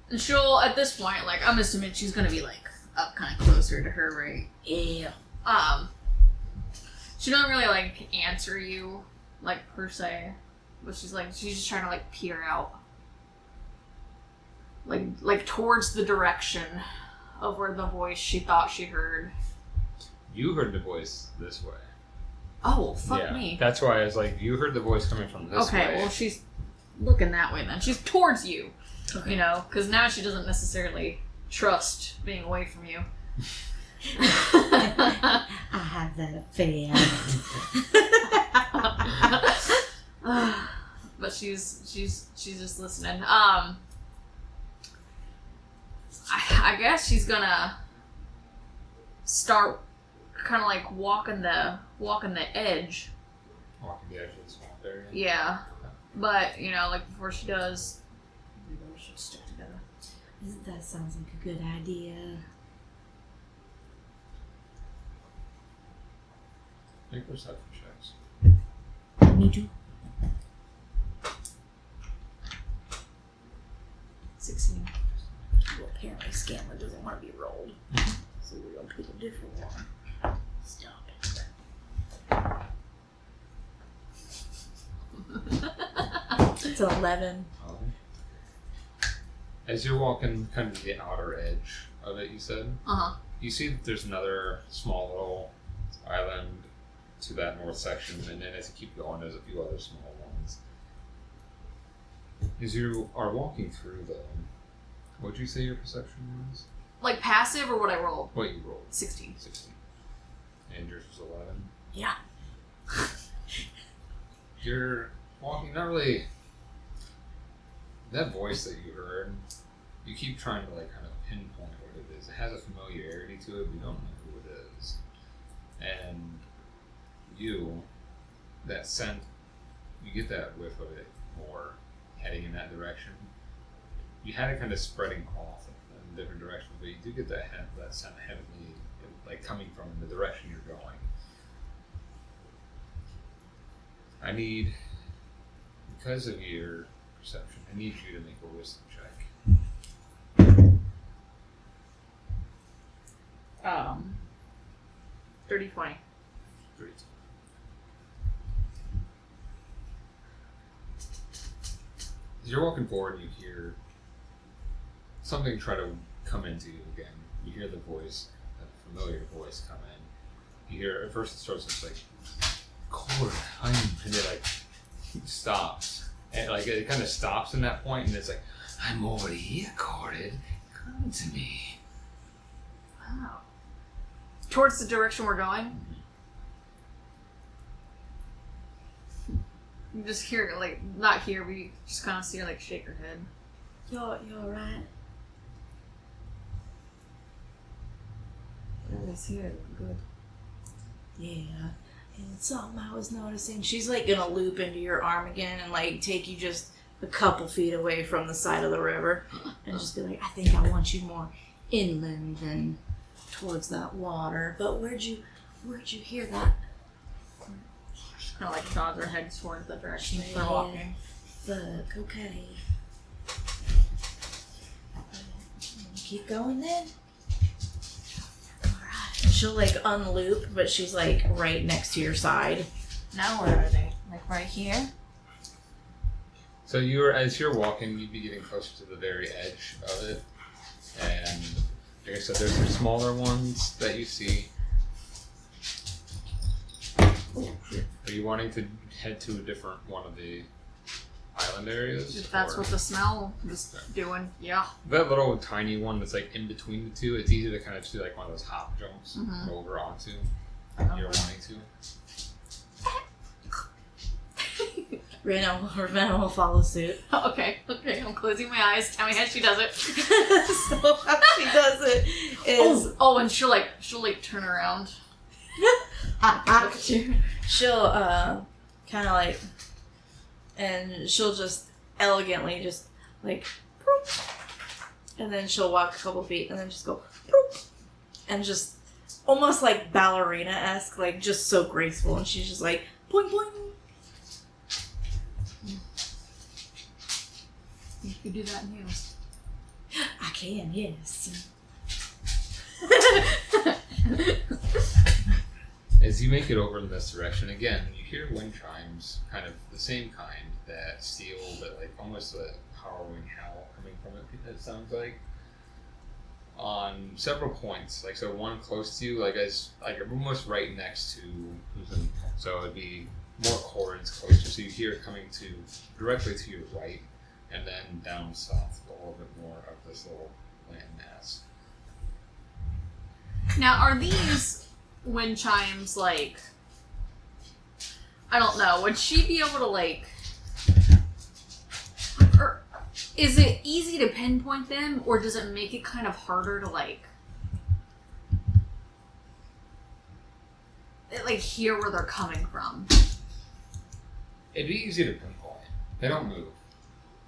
And she'll, at this point, I'm assuming she's gonna be, up kind of closer to her, right? Yeah. She don't really, answer you, per se. But she's just trying to, peer out. Towards the direction of where the voice she thought she heard. You heard the voice this way. Oh, fuck me. That's why I was like, you heard the voice coming from this way. Okay, well, she's looking that way then. She's towards you, Okay. because now she doesn't necessarily trust being away from you. I have that affair. But she's just listening. I guess she's gonna start kind of walking the edge. Walking the edge of the swamp area. Yeah, but before she does, everybody should stick together. That sounds like a good idea. Make perception checks. Me too. 16. Well, apparently Scammer doesn't want to be rolled. So we're going to pick a different one. Stop it. It's 11. As you're walking kind of to the outer edge of it, you said, you see that there's another small little island to that north section, and then as you keep going, there's a few other small ones. As you are walking through them, what'd you say your perception was? Passive or what I rolled? What you rolled? 16. 16. And yours was 11? Yeah. You're walking, not really... That voice that you heard, you keep trying to kind of pinpoint what it is. It has a familiarity to it, but you don't know who it is. And that scent, you get that whiff of it more heading in that direction. You had it kind of spreading off in different directions, but you do get that scent heavily, coming from the direction you're going. I need, because of your perception, I need you to make a wisdom check. Dirty 20. Great. As you're walking forward, you hear something try to come into you again. You hear the voice, a familiar voice come in. You hear, at first it starts just like, Corrid, and it like stops. And like it kind of stops in that point, and it's like, I'm over here, Corrid. Come to me. Wow. Towards the direction we're going? You just hear, like, not hear, but you just kind of see her, like, shake her head. You're alright. It's here. Good. Yeah. And something I was noticing, she's like gonna loop into your arm again and like take you just a couple feet away from the side of the river and just be like, I think I want you more inland than towards that water. But where'd you hear that? Kind of like nods her head towards the direction Yeah. they're walking. Fuck, okay. Keep going then. Alright. She'll like unloop, but she's like right next to your side. Now where are they? Like right here? So as you're walking, you'd be getting closer to the very edge of it. And like I said, there's some smaller ones that you see. Are you wanting to head to a different one of the island areas? If that's what the smell was doing, yeah. That little tiny one that's like in between the two, it's easy to kind of do like one of those hop jumps over onto. You're wanting to. Ravenna will follow suit. Okay, I'm closing my eyes. Tell me how she does it. So how she does it is and she'll like turn around. Look at you. she'll kind of like, and she'll just elegantly just like, boop, and then she'll walk a couple feet and then just go, boop, and just almost like ballerina-esque, like just so graceful, and she's just like, boing boing. You could do that in heels. I can, yes. As you make it over in this direction, again, you hear wind chimes, kind of the same kind that steal, but like almost a harrowing howl coming from it sounds like. On several points, like so one close to you, like as like almost right next to so it'd be more Corrid's closer, so you hear it coming to directly to your right, and then down south a little bit more of this little landmass. Now, are these wind chimes like? I don't know. Would she be able to like? Or is it easy to pinpoint them, or does it make it kind of harder to like hear where they're coming from? It'd be easy to pinpoint. They don't move.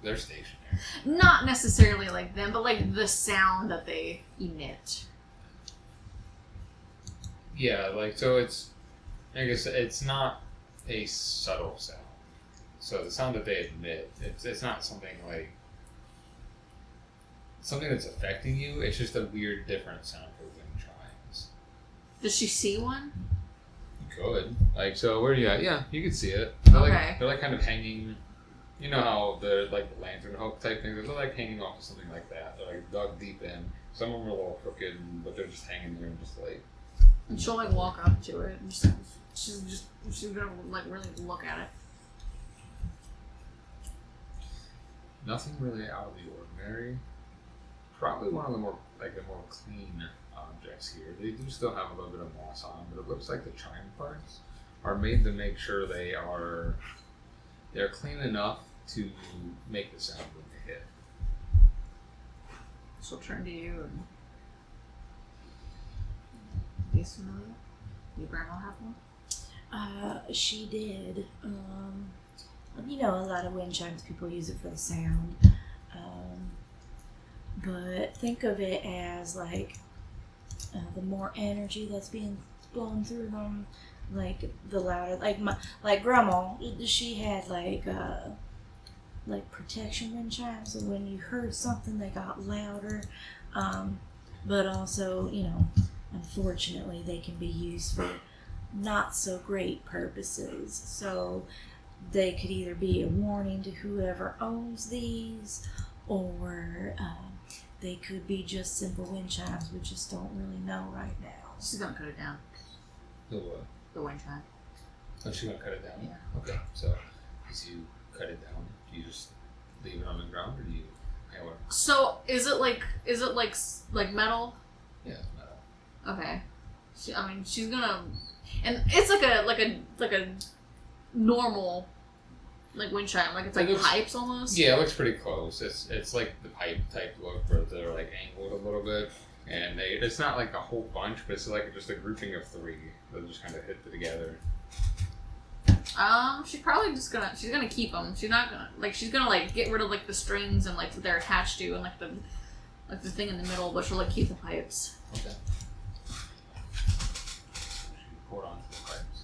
They're stationary. Not necessarily like them, but like the sound that they emit. Yeah, like so it's I guess it's not a subtle sound. So the sound that they emit, it's not something like something that's affecting you, it's just a weird different sound for wind chimes. Does she see one? You could. Like so where are you at? Yeah, you could see it. Okay. They're like kind of hanging. You know how the like the lantern hook type things, they're like hanging off of something like that. They're like dug deep in. Some of them are a little crooked, but they're just hanging there and just like. And she'll like walk up to it and she's gonna like really look at it. Nothing really out of the ordinary. Probably one of the more clean objects here. They do still have a little bit of moss on them, but it looks like the chime parts are made to make sure they're clean enough to make the sound when they hit. She'll turn to you and do you smell it? Your grandma have one? She did. You know, a lot of wind chimes, people use it for the sound. But think of it as like the more energy that's being blown through them, like the louder. Like grandma, she had like protection wind chimes, so when you heard something, they got louder. But also, you know, unfortunately, they can be used for not so great purposes. So they could either be a warning to whoever owns these, or they could be just simple wind chimes. We just don't really know right now. She's gonna cut it down. The what? The wind chime. Oh, she's gonna cut it down? Yeah. Okay, so as you cut it down, do you just leave it on the ground, or do you hammer it? So is it like metal? Yeah, it's metal. Okay. She's gonna, and it's like a normal like wind chime, like it's like pipes almost. Yeah, it looks pretty close. It's like the pipe type look where they're like angled a little bit, and it's not like a whole bunch, but it's like just a grouping of 3 that just kind of hit together. She's probably just gonna keep them. She's not gonna she's gonna get rid of like the strings and like what they're attached to and like the thing in the middle, but she'll keep the pipes. Okay. Hold on to the pipes.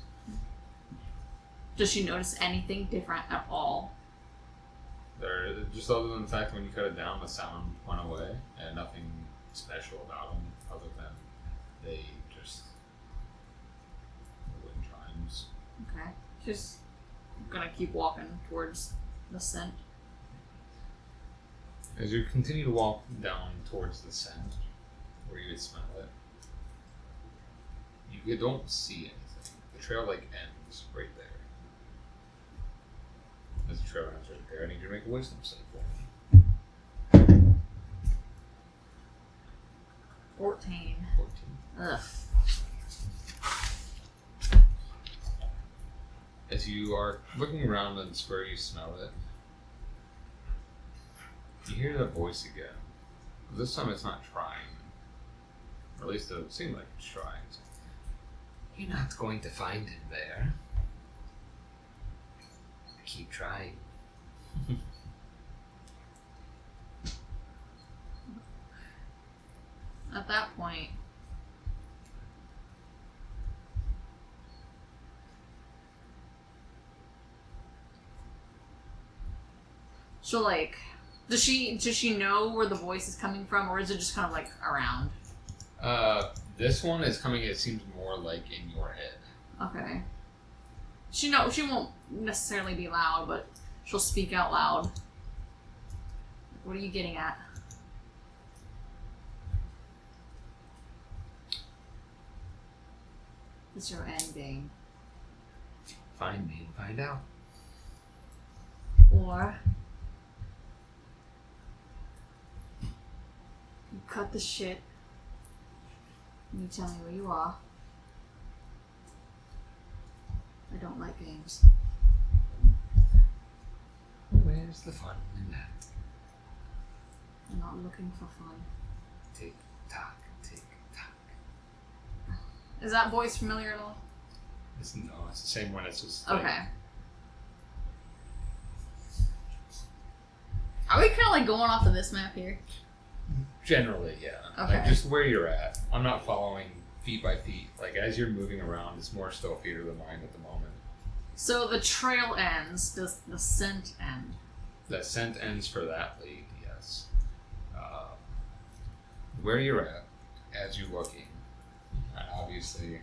Does she notice anything different at all? They're just other than the fact when you cut it down, the sound went away, and nothing special about them other than they just wind chimes. Okay. She's gonna keep walking towards the scent. As you continue to walk down towards the scent, where you would smell it, you don't see anything. The trail ends right there. As the trail ends right there, I need you to make a wisdom save for me. 14. 14. Ugh. As you are looking around and where you smell it, you hear that voice again. This time it's not trying. Or at least it doesn't seem like it's trying. You're not going to find him there. Keep trying. At that point, she'll does she know where the voice is coming from, or is it just kind of around? This one is coming, it seems more like in your head. Okay. She won't necessarily be loud, but she'll speak out loud. What are you getting at? What's your end game? Find me and find out. Or you cut the shit and you tell me where you are. I don't like games. Where's the fun in that? I'm not looking for fun. Tick tock, tick tock. Is that voice familiar at all? It's the same one. It's just Okay. Are we kind of going off of this map here? Generally, yeah. Okay. Just where you're at. I'm not following feet by feet. As you're moving around, it's more still theater than mine at the moment. So the trail ends. Does the scent end? The scent ends for that lead, yes. Where you're at, as you're looking, and obviously,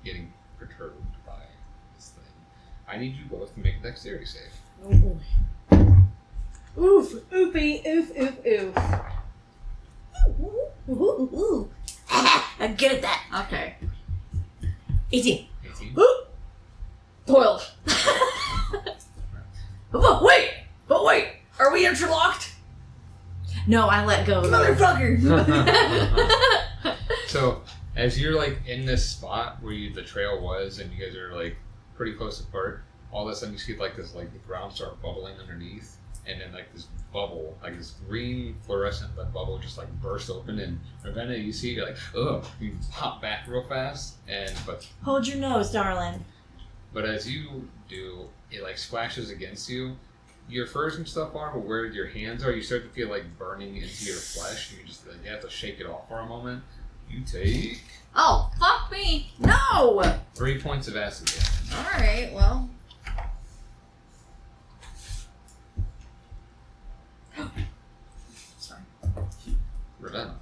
getting perturbed by this thing, I need you both to make a dexterity save. Oh boy. Oof, oofy, oof, oof, oof. Ooh, ooh, ooh, ooh. I'm good at that. Okay. 18. 18? 12. But wait! Are we interlocked? No, I let go. Motherfucker! So, as you're in this spot where the trail was, and you guys are pretty close apart, all of a sudden you see this the ground start bubbling underneath, and then this bubble, this green fluorescent bubble just burst open, and Ravenna, you see, you're ugh, you pop back real fast, but Hold your nose, darling. as you do, it splashes against you. Your furs and stuff are, but where your hands are, you start to feel burning into your flesh, and you just you have to shake it off for a moment. You take Oh, fuck me! No! 3 points of acid damage. Alright, well. Sorry. Ravenna.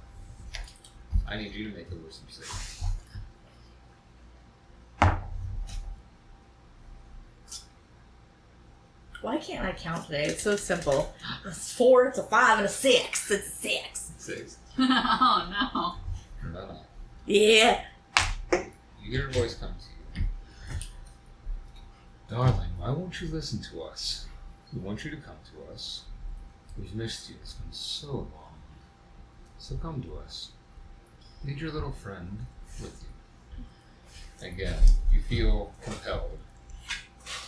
I need you to make a wisdom save. Why can't I count today? It's so simple. It's 4, it's a 5, and a 6. It's a 6. 6. Oh no. No. Yeah. You hear a voice come to you. Darling, why won't you listen to us? We want you to come to us. We've missed you. It's been so long. So come to us. Lead your little friend with you. Again, you feel compelled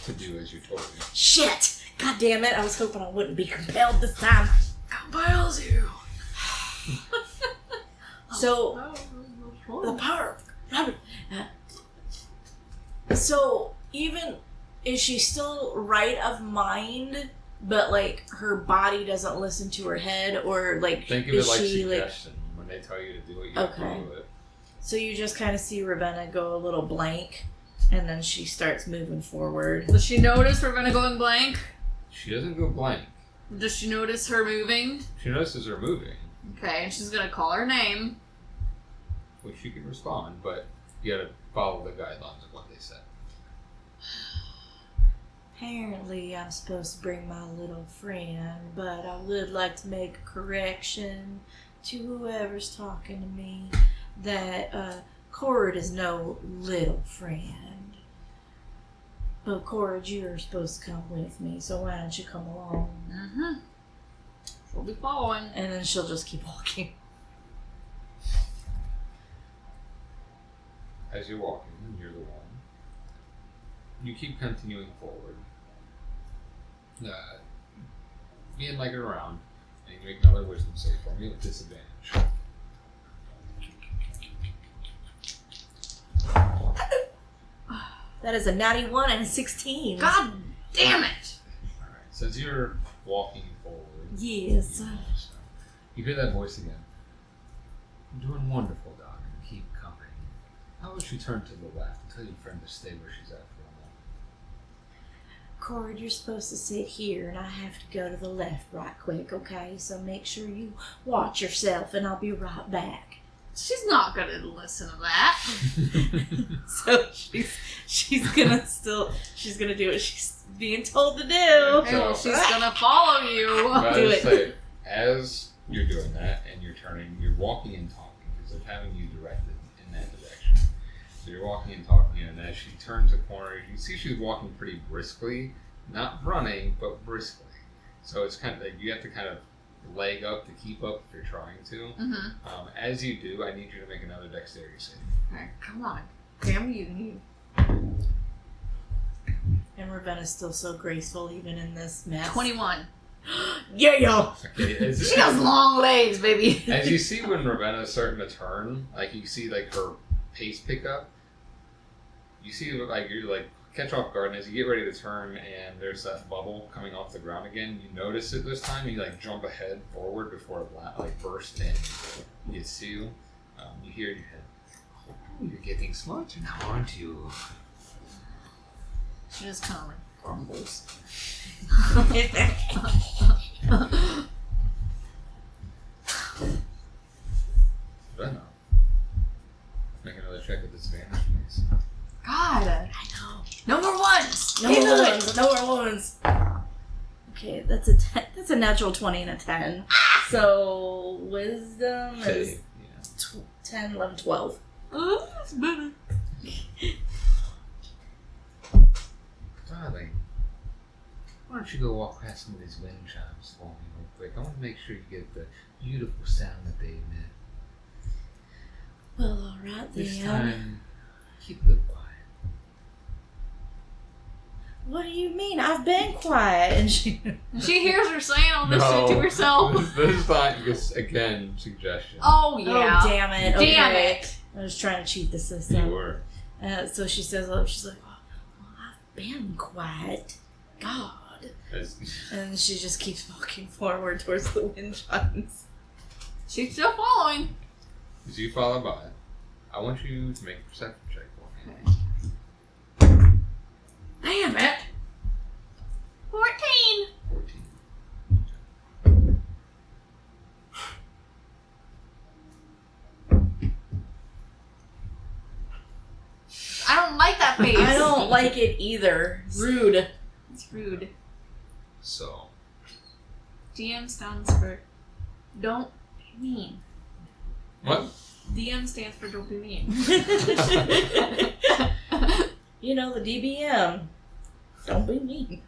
to do as you're told. Shit! God damn it! I was hoping I wouldn't be compelled this time. Compels you. So, the power. So, even is she still right of mind, but like her body doesn't listen to her head, or like Think of is it like she suggestion. When they tell you to do it, you Okay. have to do it. So you just kind of see Ravenna go a little blank, and then she starts moving forward. Does she notice Ravenna going blank? She doesn't go blank. Does she notice her moving? She notices her moving, Okay, and she's gonna call her name. which you can respond, but you gotta follow the guidelines of what they said. Apparently, I'm supposed to bring my little friend, but I would like to make a correction to whoever's talking to me that Corrid is no little friend. But Corrid, you're supposed to come with me, so why don't you come along? Mm-hmm. She'll be following. And then she'll just keep walking. As you're walking, and you're the one, you keep continuing forward. Being like around, and you make another wisdom save for me with disadvantage. That is a natty 1 and a 16. God damn it! Alright, so as you're walking forward, Yes. you hear that voice again. You're doing wonderful, daughter. Keep coming. How about you turn to the left and tell your friend to stay where she's at for a moment? Corrid, you're supposed to sit here, and I have to go to the left right quick, okay? So make sure you watch yourself, and I'll be right back. She's not gonna listen to that. So she's gonna do what she's being told to do. Okay, well, she's gonna follow you. But Do I it. say, as you're doing that and you're turning, you're walking and talking because they're having you directed in that direction. So you're walking and talking, and as she turns a corner, you see she's walking pretty briskly, not running, but briskly. So it's kind of like you have to kind of leg up to keep up if you're trying to. Mm-hmm. As you do, I need you to make another dexterity save. Alright, come on. Damn you. And Ravenna's still so graceful, even in this mess. 21. Yeah, yo. Okay, She has long legs, baby. as you see when Ravenna's starting to turn, like you see like her pace pick up. You see like you're like catch off guard, and as you get ready to turn and there's that bubble coming off the ground again, you notice it this time, you like jump ahead forward before it like bursts in. You see you hear in your head, oh, you're getting smarter now, aren't you? She just kind of like grumbles. Ravenna, make another check with disadvantage, please. God. I know. No more ones. No more ones. No more ones. Okay, that's a 10. That's a natural 20 and a 10. So wisdom is 10, 11, 12. Oh, that's better. Darling, why don't you go walk past some of these wind chimes for me real quick? I want to make sure you get the beautiful sound that they emit. Well, alright This then. time, keep it quiet. What do you mean? I've been quiet. And she She hears her saying all this shit to herself. This time, just again, suggestion. Oh, yeah. Oh, damn it. Damn Okay. it. I was trying to cheat the You system. were. So she says, she's like, oh, well, I've been quiet. God. And she just keeps walking forward towards the wind chimes. She's still following. As you follow by, I want you to make a perception check for me. Okay. Damn it. 14. 14. face. I don't like it either. Rude. It's rude. So, DM stands for don't be mean. what? DM stands for don't be mean. You know, the DBM. Don't be mean.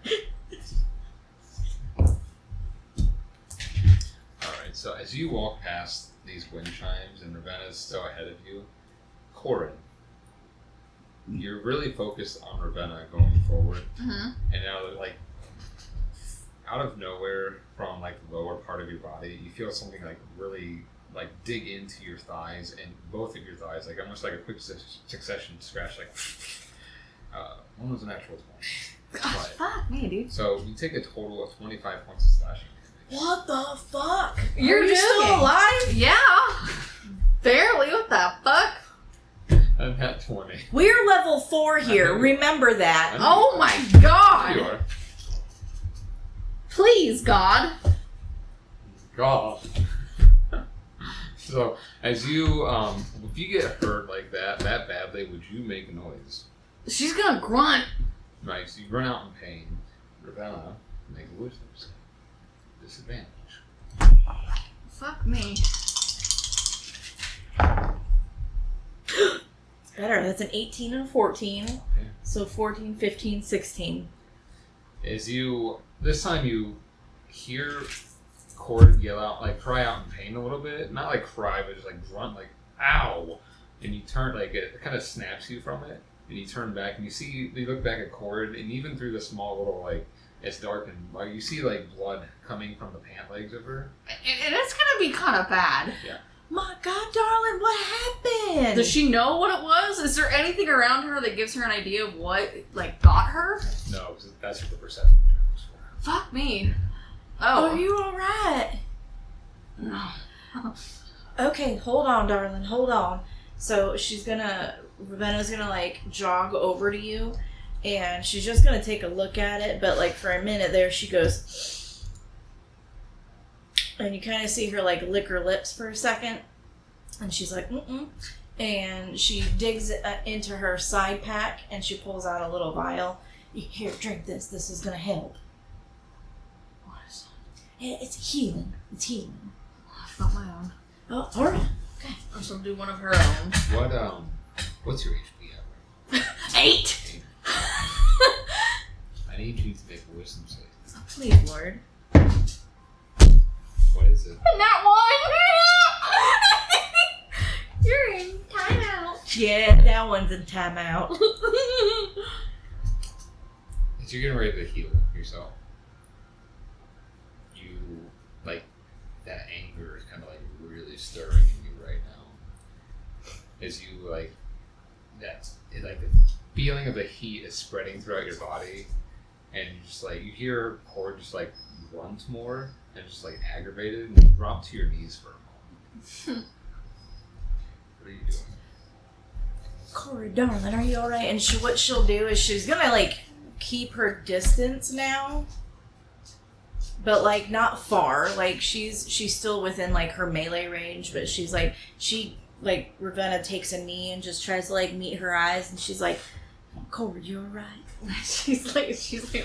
Alright, so as you walk past these wind chimes and Ravenna's still ahead of you, Corrid, you're really focused on Ravenna going forward. Mm-hmm. And now, like, out of nowhere from, like, the lower part of your body, you feel something, like, really, like, dig into your thighs and both of your thighs, like, almost like a quick succession scratch, like, one was a natural 20. God, fuck me, dude. So you take a total of 25 points of slashing damage. What the fuck? You're Are you still joking. alive? Yeah. Barely. What the fuck? And that 20. We're level 4 here. Remember that. Oh my You god. are. Please, God. God. So, as you, if you get hurt like that badly, would you make a noise? She's gonna grunt. Nice. You run out in pain. Ravenna, make a wisdom save. Disadvantage. Fuck me. Better. That's an 18 and a 14. Okay. So 14, 15, 16. As you, this time you hear Corrid yell out, like cry out in pain a little bit. Not like cry, but just like grunt, like, ow! And you turn, like, it kind of snaps you from it. And you turn back and you look back at Corrid, and even through the small little, like, it's dark and like you see like blood coming from the pant legs of her. And it's gonna be kind of bad. Yeah. My God, darling, what happened? Does she know what it was? Is there anything around her that gives her an idea of what, like, got her? No, that's what the perception check was for. Fuck me. Oh. Are you alright? No. Okay, hold on, darling, hold on. So Ravenna's gonna like jog over to you, and she's just gonna take a look at it, but like for a minute there she goes, and you kind of see her like lick her lips for a second, and she's like, and she digs into her side pack, and she pulls out a little vial. Here, drink this. This is gonna help. What is It's healing. It's healing. that? Not my own. Oh, alright. I'm just gonna do one of her own. What's your HP at? 8! I need you to make a wisdom save. Please, Lord. What is it? That one! You're in timeout. Yeah, that one's in timeout. As you're getting ready to heal yourself, you, like, that anger is kind of like really stirring in you right now. As you, like, the feeling of the heat is spreading throughout your body, and you just, like, you hear Corrid just, like, grunt more, and just, like, aggravated, and you drop to your knees for a moment. What are you doing? Corrid, darling, are you alright? And what she'll do is she's gonna, like, keep her distance now. But, like, not far. Like, she's still within, like, her melee range, but she's, like, Ravenna takes a knee and just tries to, like, meet her eyes, and she's like, Corrid, you alright? she's like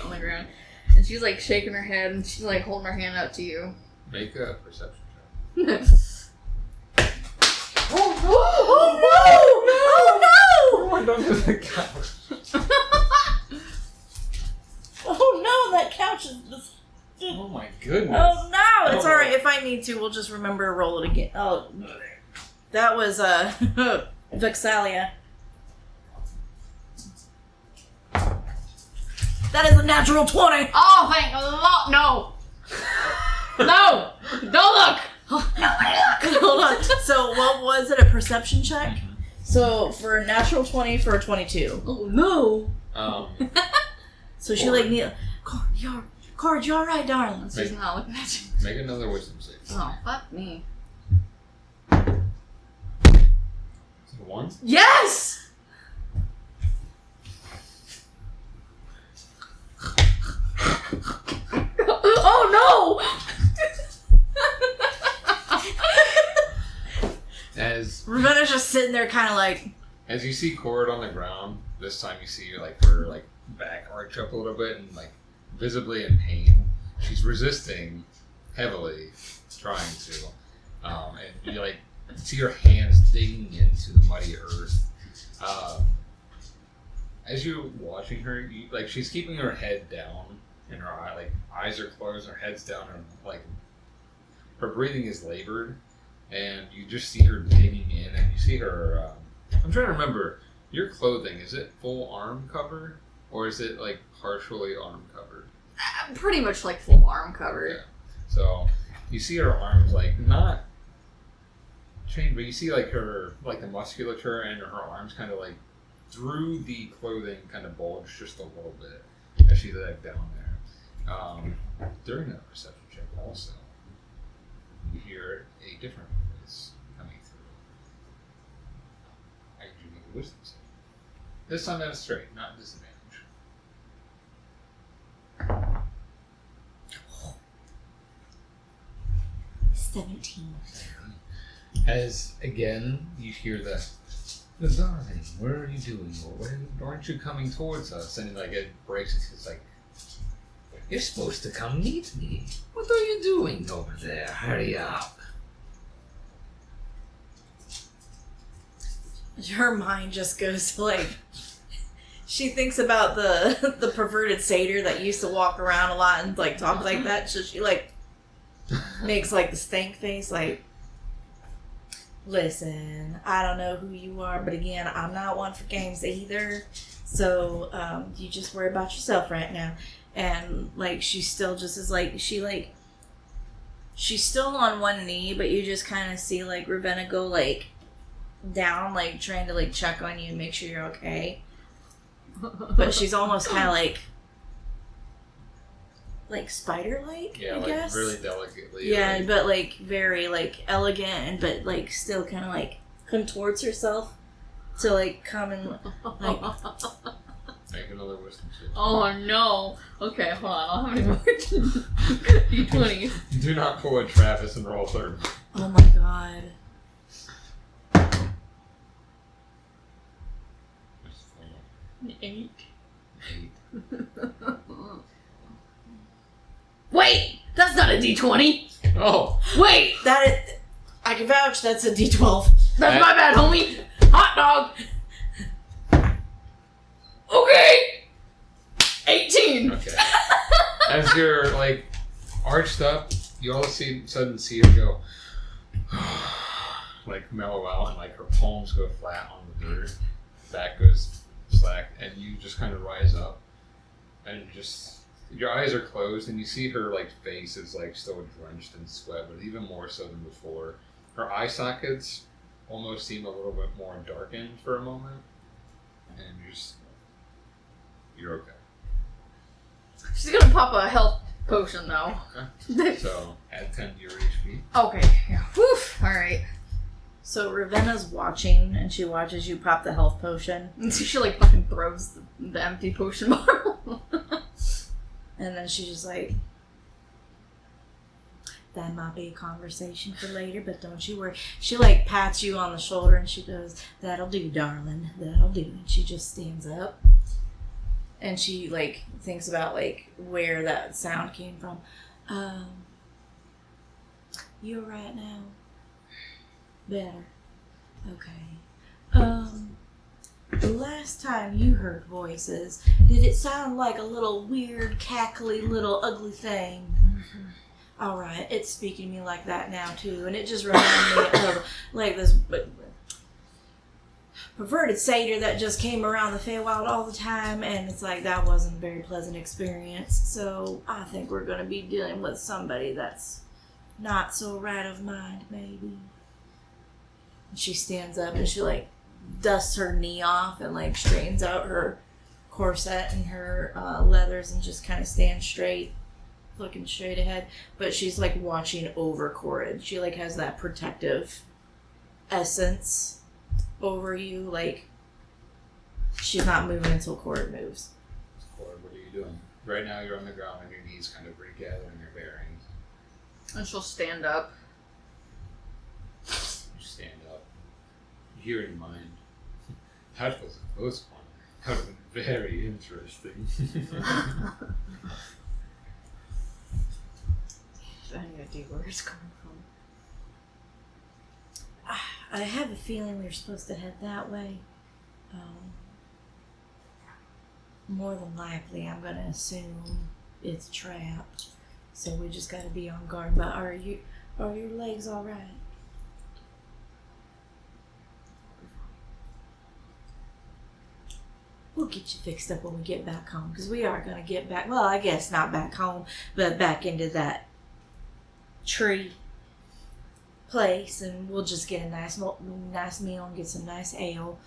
on the ground. And she's like shaking her head and she's like holding her hand out to you. Make a perception check. Oh no! Oh, don't do the couch. Oh no, that couch is just... Oh my goodness. Oh no! It's Oh. alright, if I need to, we'll just remember to roll it again. Oh, that was, Vexalia. That is a natural 20! Oh, thank God! No! No! Don't look! Hold on. So, what was it? A perception check? So, for a natural 20 for a 22. Oh no! So she like, Corrid, you're alright, darling. She's not looking at you. Make another wisdom save. Oh, fuck me. One? Yes! Oh As Ravenna's just sitting there kind of like... As you see Corrid on the ground, this time you see like her like back arch up a little bit and like visibly in pain. She's resisting heavily, trying to, and you like see her hands digging into the muddy earth. As you're watching her, like she's keeping her head down, and her eyes are closed, her head's down, and like her breathing is labored, and you just see her digging in, and you see her. I'm trying to remember your clothing. Is it full arm cover, or is it like partially arm covered? Pretty much like full arm covered. Yeah. So you see her arms like not chained, but you see like her like the musculature and her arms kind of like through the clothing kind of bulge just a little bit as she's like down there. During that perception check, also you hear a different voice coming through. I do make a wisdom save. This time that's straight, not disadvantage. 17. As again you hear the darling, what are you doing? Why aren't you coming towards us? And like it breaks. It's like you're supposed to come meet me. What are you doing over there? Hurry up! Her mind just goes to like. She thinks about the perverted satyr that used to walk around a lot and like talk like that. So she like makes like the stank face, like, listen, I don't know who you are, but again, I'm not one for games either. So you just worry about yourself right now. And like she still just is like she's still on one knee, but you just kind of see like Ravenna go like down, like trying to like check on you and make sure you're okay. But she's almost kind of like spider-like, yeah, I like guess. really delicately. Yeah, like, but like very like elegant, and but like still kind of like contorts herself to like come and like. make another wisdom save. Oh no. Okay, hold on. I'll have any more D20. Do not pull a Travis and roll third. Oh my god. Eight. 8. Wait! That's not a D20! Oh, Wait! That is, I can vouch. That's a D12. That's my bad, homie! Hot dog! Okay! 18! okay. As you're like arched up, you all sudden see her go like mellow out, and like her palms go flat on the dirt, back goes slack, and you just kind of rise up, and just your eyes are closed, and you see her like face is like still drenched in sweat, but even more so than before. Her eye sockets almost seem a little bit more darkened for a moment, and you're okay. She's gonna pop a health potion though. Okay. So add 10 to your HP. Okay, yeah. Whew, alright. So Ravenna's watching, and she watches you pop the health potion, And so she like fucking throws the empty potion bottle. and then she's just like, that might be a conversation for later, but don't you worry. She like pats you on the shoulder, and she goes, that'll do, darling, that'll do. And she just stands up, and she like thinks about like where that sound came from. You alright now? Better. Okay. The last time you heard voices, did it sound like a little weird, cackly, little ugly thing? Mm-hmm. Alright, it's speaking to me like that now too, and it just reminded me of like this perverted satyr that just came around the Feywild all the time, and it's like that wasn't a very pleasant experience. So I think we're going to be dealing with somebody that's not so right of mind, maybe. And she stands up and she like dusts her knee off and like straightens out her corset and her leathers and just kind of stands straight, looking straight ahead. But she's like watching over Corrid. She like has that protective essence over you, like she's not moving until Corrid moves. Corrid, what are you doing? Right now you're on the ground on your knees, kind of regathering your bearings. And she'll stand up. You stand up. You hear in your mind, That was a close one. That was very interesting. Any idea where it's coming from? I have a feeling we were supposed to head that way. More than likely, I'm gonna assume it's a trap. So we just gotta be on guard. But are your legs all right? We'll get you fixed up when we get back home, because we are gonna get back. Well, I guess not back home, but back into that tree place, and we'll just get a nice meal and get some nice ale.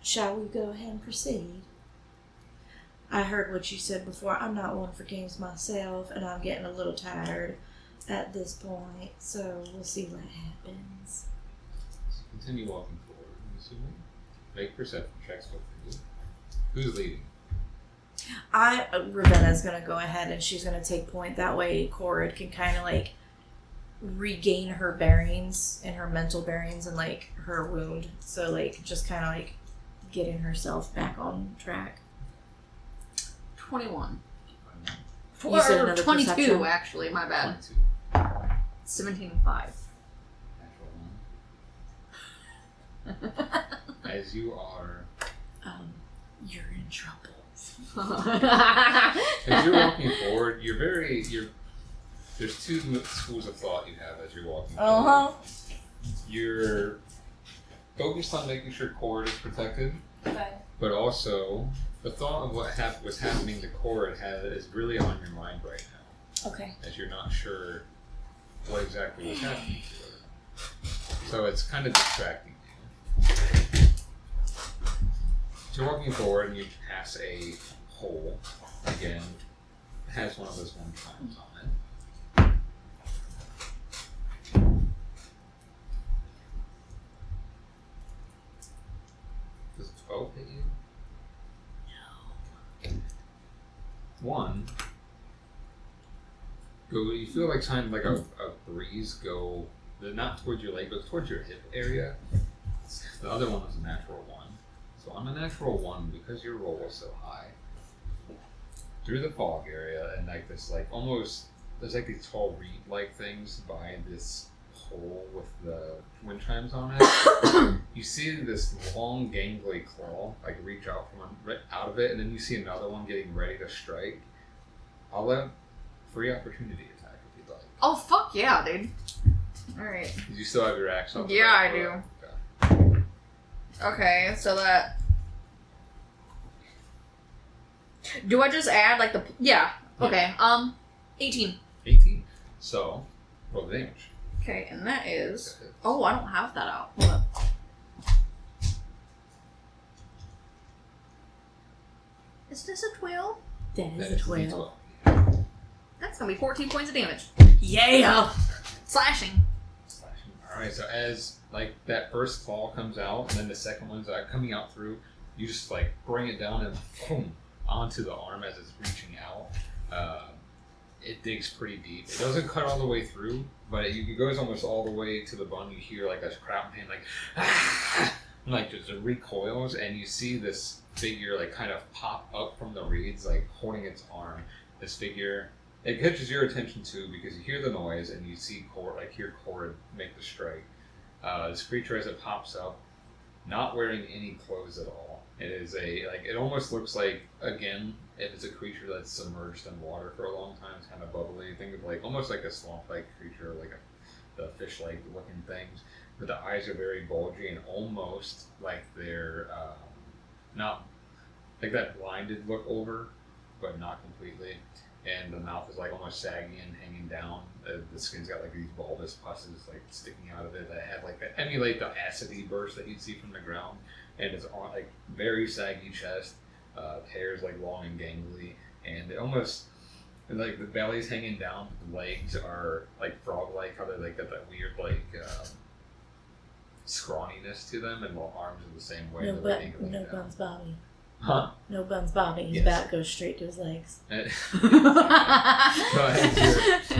Shall we go ahead and proceed? I heard what you said before. I'm not one for games myself, and I'm getting a little tired at this point, so we'll see what happens. So continue walking forward, I'm assuming. Make perception checks with you. Who's leading? Ravenna's gonna go ahead and she's gonna take point. That way Corrid can kind of like regain her bearings and her mental bearings and like her wound. So like just kind of like getting herself back on track. 21. You said another 22, perception? actually. My bad. 22. 17 and 5. Natural one. As you are... You're in trouble. As you're walking forward, there's two schools of thought you have as you're walking forward. You're focused on making sure Corrid is protected, Okay. but also the thought of what was happening to Corrid is really on your mind right now, Okay. as you're not sure what exactly was happening to her. So it's kind of distracting you. So you're walking forward and you pass a hole. Again, it has one of those one chimes on it. Does 12 hit you? No. One. You feel like kind of like a breeze go, not towards your leg, but towards your hip area. The other one was a natural one. So on a natural one, because your roll was so high, through the fog area and like this, like almost, there's like these tall reed-like things by this hole with the wind chimes on it. You see this long, gangly claw like reach out out of it, and then you see another one getting ready to strike. I'll let free opportunity attack if you'd like. Oh, fuck yeah, dude. Alright. Do you still have your axe up? Yeah, I do. Okay. Okay, so that... Do I just add, like, the... Yeah. Okay, 18. 18. So, roll the damage. Okay, and that is... Oh, I don't have that out. Hold up. Is this a 12? That That is a 12. D12. That's gonna be 14 points of damage. Yeah! Slashing. Alright, so as like that first claw comes out and then the second one's coming out through, you just like bring it down and boom, onto the arm as it's reaching out. It digs pretty deep. It doesn't cut all the way through, but it goes almost all the way to the bone. You hear like a crowd pain, like ah! And, like just it recoils, and you see this figure like kind of pop up from the reeds, like holding its arm. This figure, it catches your attention too because you hear the noise and you see Corrid make the strike. This creature as it pops up, not wearing any clothes at all. It is it almost looks like, again, if it's a creature that's submerged in water for a long time, it's kind of bubbly. Think of like almost like a swamp-like creature, like the fish-like looking things. But the eyes are very bulgy and almost like they're not like that blinded look over, but not completely. And the mouth is like almost saggy and hanging down. The skin's got like these bulbous pusses like sticking out of it that have like that emulate the acidy burst that you'd see from the ground. And it's on like very saggy chest, hair's like long and gangly, and it almost like the belly's hanging down. The legs are like frog-like, how they like got that weird like scrawniness to them, and the arms are the same way. No buns Bobby. Huh? No buns Bobby. His Yes. back goes straight to his legs. So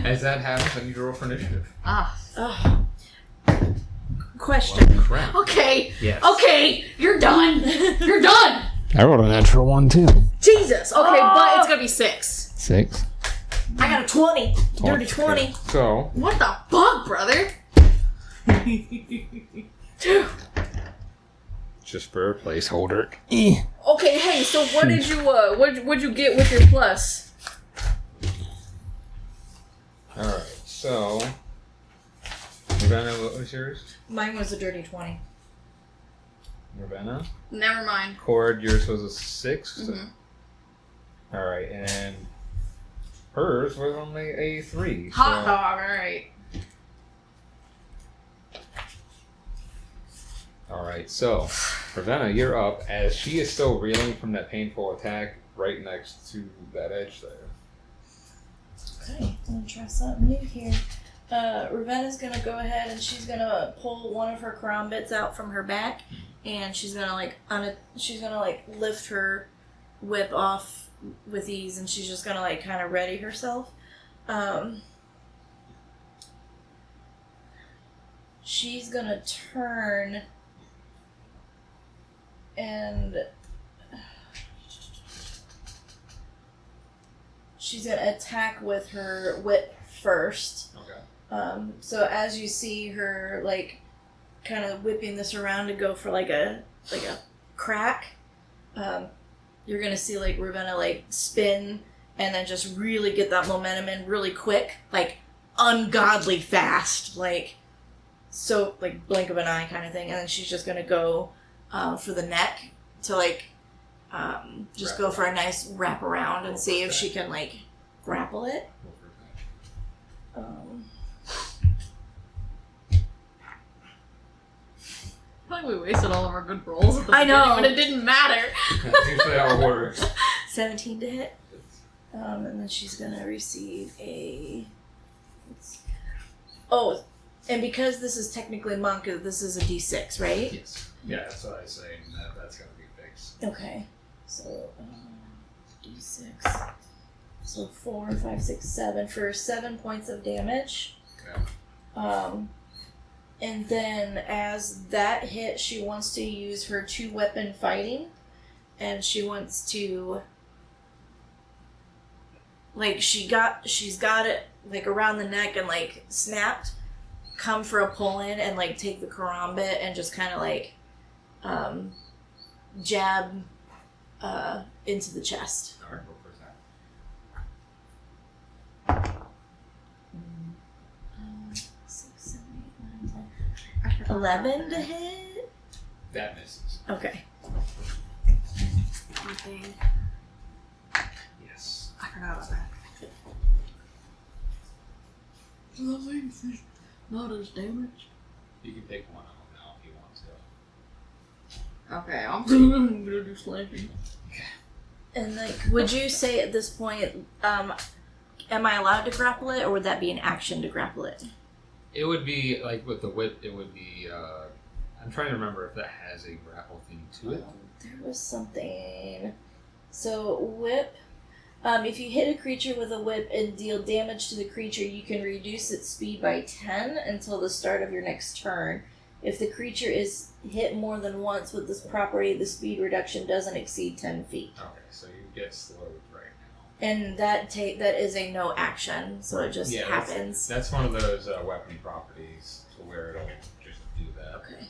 as that happens, I need to roll for initiative. Ah. Oh. question. Crap. Okay. Yes. Okay. You're done. You're done. I rolled a natural 1 too. Jesus. Okay, but it's gonna be 6. 6. I got a 20. Dirty 20. So, What the fuck, brother? just for a placeholder. Okay, hey, so what did you what'd you get with your plus? Alright, so Ravenna, what was yours? Mine was a dirty 20. Ravenna? Never mind. Corrid, yours was a 6. Mhm. Alright, and hers was only a 3. Hot dog, alright. Alright, so Ravenna, you're up as she is still reeling from that painful attack right next to that edge there. Okay, I'm gonna try something new here. Ravenna's gonna go ahead and she's gonna pull one of her crown bits out from her back, and she's gonna lift her whip off with ease, and she's just gonna like kind of ready herself. She's gonna turn and she's gonna attack with her whip first. Okay. So as you see her like kind of whipping this around to go for like a crack, you're gonna see like Ravenna like spin and then just really get that momentum in really quick, like ungodly fast, like so like blink of an eye kind of thing, and then she's just gonna go for the neck to like just go for a nice wrap around and see if she can like grapple it. I feel like we wasted all of our good rolls at the I know. beginning, but it didn't matter. That's usually how it works. 17 to hit. And then she's gonna receive a. Oh, and because this is technically monk, this is a d6, right? Yes. Yeah, that's what I say. That's gonna be fixed. Okay. So, d6. So 4, 5, 6, 7 for 7 points of damage. Okay. And then as that hit, she wants to use her 2-weapon fighting, and she wants to, like, she's got it like around the neck and like snapped, come for a pull in and like take the karambit and just kind of like jab into the chest. All right, go for that. 6, 7, 8, 9, 10. 11 to hit. That misses. Okay. Yes. I forgot about that. Not as damage. You can take one of them now if you want to. Okay, I'm gonna do slashing. And like, would you say at this point, am I allowed to grapple it, or would that be an action to grapple it? It would be like with the whip. It would be. I'm trying to remember if that has a grapple thing to it. There was something. So whip. If you hit a creature with a whip and deal damage to the creature, you can reduce its speed by 10 until the start of your next turn. If the creature is hit more than once with this property, the speed reduction doesn't exceed 10 feet. Okay, so you get slowed right now. And that is a no action, so it just Yeah, happens. That's one of those weapon properties to where it'll just do that. Okay.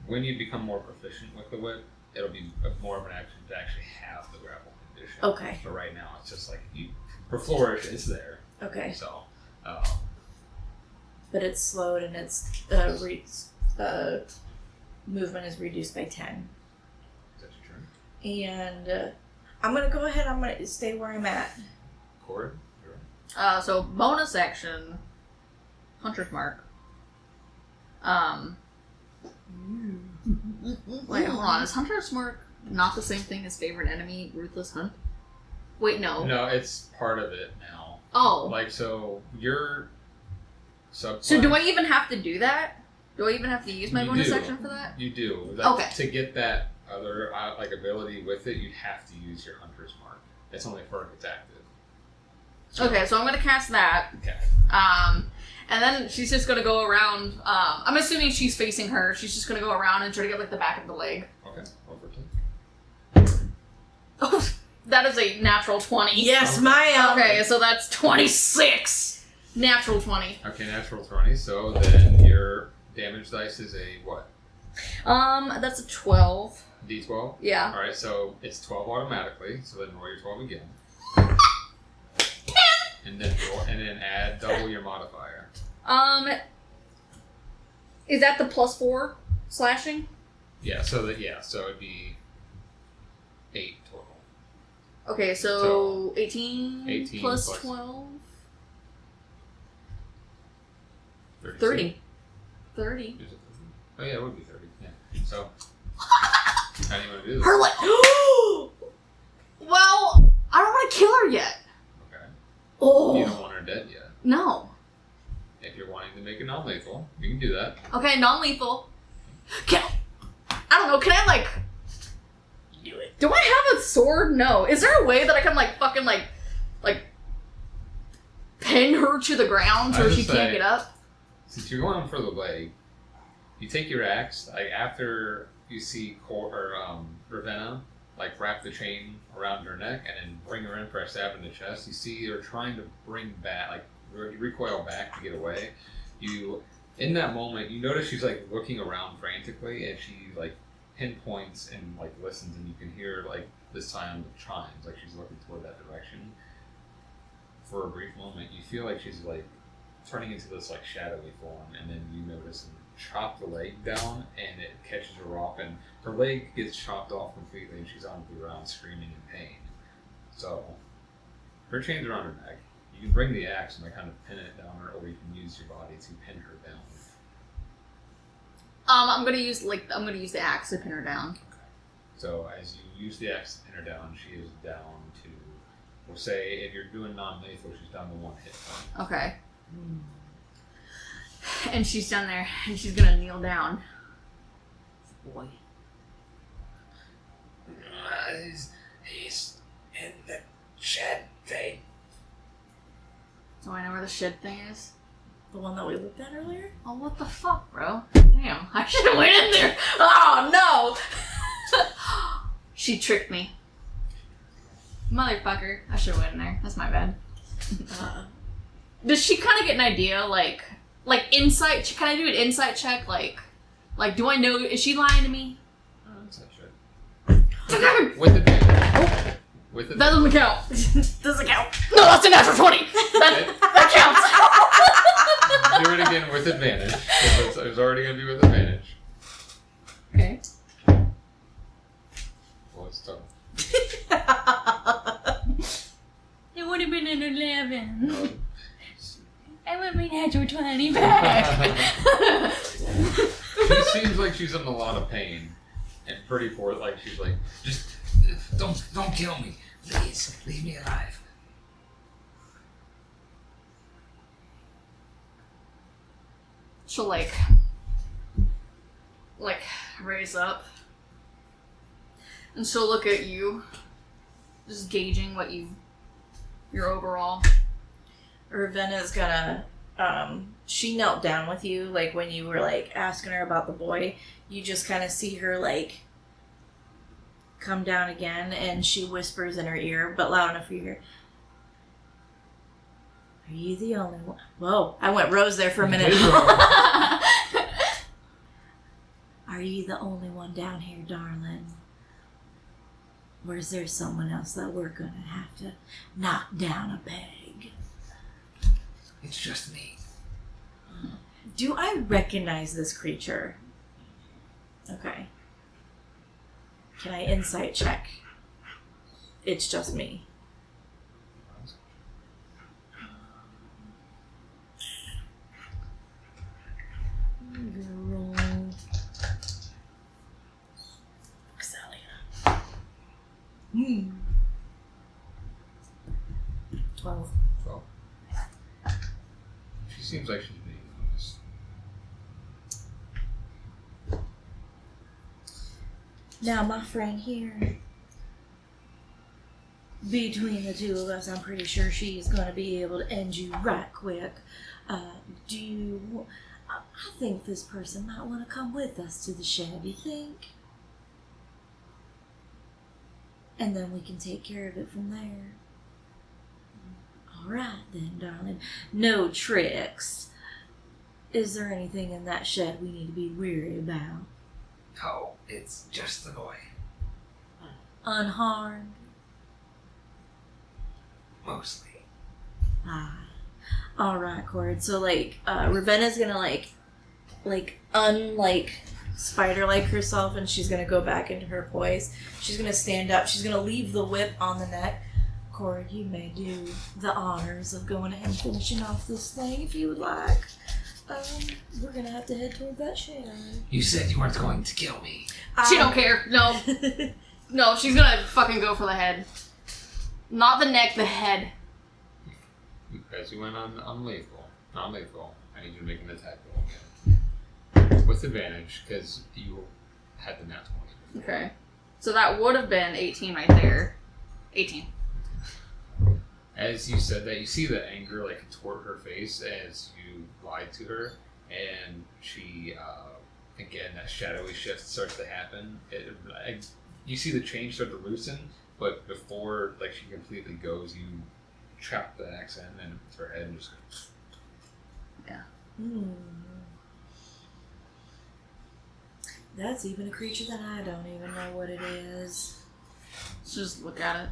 When you become more proficient with the whip, it'll be more of an action to actually have the grapple condition. Okay. But right now, it's just like for flourish, it's there. Okay. So, But it's slowed and its movement is reduced by 10. is that your turn? And I'm going to go ahead, I'm going to stay where I'm at. Corrid, you're up. So bonus action, Hunter's Mark. Wait, hold on. Is Hunter's Mark not the same thing as favorite enemy, Ruthless Hunt? Wait, no. No, it's part of it now. Oh. Like, so your subclass... So do I even have to do that? Do I even have to use my You bonus do. action for that? You do. Okay. To get that other ability with it, you'd have to use your Hunter's Mark. It's only for if it's active. Okay, so I'm gonna cast that. Okay. And then she's just gonna go around. I'm assuming she's facing her. She's just gonna go around and try to get like the back of the leg. Okay, over to. Oh, that is a natural 20. Yes, ma'am. Okay, so that's 26. Natural 20. Okay, natural 20. So then your damage dice is a what? That's a 12. D12. Yeah. All right, so it's 12 automatically. So then roll your 12 again. And then add double your modifier. Is that the +4 slashing? Yeah. So it'd be 8 total. Okay, so 18, 18 plus plus 12. 30. 30. Is it 30? Oh yeah, it would be 30. Yeah. So how do you want to do this? Her leg. Well, I don't want to kill her yet. Okay. Oh. You don't want her dead yet. No. If you're wanting to make it non-lethal, you can do that. Okay, non-lethal. I don't know, can I like... Do it. Do I have a sword? No. Is there a way that I can like fucking like pin her to the ground so she can't get up? Since you're going for the leg, you take your axe, like after you see Ravenna, like wrap the chain around her neck and then bring her in for a stab in the chest. You see her trying to bring back, like recoil back to get away. In that moment, you notice she's like looking around frantically and she like pinpoints and like listens and you can hear like the sound of chimes, like she's looking toward that direction. For a brief moment, you feel like she's like turning into this like shadowy form, and then you notice and chop the leg down and it catches her off and her leg gets chopped off completely and she's on the ground screaming in pain. So her chains are on her neck. You can bring the axe and like kind of pin it down her, or you can use your body to pin her down. I'm gonna use the axe to pin her down. So as you use the axe to pin her down, she is down to, we'll say if you're doing non-lethal, she's down to 1 hit point. Okay. And she's down there, and she's gonna kneel down. Boy. He's in the shed thing. Do I know where the shed thing is? The one that we looked at earlier? Oh, what the fuck, bro? Damn, I should have went in there. Oh, no. She tricked me. Motherfucker. I should have went in there. That's my bad. Does she kind of get an idea, like insight? Can I do an insight check? Like, do I know? Is she lying to me? That's not sure. With advantage. With That advantage. doesn't count. Doesn't count. No, that's a natural 20. That counts. Do it again with advantage. It was already going to be with advantage. Okay. Well, it's tough. It would have been an 11. Um, I want my natural 20 back. She seems like she's in a lot of pain and pretty poor. Like she's like, just don't kill me, please, leave me alive. She'll like raise up, and she'll look at you, just gauging what your overall. Ravenna's gonna, she knelt down with you, like when you were like asking her about the boy, you just kind of see her like come down again, and she whispers in her ear, but loud enough for you to hear, "Are you the only one?" Whoa, I went Rose there for a minute. "Are you the only one down here, darling? Or is there someone else that we're gonna have to knock down a peg?" It's just me. Do I recognize this creature? Okay. Can I insight check? It's just me. Roll. Excelia. 12. 12. She seems like she's being honest. Now, my friend here, between the two of us, I'm pretty sure she's going to be able to end you right quick. I think this person might want to come with us to the shed, you think? And then we can take care of it from there. All right then, darling. No tricks. Is there anything in that shed we need to be weary about? No, it's just the boy. Unharmed? Mostly. Ah. Alright, Corrid. So, Ravenna's gonna, spider-like herself, and she's gonna go back into her poise. She's gonna stand up. She's gonna leave the whip on the neck. Corrid, you may do the honors of going ahead and finishing off this thing if you would like. We're gonna have to head toward that shed. You said you weren't going to kill me. She don't care. No. No, she's gonna fucking go for the head. Not the neck, the head. As you went on lethal. Not lethal. I need you to make an attack roll again. With advantage, because you had the nat 20. Okay. So that would have been 18 right there. 18. As you said that, you see the anger contort her face as you lied to her, and she, again, that shadowy shift starts to happen. You see the change start to loosen, but before she completely goes, you trap the axe in and her head and just goes. Yeah. That's even a creature that I don't even know what it is. So just look at it.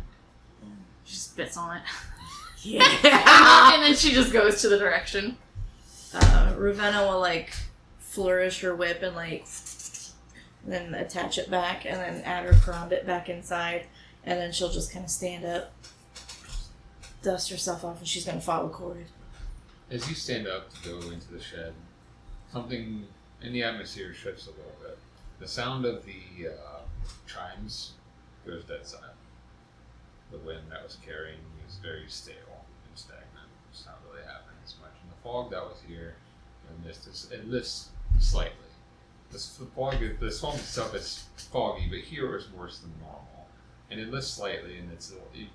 She spits on it. Yeah. And then she just goes to the direction. Ravenna will flourish her whip and then attach it back and then add her karambit back inside, and then she'll just kind of stand up, dust herself off, and she's going to follow Corrid. As you stand up to go into the shed, something in the atmosphere shifts a little bit. The sound of the chimes goes dead silent. The wind that was carrying is very stale and stagnant. It's not really happening as much. And the fog that was here, it lifts slightly. The swamp itself is foggy, but here it was worse than normal. And it lifts slightly, and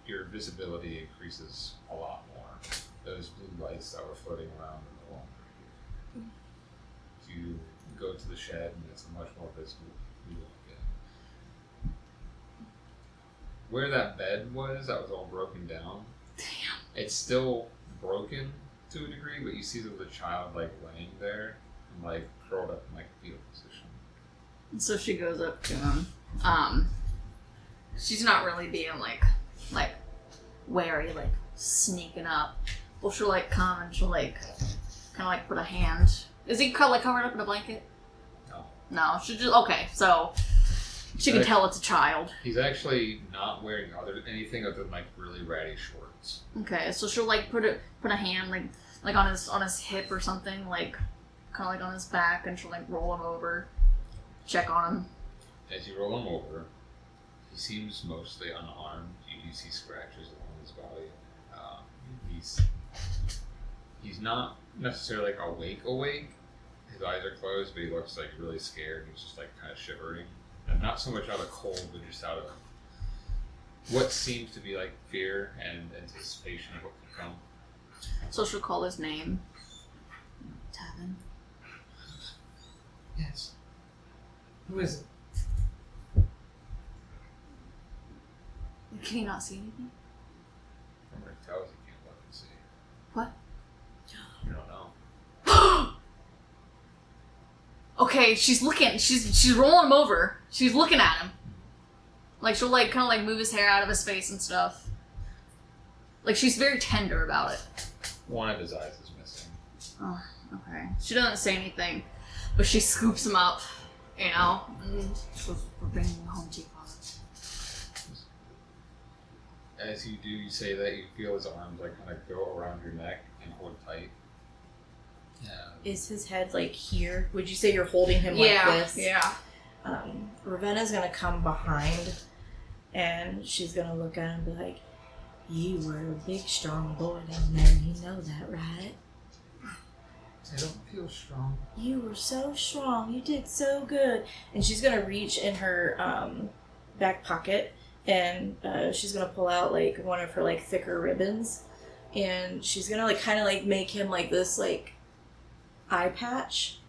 your visibility increases a lot more. Those blue lights that were floating around are no longer here. You go to the shed, and it's a much more visible view again. Where that bed was, that was all broken down. Damn. It's still broken to a degree, but you see the child laying there and curled up in fetal position. So she goes up to him. She's not really being wary, sneaking up. Well, she'll come and she'll kind of put a hand. Is he covered up in a blanket? No. No, she just okay. So she can tell it's a child. He's actually not wearing anything other than really ratty shorts. Okay, so she'll put a hand on his hip or something, kind of on his back, and she'll roll him over, check on him. As you roll him over, he seems mostly unharmed. You see scratches along his body. He's not necessarily awake. His eyes are closed, but he looks really scared. He's just kind of shivering, and not so much out of cold, but just out of what seems to be fear and anticipation of what could come. So she'll call his name. Tavon. Yes. Who is it? Can he not see anything? From where he tells you can't look and see. What? You don't know. Okay, she's looking. She's rolling him over. She's looking at him. She'll kind of move his hair out of his face and stuff. She's very tender about it. One of his eyes is missing. Oh, okay. She doesn't say anything, but she scoops him up, and she goes, "We're bringing you home to your father." As you do, you say that you feel his arms kind of go around your neck and hold tight. Yeah. Is his head here? Would you say you're holding him like this? Yeah. Ravenna's gonna come behind, and she's gonna look at him and be like, "You were a big, strong boy down there. You know that, right? I don't feel strong. You were so strong. You did so good." And she's gonna reach in her back pocket, and she's gonna pull out one of her thicker ribbons, and she's gonna like kind of like make him like this like eye patch.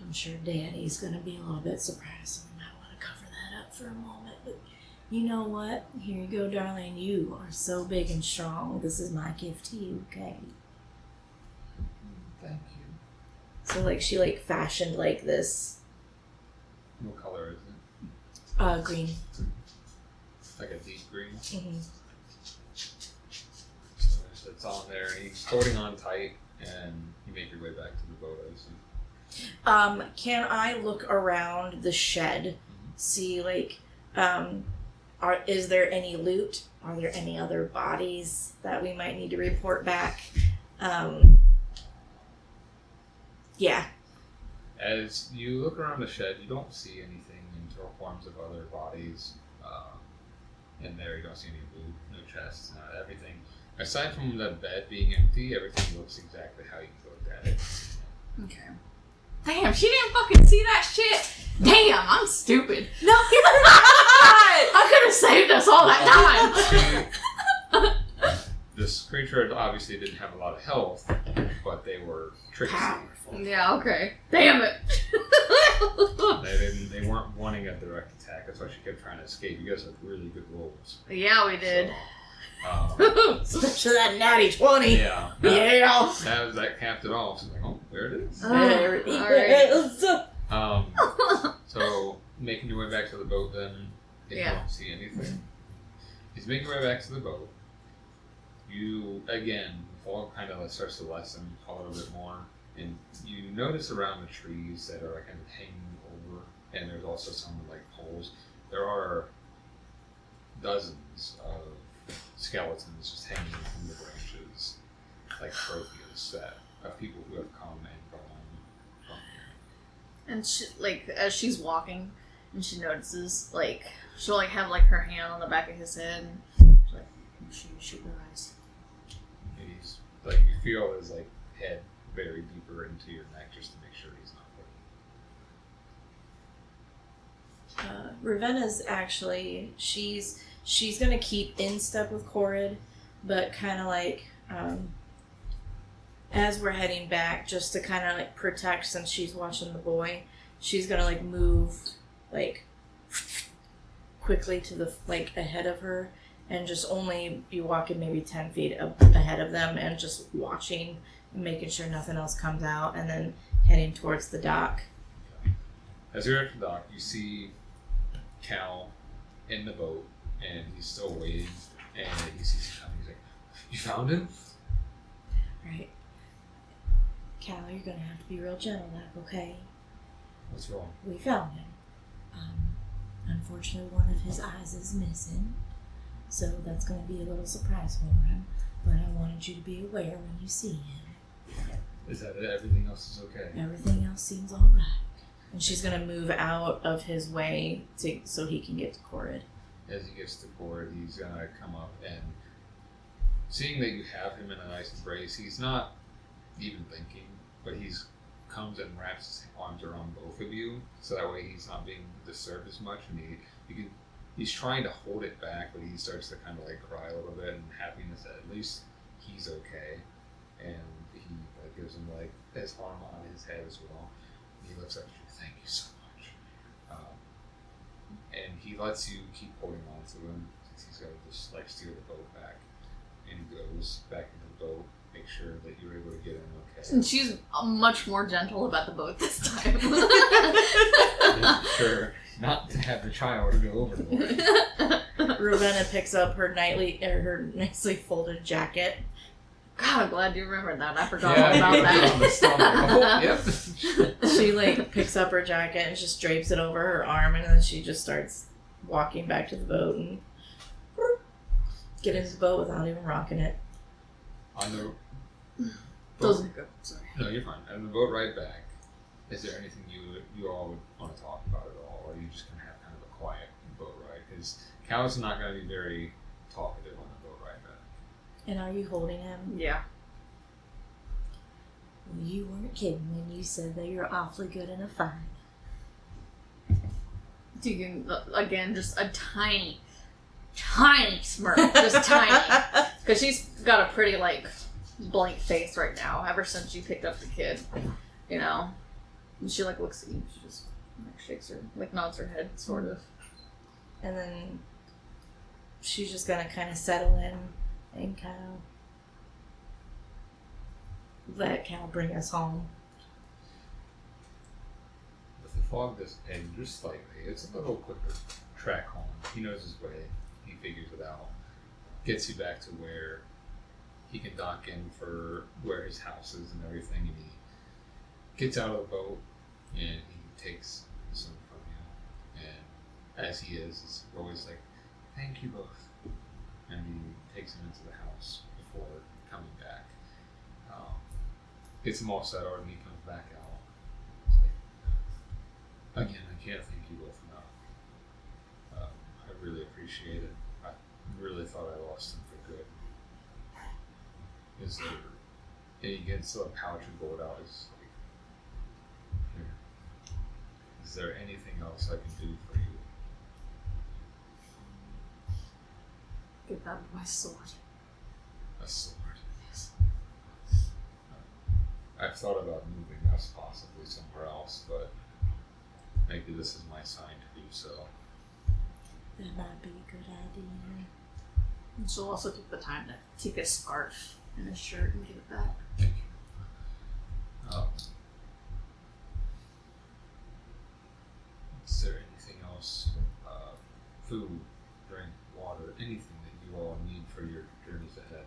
I'm sure Daddy's gonna be a little bit surprised, so we might want to cover that up for a moment. But you know what? Here you go, darling. You are so big and strong. This is my gift to you, okay? Thank you. So like she like fashioned like this What color is it? green. Like a deep green. Mm-hmm. So it's on there. He's holding on tight, and you make your way back to the boat. I assume. Can I look around the shed, see like, is there any loot? Are there any other bodies that we might need to report back? Yeah. As you look around the shed, you don't see anything in forms of other bodies in there. You don't see any loot, no chests, everything. Aside from the bed being empty, everything looks exactly how you looked at it. Okay. Damn, she didn't fucking see that shit. Damn, I'm stupid. No, you're not. I could have saved us all that time. This creature obviously didn't have a lot of health, but they were tricksy. Powerful. Yeah, okay. Damn it. They weren't wanting a direct attack. That's why she kept trying to escape. You guys had really good rolls. Yeah, we did. So, Especially that natty 20. yeah. Yeah. That capped it off. So like, oh, there it is. There it alright. is. So making your way back to the boat then, if Yeah. you don't see anything. He's making your way back to the boat. You, again, the fog kind of starts to lessen a little bit more, and you notice around the trees that are kind of hanging over, and there's also some like poles. There are dozens of skeletons just hanging from the branches, like trophies of people who have come and gone from here. And she, like, as she's walking, and she notices, like, she'll like have like her hand on the back of his head, and she's like, shoot your eyes. He's like, you feel his like head very deeper into your neck just to make sure he's not looking. Ravenna's actually, she's gonna keep in step with Corrid, but kind of like, as we're heading back, just to kind of like protect, since she's watching the boy, she's gonna like move like quickly to the like ahead of her, and just only be walking maybe 10 feet ahead of them, and just watching and making sure nothing else comes out, and then heading towards the dock. As you're at the dock, you see Cal in the boat, and he's still waiting, and he sees you coming. He's like, "You found him?" Right. Cal, you're gonna have to be real gentle, okay? What's wrong? We found him. Unfortunately, one of his eyes is missing, so that's going to be a little surprise for him. But I wanted you to be aware when you see him. Is that it? Everything else is okay? Everything else seems all right. And she's going to move out of his way so he can get to Corrid. As he gets to Corrid, he's gonna come up, and seeing that you have him in a nice embrace, he's not even thinking, but he's comes and wraps his arms around both of you, so that way he's not being disturbed as much, and he's trying to hold it back, but he starts to kind of like cry a little bit in happiness that at least he's okay, and he like gives him like his arm on his head as well. And he looks at you, "Thank you so much," and he lets you keep holding on to him since he's got to just like steer the boat back, and he goes back into the boat. Make sure that you're able to get in okay. And she's much more gentle about the boat this time. Sure, not to have the child go overboard. Ravenna picks up her her nicely folded jacket. God, I'm glad you remembered that. I forgot all about that. Yep. She like picks up her jacket and just drapes it over her arm, and then she just starts walking back to the boat and get into the boat without even rocking it. On the Those are good. Sorry. No, you're fine. On the boat ride back, is there anything you all would want to talk about at all, or are you just gonna have kind of a quiet boat ride? Because Cal's not gonna be very talkative on the boat ride back. And are you holding him? Yeah. Well, you weren't kidding when you said that you're awfully good in a fight. You can, again, just a tiny tiny smirk, just tiny. Because she's got a pretty, like, blank face right now, ever since you picked up the kid, you know? And she, like, looks at you, she just, like, shakes her, like, nods her head, sort of. And then she's just gonna kind of settle in and kind of let Cal bring us home. But the fog does end just slightly. It's a little quicker track home. He knows his way. He figures it out. Gets you back to where he can dock in for where his house is and everything. And he gets out of the boat and he takes some from you. And as he is always like, thank you both. And he takes him into the house before coming back. Gets him all settled and he comes back out. It's like, again, I can't thank you both enough. I really appreciate it. I really thought I lost him for good. Is there, and he gets a pouch of gold out. He's like, here. Is there anything else I can do for you? Give that boy a sword. A sword. Yes. I've thought about moving us possibly somewhere else, but maybe this is my sign to do so. That might be a good idea. And she'll also take the time to take a scarf and a shirt and give it back. Thank you. Is there anything else? Food, drink, water, anything that you all need for your journeys ahead?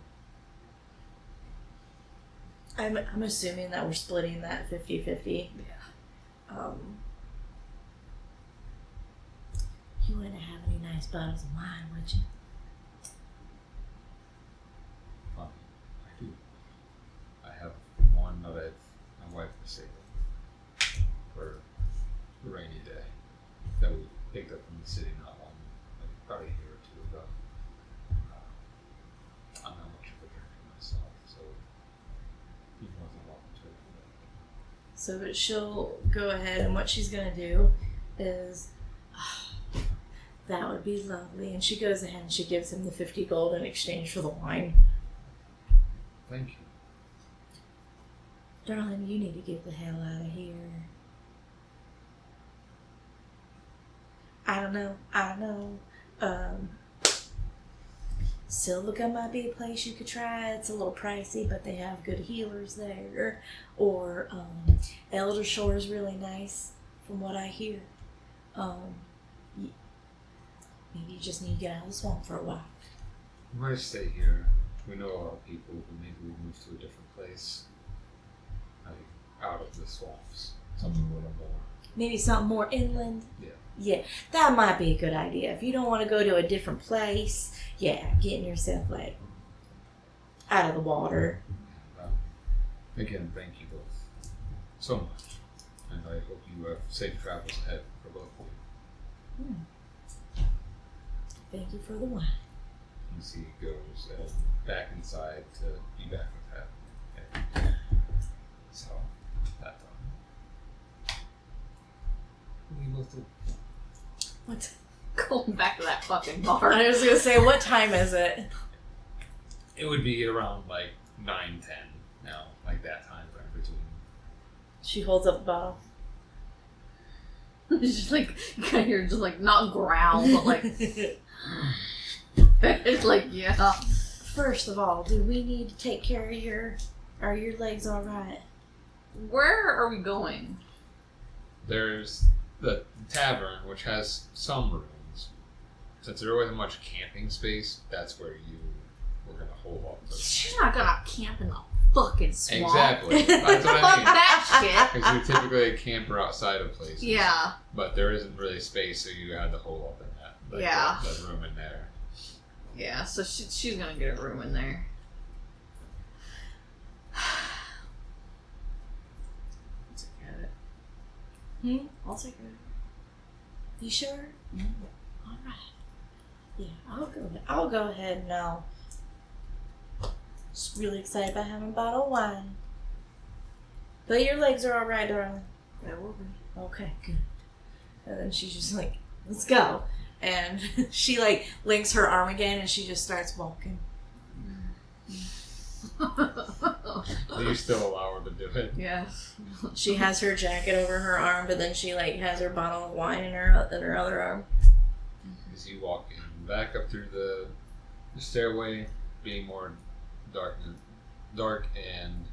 I'm assuming that we're splitting that 50-50. Yeah. You wouldn't have any nice bottles of wine, would you? Fine, I do. I have one that my wife was saving for a rainy day that we picked up from the city not long, like about a year or two ago. I'm not much of a drinker myself, so you're more than welcome to it. So she'll go ahead, and what she's gonna do is, that would be lovely. And she goes ahead and she gives him the 50 gold in exchange for the wine. Thank you. Darling, you need to get the hell out of here. I don't know. Silvica might be a place you could try. It's a little pricey, but they have good healers there. Or Elder Shore is really nice, from what I hear. Maybe you just need to get out of the swamp for a while. We might stay here. We know a lot of people, but maybe we move to a different place. Like out of the swamps. Something a little more. Maybe something more inland. Yeah. Yeah, that might be a good idea. If you don't want to go to a different place, yeah, getting yourself like out of the water. Again, thank you both so much. And I hope you have safe travels ahead for both of you. Thank you for the wine. You see he goes back inside to be back with that. Okay. So, that done. We both did. What? Going back to that fucking bar. I was gonna say, what time is it? It would be around like 9-10 now, like that time frame between. She holds up the bottle. It's just like, you kind of hear just like, not growl, but like, it's like, yeah. First of all, do we need to take care of are your legs alright? Where are we going? There's the tavern, which has some rooms. Since there wasn't much camping space, that's where you were going to hold up. You're not gonna camp in the fucking swamp. Exactly. That's what Fuck I mean. that Because you're typically a camper outside of places. shit. Yeah. But there isn't really space, so you had to hold up in that. Like Yeah. that room in there. Yeah, so she's gonna get a room in there. I'll take care of it. I'll take care of it. You sure? Alright. Yeah, I'll go ahead and I'll just really excited about having a bottle of wine. But your legs are alright, darling. That will be. Okay, good. And then she's just like, let's go. And she like links her arm again and she just starts walking. Do you still allow her to do it? Yes. She has her jacket over her arm, but then she like has her bottle of wine in her other arm. As you walk in, back up through the stairway, being more dark and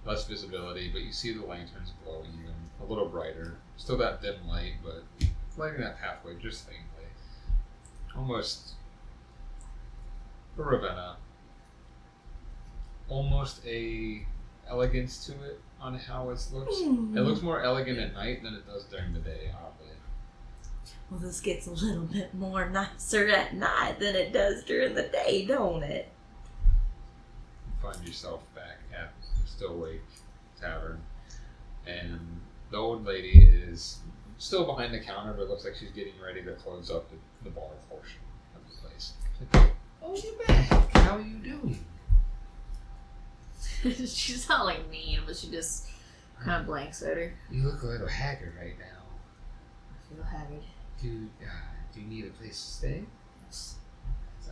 less visibility, but you see the lanterns glowing even a little brighter. Still that dim light, but lighting that pathway just faintly. Almost for Ravenna. Almost a elegance to it on how it looks. It looks more elegant at night than it does during the day, oddly. Well, this gets a little bit more nicer at night than it does during the day, don't it? You find yourself back at the Stillwake Tavern, and the old lady is still behind the counter, but it looks like she's getting ready to close up the bar portion of the place. Oh, you're back. How are you doing? She's not like mean, but she just kind of blanks at her. You look a little haggard right now. I feel haggard. Do you need a place to stay? Yes. So,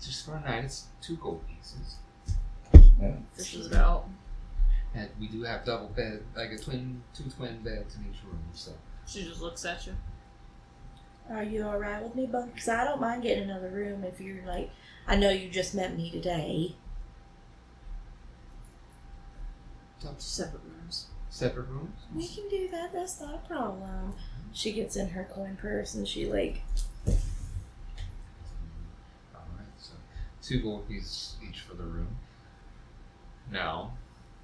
just for a night, it's 2 gold pieces. Fishes it out. And we do have double bed, like two twin beds in each room. So She just looks at you. Are you alright with me, Bunk? Because I don't mind getting another room if you're like, I know you just met me today. Separate rooms. separate rooms. We can do that. That's not a problem. She gets in her coin purse and she like. Alright, so 2 gold pieces each for the room. Now,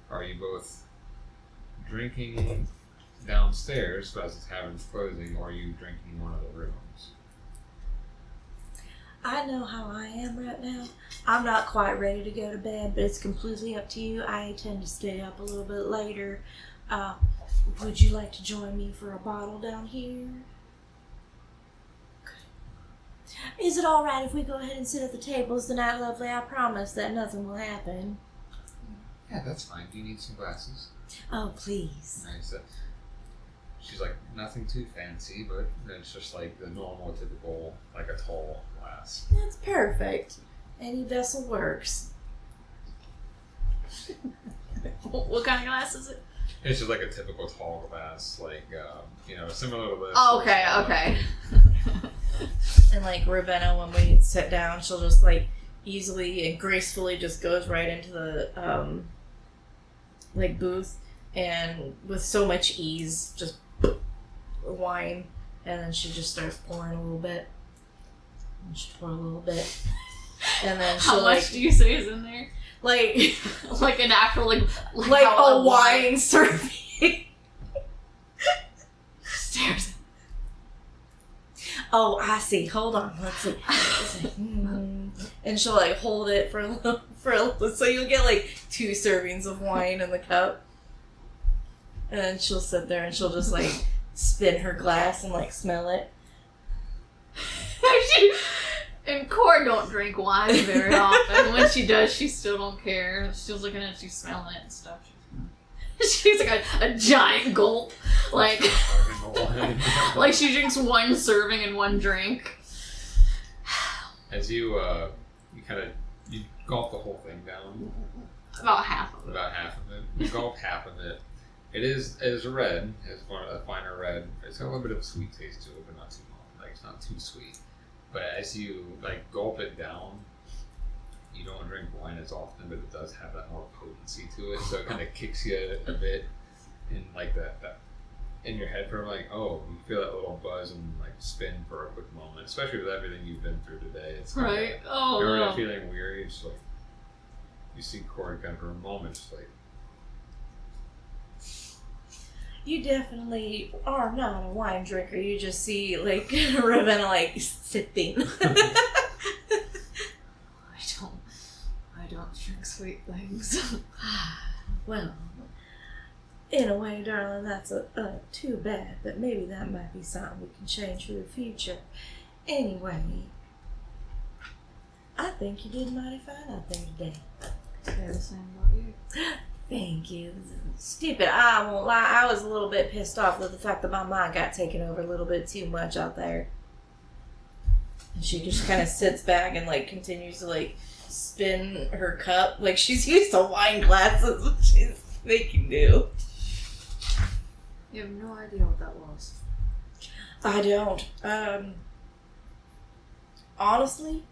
are you both drinking downstairs as the tavern's closing, or are you drinking in one of the rooms? I know how I am right now. I'm not quite ready to go to bed, but it's completely up to you. I tend to stay up a little bit later. Would you like to join me for a bottle down here? Okay. Is it all right if we go ahead and sit at the tables tonight, lovely? I promise that nothing will happen. Yeah, that's fine. Do you need some glasses? Oh, please. Nice. She's like, nothing too fancy, but it's just like the normal, typical, like a tall glass. That's perfect. Any vessel works. What kind of glass is it? It's just like a typical tall glass, like, similar to this. Oh, okay. And like Ravenna, when we sit down, she'll just like easily and gracefully just goes right into the booth, and with so much ease, just wine, and then she just starts pouring a little bit. And she'll pour a little bit, and then she'll How much do you say is in there? like Like an actual like a wine serving. Stares. Oh, I see. Hold on. Let's see. And she'll like hold it for a little, so you'll get like 2 servings of wine in the cup. And then she'll sit there and she'll just like spin her glass and like smell it. And Corrid don't drink wine very often. When she does, she still don't care. She's looking at you, smelling it and stuff. She's like a giant gulp, like like she drinks 1 serving and 1 drink. As you gulp the whole thing down. About half of it. About half of it. You gulp half of it. It is red. It's a finer red. It's got a little bit of a sweet taste to it, but not too much. Like, it's not too sweet. But as you gulp it down, you don't drink wine as often, but it does have that more potency to it. So it kind of kicks you a bit in like that in your head for like, oh, you feel that little buzz and like spin for a quick moment, especially with everything you've been through today. It's kind Right. of, Oh. you're No. already feeling weary. It's like you see Corrid kind of for a moment, just like. You definitely are not a wine drinker. You just see like Ravenna like sipping. I don't drink sweet things. Well, in a way, darling, that's too bad, but maybe that might be something we can change for the future. Anyway, I think you did mighty fine out there today. They're the same about you. Thank you. Stupid, I won't lie, I was a little bit pissed off with the fact that my mind got taken over a little bit too much out there. And she just kind of sits back and like continues to like spin her cup like she's used to wine glasses. What she's making do. You have no idea what that was. I don't. Honestly,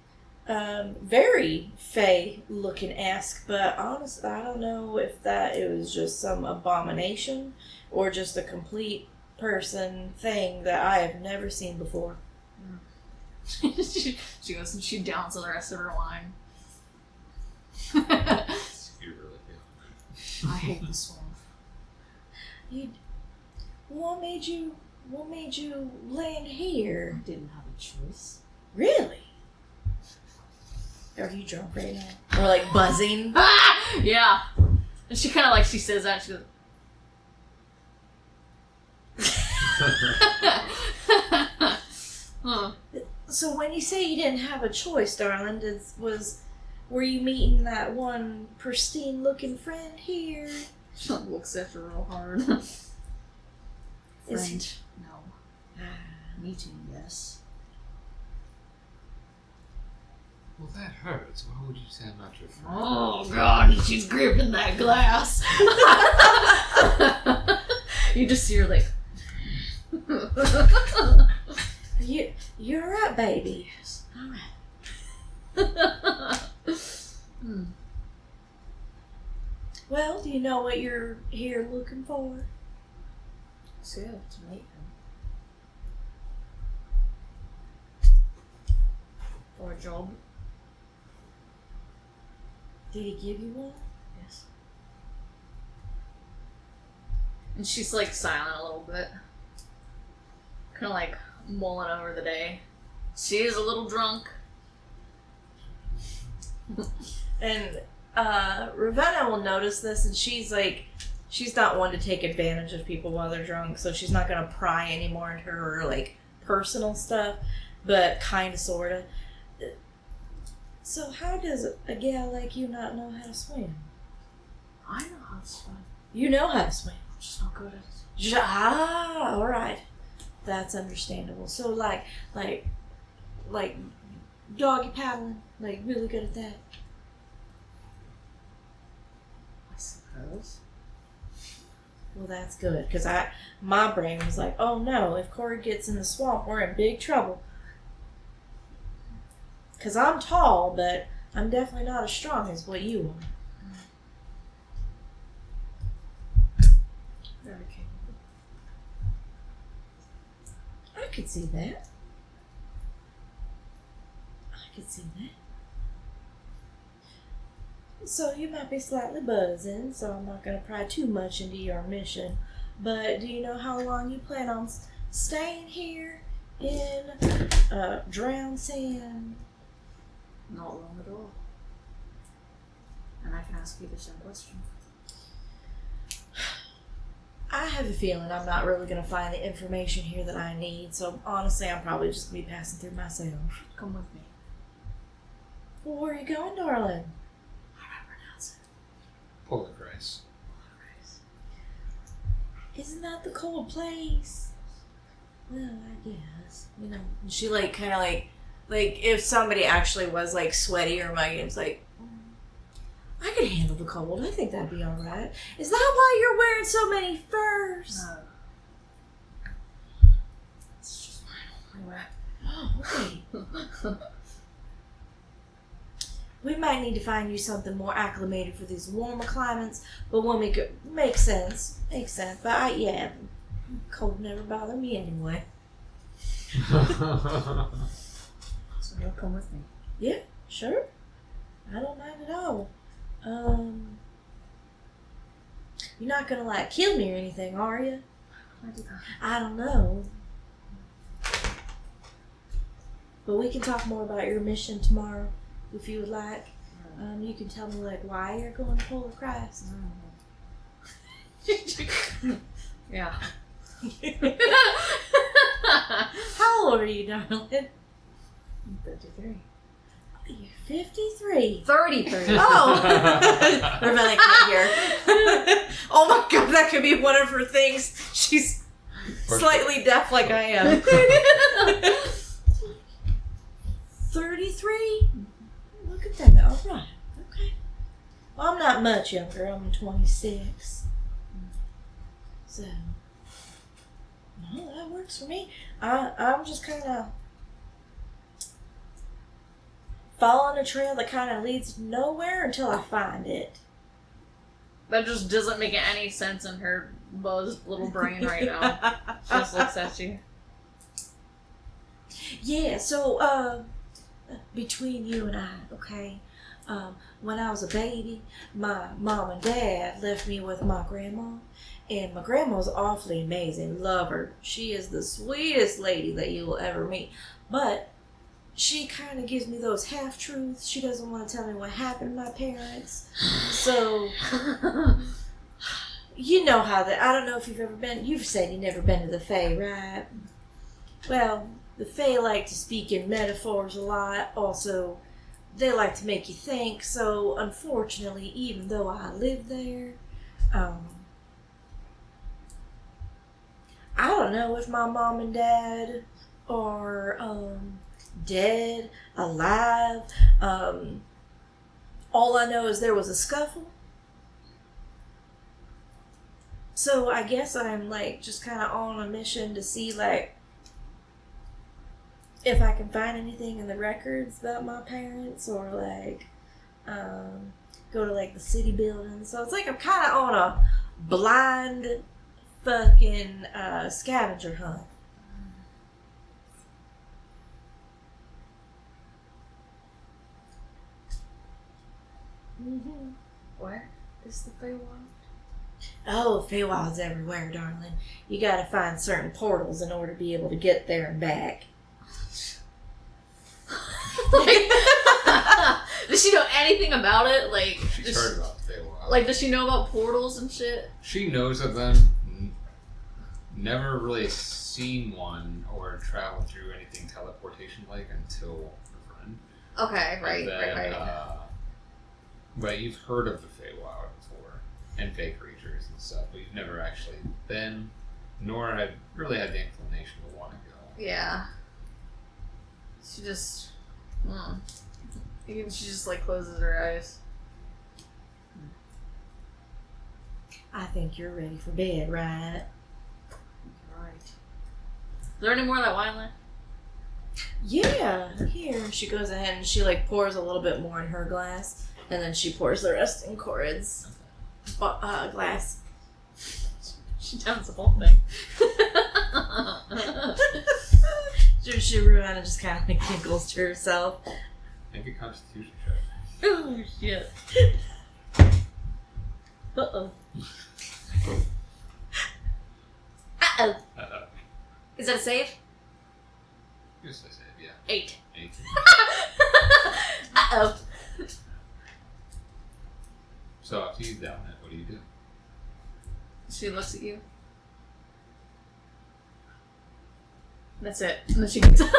very Fey looking esque, but honestly, I don't know if it was just some abomination or just a complete person thing that I have never seen before. she goes and she downs the rest of her wine. You really do. I hate the swamp. What made you land here? I didn't have a choice. Really? Are you drunk right now? Or like buzzing? Yeah. And she kind of like, she says that, she goes, huh. So when you say you didn't have a choice, darling, were you meeting that one pristine looking friend here? She like looks at her real hard. Is he- Friend, no. Meeting, yes. Well, that hurts. Why would you say I'm not your friend? Oh god, and she's gripping that glass. You just see her like. You're right, baby. Yes. Alright. Well, do you know what you're here looking for? So yeah, to meet him. For a job. Did he give you one? Yes. And she's like silent a little bit. Kind of like mulling over the day. She is a little drunk. And Ravenna will notice this, and she's not one to take advantage of people while they're drunk, so she's not gonna pry anymore into her like personal stuff, but kind of, sort of. So how does a gal like you not know how to swim? I know how to swim. You know how to swim. I'm just not good at it. All right, that's understandable. So like doggy paddling, like really good at that. I suppose. Well, that's good, because my brain was like, oh no, if Corrid gets in the swamp, we're in big trouble. Because I'm tall, but I'm definitely not as strong as what you are. Very capable. I could see that. So you might be slightly buzzing, so I'm not going to pry too much into your mission. But do you know how long you plan on staying here in Drownsend? Not long at all. And I can ask you the same question. I have a feeling I'm not really going to find the information here that I need, so honestly I'm probably just going to be passing through myself. Come with me. Well, where are you going, darling? How do I pronounce it? Polar Grace. Isn't that the cold place? Well, I guess. You know, and she like kind of like if somebody actually was like sweaty or muggy, it's like, I could handle the cold. I think that'd be all right. Is that why you're wearing so many furs? No. It's just my only way. Oh, okay. We might need to find you something more acclimated for these warmer climates, but when we could, makes sense. But cold never bothered me anyway. So you'll come with me. Yeah, sure. I don't mind at all. You're not gonna like kill me or anything, are you? Why do that? I don't know. But we can talk more about your mission tomorrow, if you would like. You can tell me like why you're going to Polar Crest. Yeah. How old are you, darling? 53. You're 53. 33. Oh! Ravenna can't hear. Oh my god, that could be one of her things. She's slightly deaf like I am. Well, I'm not much younger. I'm 26. So, no, that works for me. I'm just kind of following a trail that kind of leads nowhere until I find it. That just doesn't make any sense in her buzzed little brain right now. She just looks at you. Yeah, so, between you and I, okay? When I was a baby, my mom and dad left me with my grandma, and my grandma's awfully amazing. Love her. She is the sweetest lady that you will ever meet. But she kind of gives me those half-truths. She doesn't want to tell me what happened to my parents. So, you know how that, I don't know if you've ever been, you've said you've never been to the Fae, right? Well, the Fae like to speak in metaphors a lot. Also, they like to make you think. So, unfortunately, even though I live there, I don't know if my mom and dad are dead, alive. All I know is there was a scuffle. So I guess I'm like just kind of on a mission to see like if I can find anything in the records about my parents, or like go to like the city building. So it's like I'm kind of on a blind fucking scavenger hunt. Mm-hmm. Where is the Feywild? Oh, Feywild's everywhere, darling. You gotta find certain portals in order to be able to get there and back. Does she know anything about it? Like, She's heard about the Feywild. Like, does she know about portals and shit? She knows of them. Never really seen one or traveled through anything teleportation-like until her friend. Okay, right. But you've heard of the Feywild before, and Fey creatures and stuff, but you've never actually been, nor had really had the inclination to want to go. Yeah. She just... She just, like, closes her eyes. I think you're ready for bed, right? Right. Is there any more of that wine left? Yeah, here. She goes ahead and she, like, pours a little bit more in her glass, and then she pours the rest in Corrid's glass. She downs the whole thing. She Ravenna just kind of like giggles to herself. Make a constitution check. Oh, shit. Uh-oh. Uh-oh. Is that a save? Yes, I said, yeah. 8. 8. Uh-oh. So after you down it, what do you do? She looks at you. That's it. And then she gets up.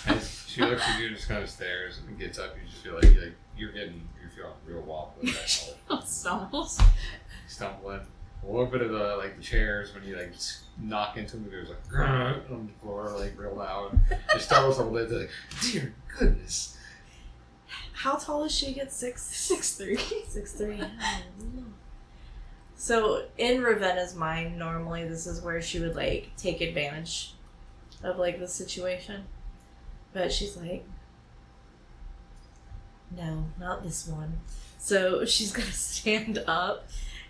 As she looks at you, just kind of stares and gets up. You just feel like you're feeling real wobbly. Stumbles. Stumbling. A little bit of the chairs when you like knock into them. There's like on the floor, like real loud. It startles a little bit. Like, dear goodness. How tall is she again? 6'3". 6'3". Oh, so in Ravenna's mind, normally this is where she would like take advantage of like the situation, but she's like, no, not this one. So she's gonna stand up,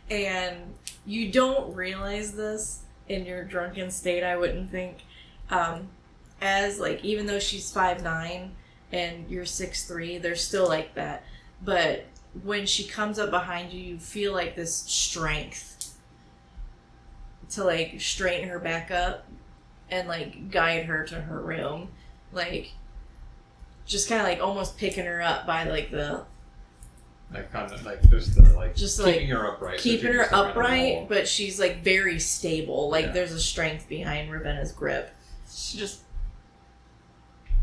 and you don't realize this in your drunken state, I wouldn't think, as like, even though she's 5'9" and you're 6'3", they're still like that, but when she comes up behind you, you feel like this strength to like straighten her back up and like guide her to her room, like just kind of like almost picking her up by like the like kind of like just keeping her upright, keeping her upright, but she's like very stable. Like there's a strength behind Ravenna's grip. She just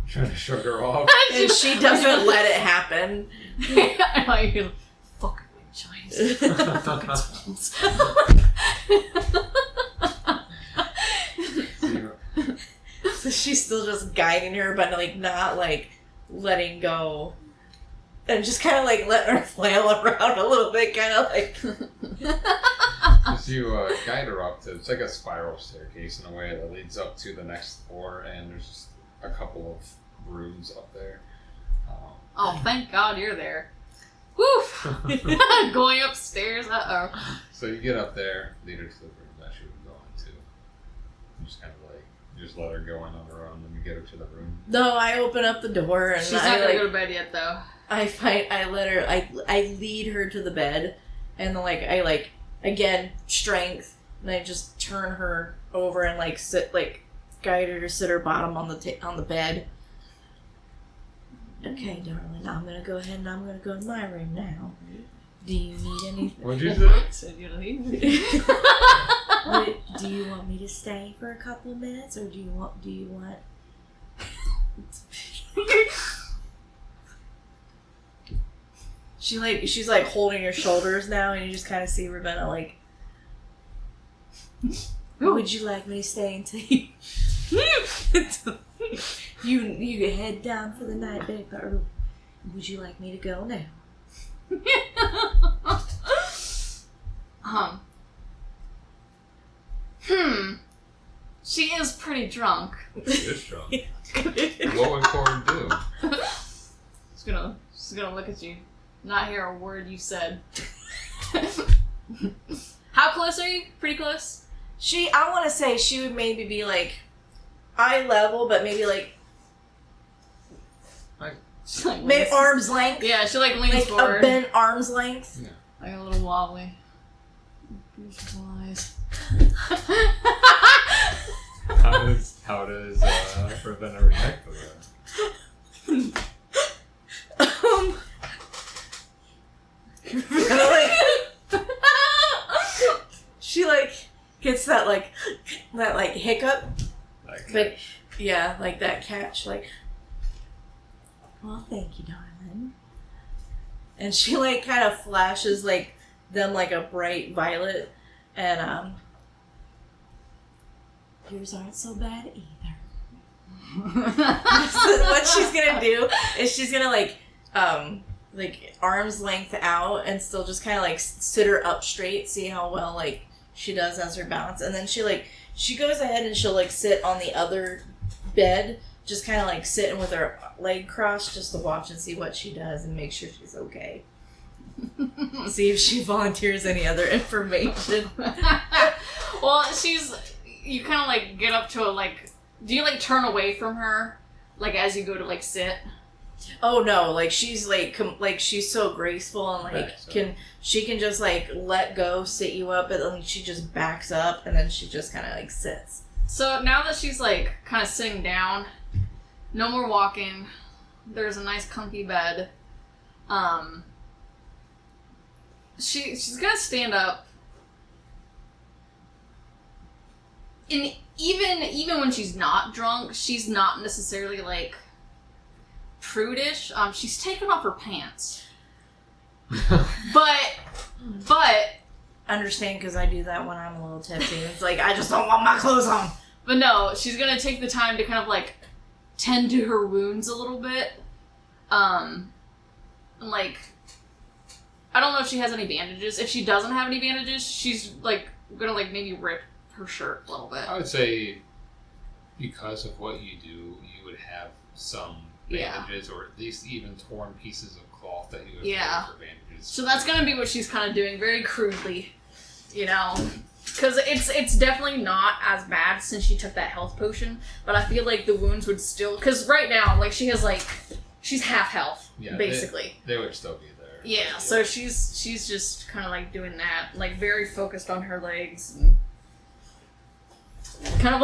trying to shrug her off, and she doesn't let it happen. I hear fucking Chinese. Fucking swans. So she's still just guiding her, but like not like letting go and just kind of like letting her flail around a little bit, kind of like. As you guide her up to, it's like a spiral staircase in a way that leads up to the next floor, and there's just a couple of rooms up there. Oh, thank God you're there. Woof! Going upstairs. So you get up there, lead her to the room that she was going to. You just kind of like, you just let her go in on her own, and you get her to the room. No, I open up the door and She's not gonna go to bed yet, though. I lead her to the bed, and I again, strength, and I just turn her over and guide her to sit her bottom on the bed. Okay, darling, I'm gonna go ahead and I'm gonna go to my room now. Do you need anything? What'd you say? Said you leave. Do you want me to stay for a couple of minutes, or do you want? She's like holding your shoulders now, and you just kind of see Ravenna like. Would you like me to stay until you head down for the night, babe, or would you like me to go now? She is pretty drunk. She is drunk. What would Corrid do? She's gonna look at you. Not hear a word you said. How close are you? Pretty close? I want to say she would maybe be like eye level, but maybe like maybe arm's length. Yeah, she like leans like forward. a bent arm's length. Yeah. Like a little wobbly. Beautiful eyes. How does Ravenna react to that? She gets that hiccup. Like, Yeah, like that catch, well, thank you, darling. And she kind of flashes them a bright violet, and yours aren't so bad either. So what she's gonna do is she's gonna arm's length out and still just kind of sit her up straight, see how well she does as her balance, and then she goes ahead and she'll sit on the other bed, just kind of sitting with her leg crossed, just to watch and see what she does and make sure she's okay. See if she volunteers any other information. Well, you kind of get up to her, do you turn away from her, as you go to sit? Oh no, she's she's so graceful and Right, so- she can just let go, sit you up, and then she just backs up and then she just kind of sits. So now that she's kind of sitting down, no more walking. There's a nice comfy bed. She's gonna stand up. And even when she's not drunk, she's not necessarily prudish. She's taken off her pants. But Understand, because I do that when I'm a little tipsy. It's I just don't want my clothes on. But no, she's gonna take the time to kind of tend to her wounds a little bit. And I don't know if she has any bandages. If she doesn't have any bandages, she's gonna maybe rip her shirt a little bit. I would say because of what you do, you would have some bandages, or at least even torn pieces of cloth that you would wear for bandages. So that's gonna be what she's kind of doing, very crudely, because it's definitely not as bad since she took that health potion. But I feel the wounds would still, because right now she has she's half health, basically. They would still be there. Yeah, so she's just kind of doing that, very focused on her legs, and kind of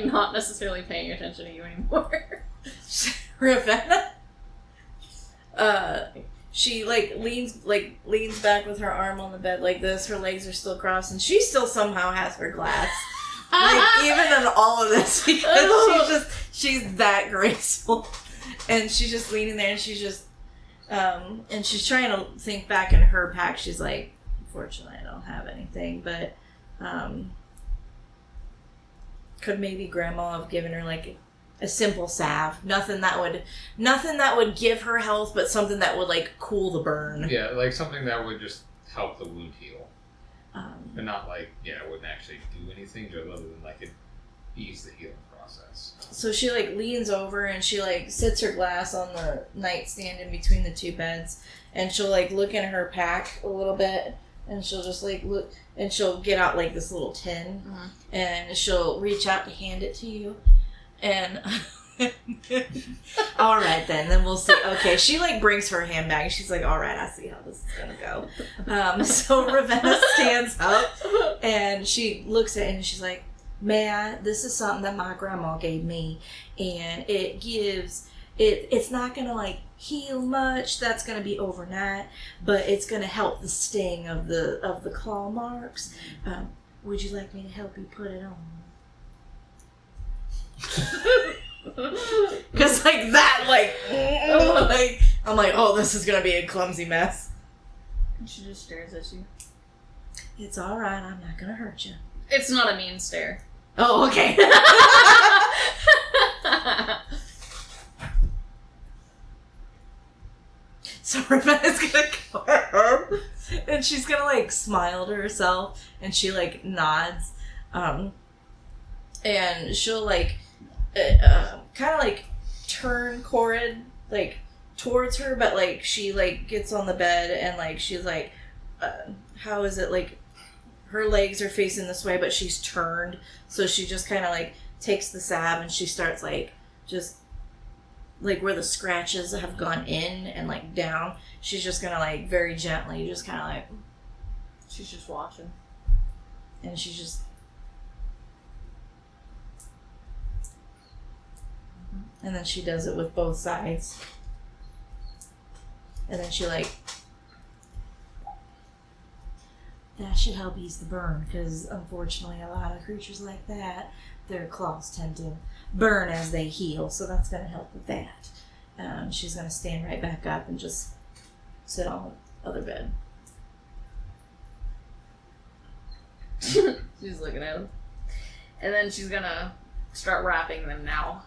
not necessarily paying attention to you anymore. Ravenna, she leans back with her arm on the bed like this. Her legs are still crossed, and she still somehow has her glass. Even in all of this, because she's that graceful, and she's just leaning there, and she's just and she's trying to think back in her pack. She's unfortunately, I don't have anything, but could maybe Grandma have given her a simple salve. Nothing that would give her health, but something that would like cool the burn. Yeah, like something that would just help the wound heal. But not like, it wouldn't actually do anything just other than like it ease the healing process. So she like leans over and she like sits her glass on the nightstand in between the two beds, and she'll like look in her pack a little bit, and she'll just like look, and she'll get out like this little tin, and she'll reach out to hand it to you, and all right then we'll see. Okay, she like brings her handbag and she's like, all right, I see how this is gonna go. So Ravenna stands up and she looks at it and she's like, man, this is something that my grandma gave me, and it's not gonna like heal much. That's gonna be overnight, but it's gonna help the sting of the claw marks. Would you like me to help you put it on? Because like that, like I'm like, oh, this is gonna be a clumsy mess. And she just stares at you. It's all right. I'm not gonna hurt you. It's not a mean stare. Oh, okay. So Ravenna's gonna come and she's gonna like smile to herself, and she like nods, and she'll like kind of like turn Corrid like towards her, but like she like gets on the bed and like she's like, how is it, like her legs are facing this way, but she's turned, so she just kind of like takes the salve and she starts like just like where the scratches have gone in and like down, she's just gonna like very gently just kind of like, She's just watching. and she just, and then she does it with both sides, and then she like, that should help ease the burn, because unfortunately a lot of creatures like that, their claws tend to burn as they heal, so that's going to help with that. She's going to stand right back up and just sit on the other bed. She's looking at him. And then she's gonna start wrapping them now.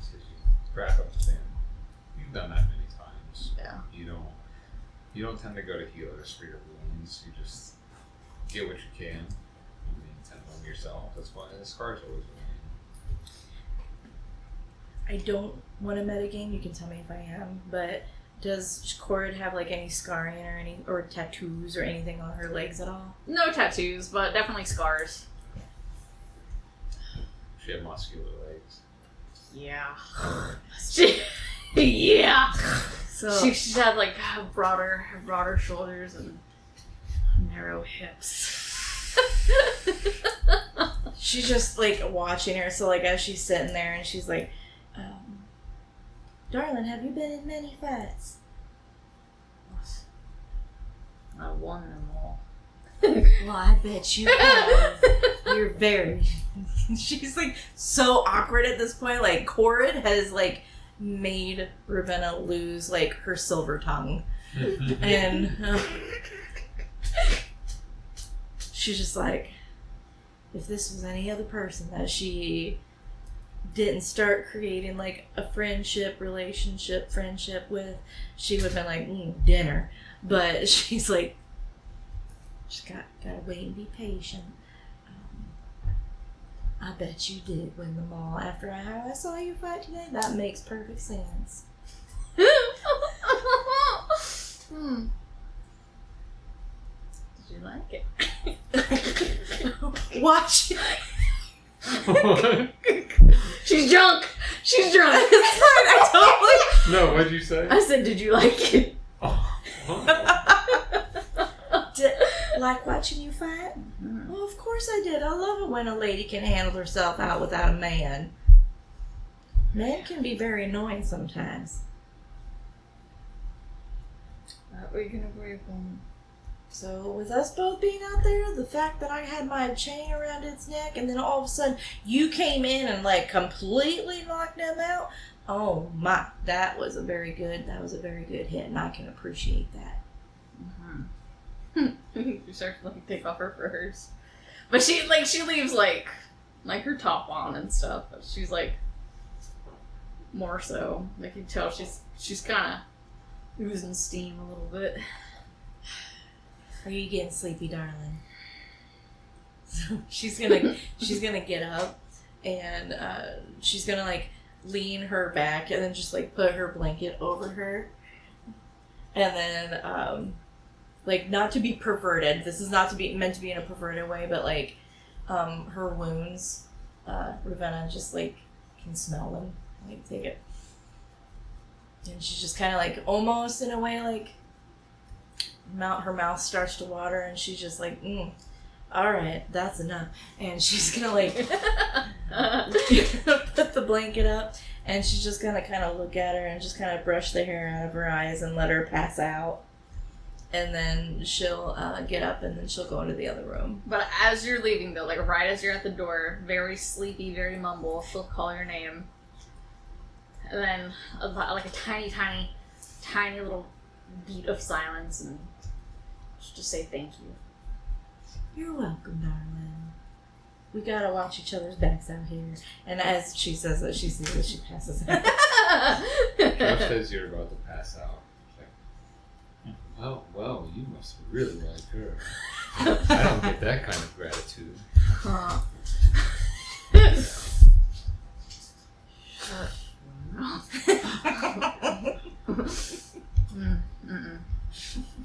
So you wrap up the fan. You've done that many times. Yeah. You don't tend to go to healers for your wounds. You just get what you can. You tend them yourself. That's why the scars always remain. I don't want to metagame, you can tell me if I am, but does Corrid have like any scarring or tattoos or anything on her legs at all? No tattoos, but definitely scars. She had muscular legs. Yeah. Yeah. So She had like broader shoulders and narrow hips. she's just like watching her, so like as she's sitting there and she's like, darling, have you been in many fights? I won them all. Well, I bet you have. You're very... She's like so awkward at this point. Like Corrid has like made Ravenna lose like her silver tongue. And she's just like, if this was any other person that she didn't start creating like a friendship with, she would have been like, dinner. But she's like, just gotta wait and be patient. I bet you did win them all after how I saw you fight today. That makes perfect sense. Did you like it? Watch. She's drunk. She's drunk. It's fine. I totally. No, what'd you say? I said, did you like it? Like watching you fight? Well, of course I did. I love it when a lady can handle herself out without a man. Men can be very annoying sometimes. That we can agree upon. So with us both being out there, the fact that I had my chain around its neck and then all of a sudden you came in and like completely knocked them out. Oh my, that was a very good hit, and I can appreciate that. She starts to like take off her furs, but she leaves like like her top on and stuff. But she's like more so. Like you can tell she's kind of oozing steam a little bit. Are you getting sleepy, darling? So she's gonna get up and she's gonna like lean her back and then just like put her blanket over her, and then like not to be perverted. This is not to be meant to be in a perverted way, but like her wounds, Ravenna just like can smell them. Like take it, and she's just kind of like almost in a way like her mouth starts to water, and she's just like, all right, that's enough. And she's gonna like put the blanket up, and she's just gonna kind of look at her and just kind of brush the hair out of her eyes and let her pass out. And then she'll get up, and then she'll go into the other room. But as you're leaving, though, like right as you're at the door, very sleepy, very mumble, she'll call your name. And then like a tiny little beat of silence, and she'll just say thank you. You're welcome, darling. We gotta watch each other's backs out here. And as she says that, she sees that she passes out. Josh says you're about to pass out. Like, oh, well, you must really like her. I don't get that kind of gratitude.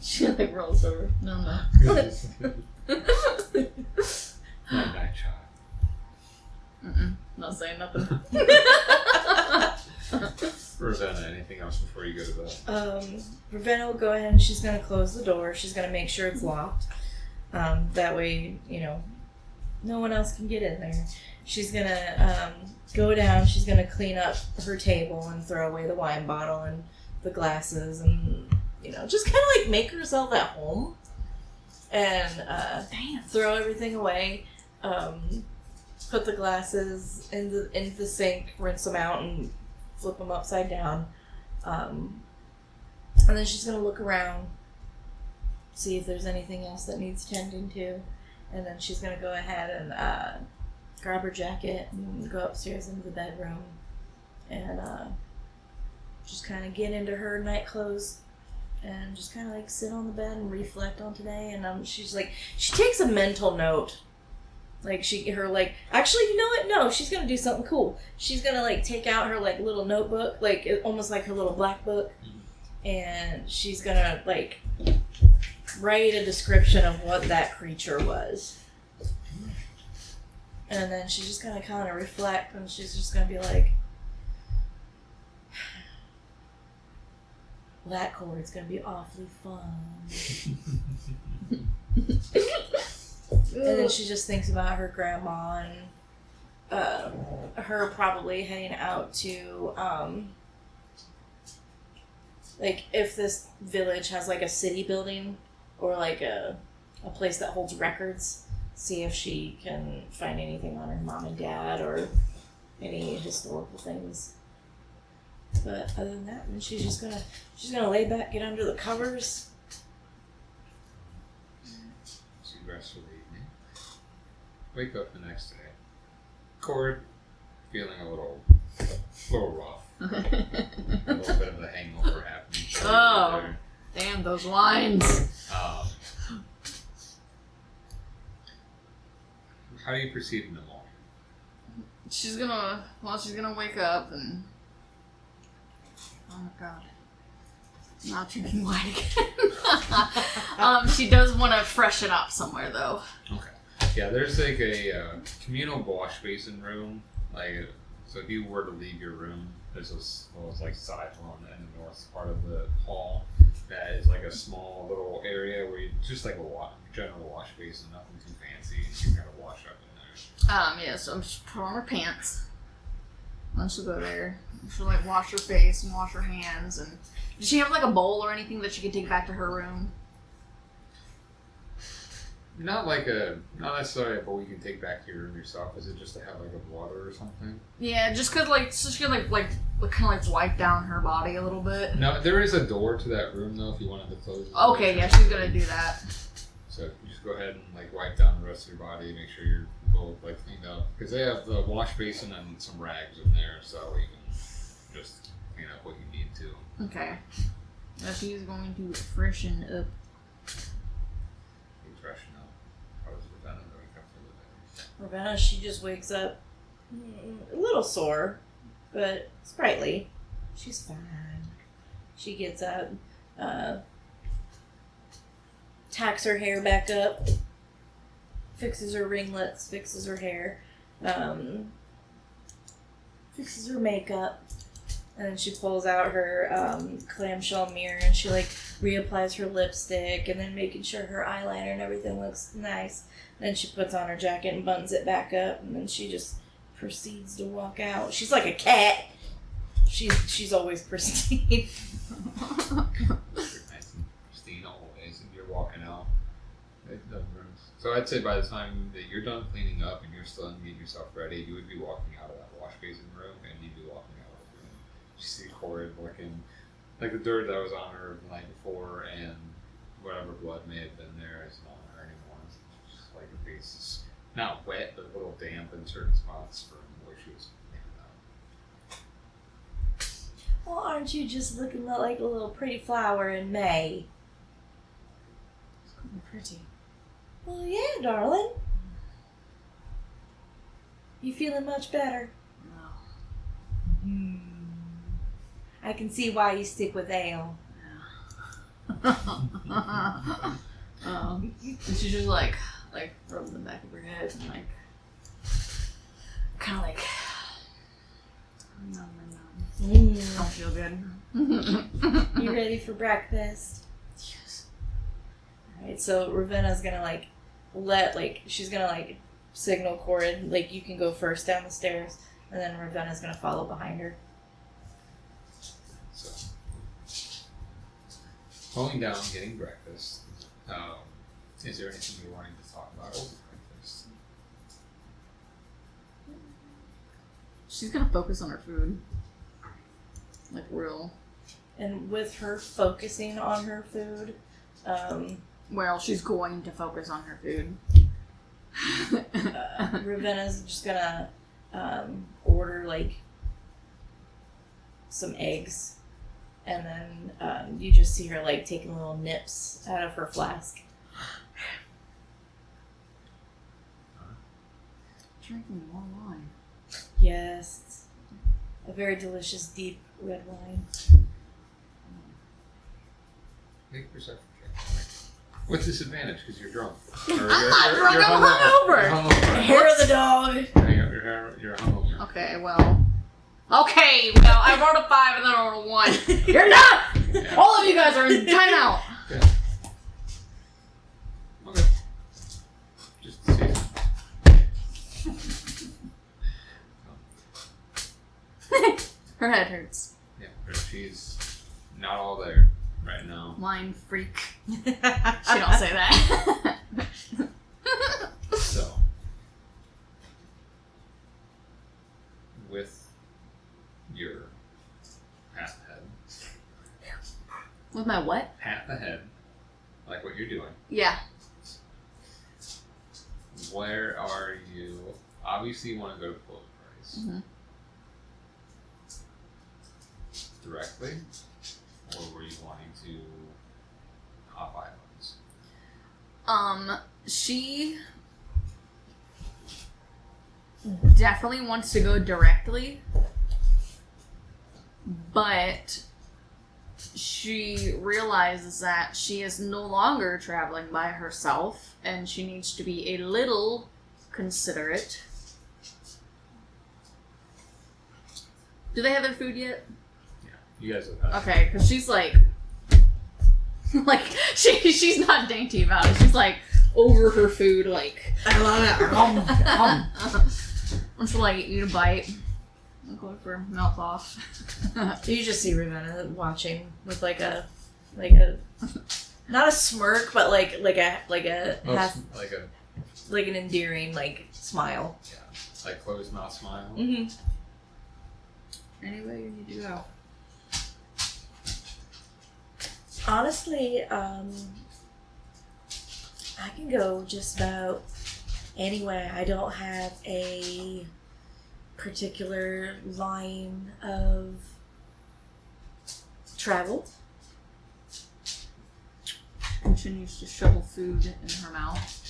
She like rolls over. No. Night, child. Not saying nothing. Ravenna, anything else before you go to bed? Ravenna will go ahead and she's gonna close the door. She's gonna make sure it's locked. That way, no one else can get in there. She's gonna go down. She's gonna clean up her table and throw away the wine bottle and the glasses and just kind of like make herself at home and throw everything away. Put the glasses in the sink, rinse them out, and flip them upside down. And then she's gonna look around, see if there's anything else that needs tending to, and then she's gonna go ahead and grab her jacket and go upstairs into the bedroom and just kind of get into her night clothes and just kind of like sit on the bed and reflect on today. And she's like, she takes a mental note. Like actually, you know what? No, she's gonna do something cool. She's gonna like take out her like little notebook, like almost like her little black book, and she's gonna like write a description of what that creature was. And then she's just gonna kind of reflect, and she's just gonna be like, well, that Corrid's gonna be awfully fun. And then she just thinks about her grandma and her probably heading out to like if this village has like a city building or like a place that holds records, see if she can find anything on her mom and dad or any historical things. But other than that, then she's gonna lay back, get under the covers. She rests for the evening. Wake up the next day. Corrid, feeling a little rough. A little bit of a hangover happening. Oh, damn those wines. How do you proceed in the morning? She's gonna wake up and oh my god. Not drinking wine again. She does want to freshen up somewhere though. Okay. Yeah, there's like a communal wash basin room. Like, so if you were to leave your room, there's this little like side room in the north part of the hall that is like a small little area where you just like a general wash basin, nothing too fancy. You can kind of wash up in there. Yeah, so I'm just put on her pants. Then she'll go there. She'll like wash her face and wash her hands. And does she have like a bowl or anything that she can take back to her room? Not necessarily a bowl you can take back to your room yourself. Is it just to have like a water or something? Yeah, just cause like so she can like kind of like wipe down her body a little bit. No, there is a door to that room though. If you wanted to close it. Okay, yeah, she's gonna do that. So you just go ahead and like wipe down the rest of your body, make sure your both like cleaned up because they have the wash basin and some rags in there, so you can just clean up what you need to. Okay. Now she's going to freshen up. Be freshen up. How does Ravenna wake up for the day? Ravenna, she just wakes up a little sore, but sprightly. She's fine. She gets up, tacks her hair back up, fixes her ringlets, fixes her hair, fixes her makeup, and then she pulls out her clamshell mirror and she like reapplies her lipstick and then making sure her eyeliner and everything looks nice. Then she puts on her jacket and buttons it back up, and then she just proceeds to walk out. She's like a cat. She's always pristine. Nice and pristine always, and you're walking out. So I'd say by the time that you're done cleaning up and you're still getting yourself ready, you would be walking out of that wash basin room, and you'd be walking out of the room. You see Corrid looking like the dirt that was on her the night before, and whatever blood may have been there is not on her anymore. It's just like her face is not wet, but a little damp in certain spots from where she was cleaning up. Well, aren't you just looking like a little pretty flower in May? It's gonna be pretty. Well, yeah, darling. You feeling much better? No. I can see why you stick with ale. And she's just like rubbing the back of her head and like kind of like don't feel good. You ready for breakfast? Yes. Alright, so Ravenna's gonna she's gonna signal Corrid, like you can go first down the stairs, and then Ravenna's gonna follow behind her. So, going down, getting breakfast. Is there anything you're wanting to talk about over breakfast? She's gonna focus on her food. Like real. And with her focusing on her food, Well, she's going to focus on her food. Ravenna's just gonna order some eggs, and then you just see her taking little nips out of her flask. Drinking more wine. Yes, a very delicious deep red wine. Make a perception check. With disadvantage because you're drunk. I'm not drunk, I'm hungover. You're hungover. Hair of the dog. You're hungover. Okay, well, I rolled a 5 and then I rolled a 1. You're not! Yeah. All of you guys are in timeout. Okay. Okay. Just to see. Her head hurts. Yeah, she's not all there right now. Wine freak. She don't say that. So, with your path ahead, With my what? path ahead, like what you're doing, Yeah. where are you? Obviously, you want to go to Polar Price. Mm-hmm. Directly, or were you wanting to hop islands? She definitely wants to go directly, but she realizes that she is no longer traveling by herself and she needs to be a little considerate. Do they have their food yet? You guys have had Okay, because she's she's not dainty about it. She's over her food, I love it. wants to eat a bite. I'm going for mouth off. You just see Ravenna watching with a not a smirk, but like a half, like an endearing smile. closed mouth smile. Mm-hmm. Anyway, you need to go. Honestly, I can go just about Anyway, I don't have a particular line of travel. Continues to shovel food in her mouth.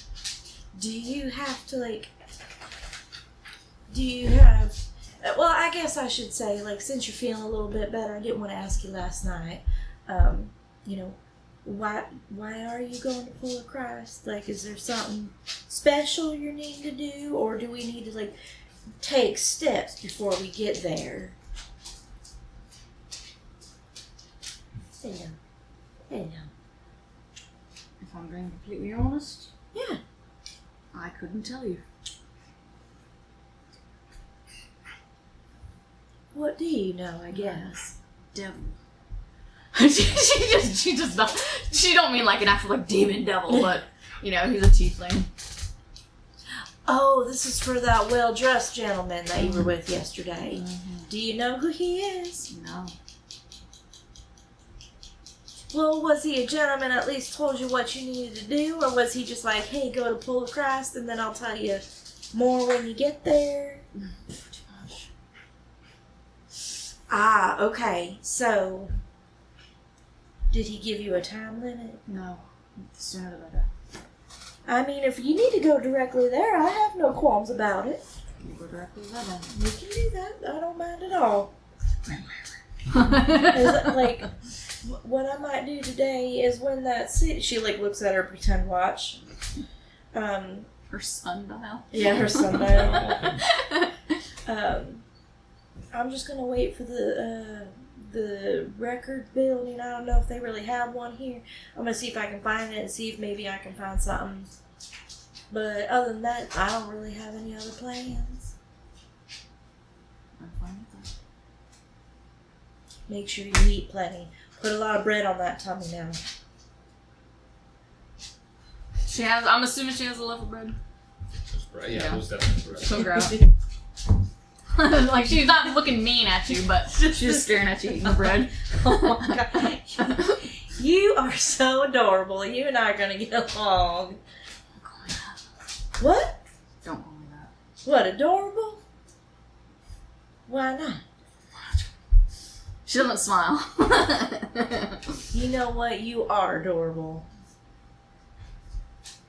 Do you have to, like... Do you have... Well, I guess I should say, like, since you're feeling a little bit better, I didn't want to ask you last night, you know, why are you going to Pull of Christ? Like, is there something special you need to do, or do we need to, like, take steps before we get there? Hey, now. If I'm being completely honest, Yeah. I couldn't tell you. What do you know, I guess? Devil. she just not. She don't mean like an actual like demon devil, but you know he's a tiefling. Oh, this is for that well-dressed gentleman that you were with yesterday. Do you know who he is? No. Well, was he a gentleman at least told you what you needed to do, or was he just like, hey, go to Pull of Christ and then I'll tell you more when you get there? Pretty much. Ah, okay. So, did he give you a time limit? No. The sooner the better. I mean, if you need to go directly there, I have no qualms about it. You go directly to that You can do that. I don't mind at all. end. Like, what I might do today is when that she like looks at her pretend watch. Her sundial. Yeah, her sundial. I'm just gonna wait for the record building. I don't know if they really have one here. I'm gonna see if I can find it and see if maybe I can find something. But other than that, I don't really have any other plans. I'm fine with that. Make sure you eat plenty. Put a lot of bread on that tummy now. She has. I'm assuming she has a loaf of bread. Just bread. Yeah, Yeah. it was definitely bread. So grab. Like she's not looking mean at you, but she's just staring at you eating the bread. Oh my god. You are so adorable. You and I are gonna get along. Don't call me that. What? Don't call me that. What, adorable? Why not? She doesn't smile. You know what? You are adorable.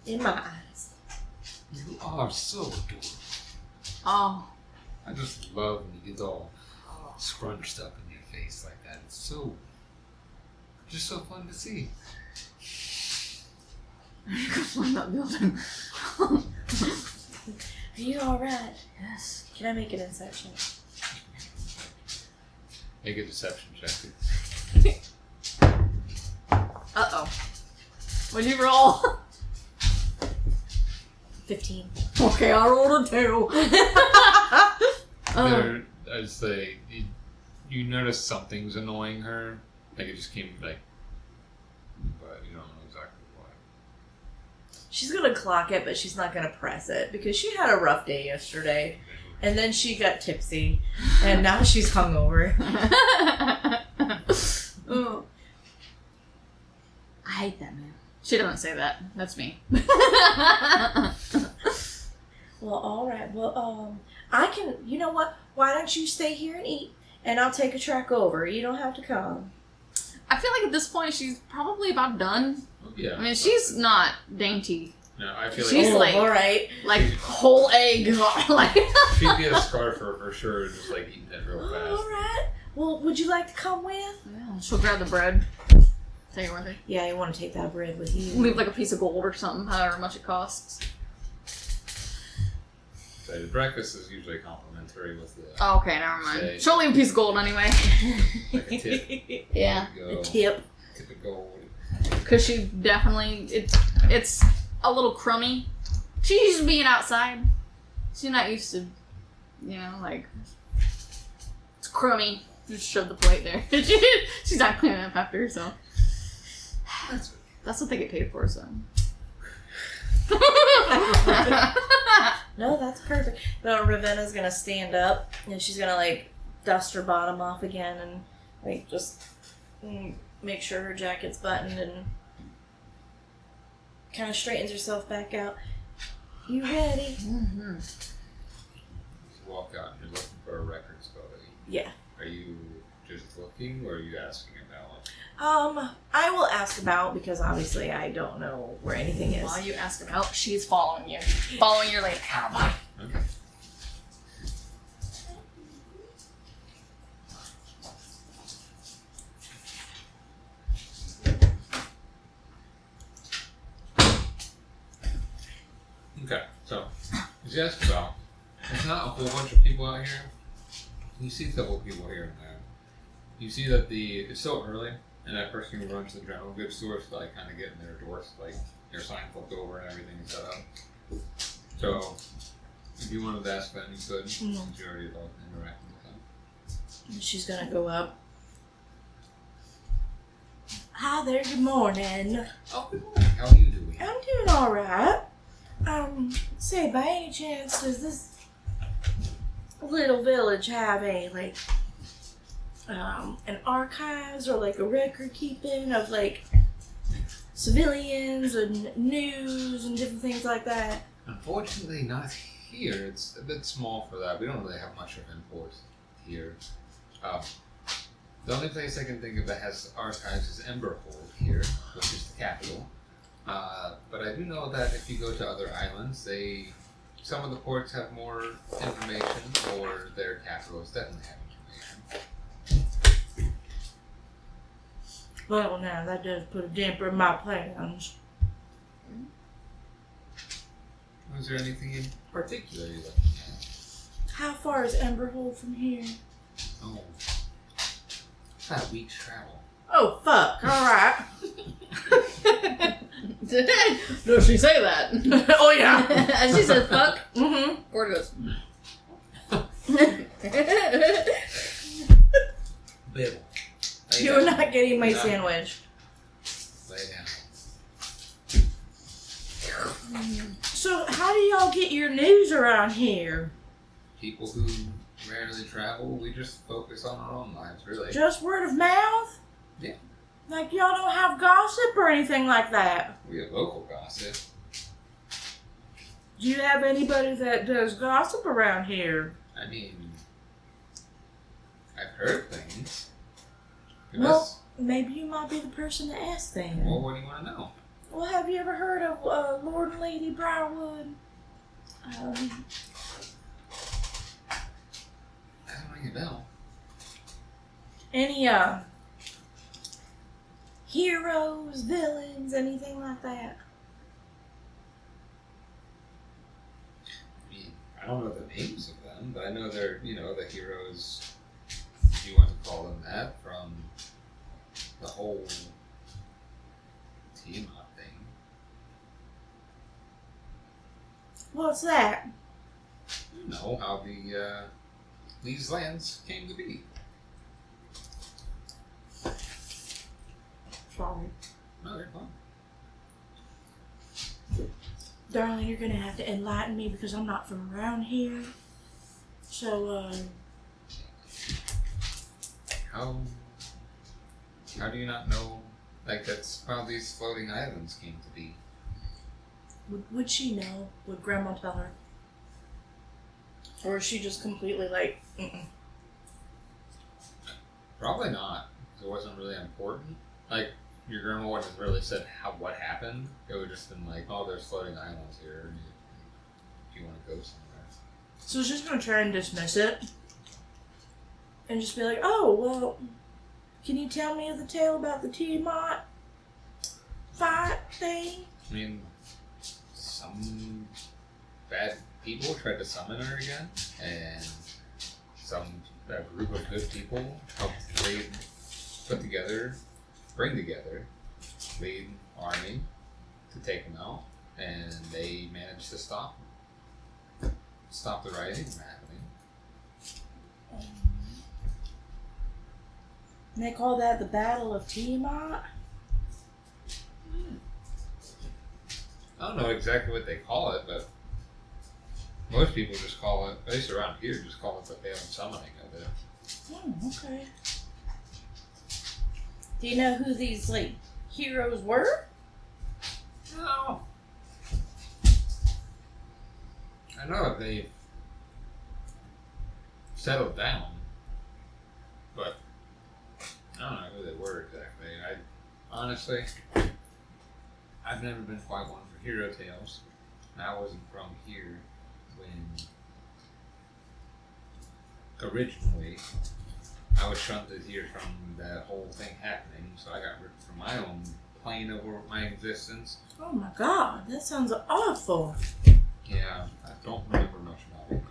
In my eyes. You are so adorable. Oh. I just love when you get all scrunched up in your face like that. It's so, just so fun to see. You can find that building. Are you alright? Yes. Can I make an insight check? Make a deception check. Uh-oh. What'd you roll? 15. Okay, I rolled a 2. There, I'd say you notice something's annoying her. Like it just came like, but you don't know exactly why. She's gonna clock it, but she's not gonna press it because she had a rough day yesterday. And then she got tipsy, and now she's hungover. Oh. I hate that man. She doesn't say that. That's me. Well, alright. Well, I can, you know what? Why don't you stay here and eat, and I'll take a track over. You don't have to come. I feel like at this point she's probably about done. Yeah. I mean, she's not dainty. No, I feel like She's like- alright. Like, whole egg. Like, she'd be a scarfer for sure, just like eating it real fast. Alright. Well, would you like to come with? yeah, she'll grab the bread. Tell you one thing. Yeah, you want to take that bread with you. Leave like a piece of gold or something, however much it costs. So the breakfast is usually complimentary with the Oh, okay, never mind. Say- She'll leave a piece of gold anyway. like a tip. Yeah. There you go. A tip. Tip of gold. Because she definitely, it's a little crummy. She's used to being outside. She's not used to, you know, like, it's crummy. Just shove the plate there. She's not cleaning up after herself. That's what they get paid for, so. No, that's perfect. But Ravenna's gonna stand up and she's gonna like dust her bottom off again and like just make sure her jacket's buttoned and kind of straightens herself back out. You ready? Mm-hmm. You walk out and you're looking for a records building. Yeah. Are you just looking, or are you asking about? I will ask about because obviously I don't know where anything is. While you ask about, she's following you. Following your lead. Ow. Okay. Okay, so as you ask about, there's not a whole bunch of people out here. You see a couple of people here and there. You see that it's still early, and that person who runs the general goods store is like kind of getting their doors, like their sign flipped over and everything is set up. So if you wanted to ask them, you could, since you already interacting with them. She's gonna go up. Hi there, good morning. Oh, good morning. How are you doing? I'm doing alright. Say, by any chance, does this little village have a, like, an archives or, like, a record keeping of, like, civilians and news and different things like that? Unfortunately, not here. It's a bit small for that. We don't really have much of import here. The only place I can think of that has archives is Emberhold here, which is the capital. But I do know that if you go to other islands, some of the ports have more information, or their capitals definitely have information. Well, now, that does put a damper in my plans. Was there anything in particular you're looking at? How far is Emberhold from here? Oh, it's about a week's travel. Oh, fuck. Alright. Does she say that? Oh, yeah. And she says, fuck. Mm-hmm. Cord goes. Bill. You're not getting my sandwich. Lay down. So, how do y'all get your news around here? People who rarely travel, we just focus on our own lives, really. Just word of mouth? Yeah. Like y'all don't have gossip or anything like that? We have local gossip. Do you have anybody that does gossip around here? I mean, I've heard things. Well, maybe you might be the person to ask then. Well, what do you want to know? Well, have you ever heard of Lord and Lady Briarwood? Doesn't ring a bell. Any heroes, villains, anything like that? I mean, I don't know the names of them, but I know they're, the heroes, if you want to call them that, from the whole Tiamat thing. What's that? You know how these lands came to be. Sorry. No, they're fine. Darling, you're gonna have to enlighten me because I'm not from around here. So, How do you not know, that's how these floating islands came to be? would she know? Would Grandma tell her? Or is she just completely like, mm-mm? Probably not, because it wasn't really important. Your grandma wouldn't have really said what happened. It would have just been there's floating islands here. Do you want to go somewhere? So she's gonna try and dismiss it. And just be like, oh, well, can you tell me the tale about the Tiamat fight thing? I mean, some bad people tried to summon her again, and a group of good people helped bring together, lead army to take them out, and they managed to stop the rising from happening. And they call that the Battle of Tiamat? I don't know exactly what they call it, but most people just call it, at least around here, just call it the Phantom Summoning of it. Oh, okay. Do you know who these, heroes were? No. I know they've settled down, but I don't know who they were exactly. Honestly, I've never been quite one for hero tales. And I wasn't from here when originally I was shunted here from that whole thing happening, so I got ripped from my own plane over my existence. Oh my god, that sounds awful. Yeah, I don't remember much about it.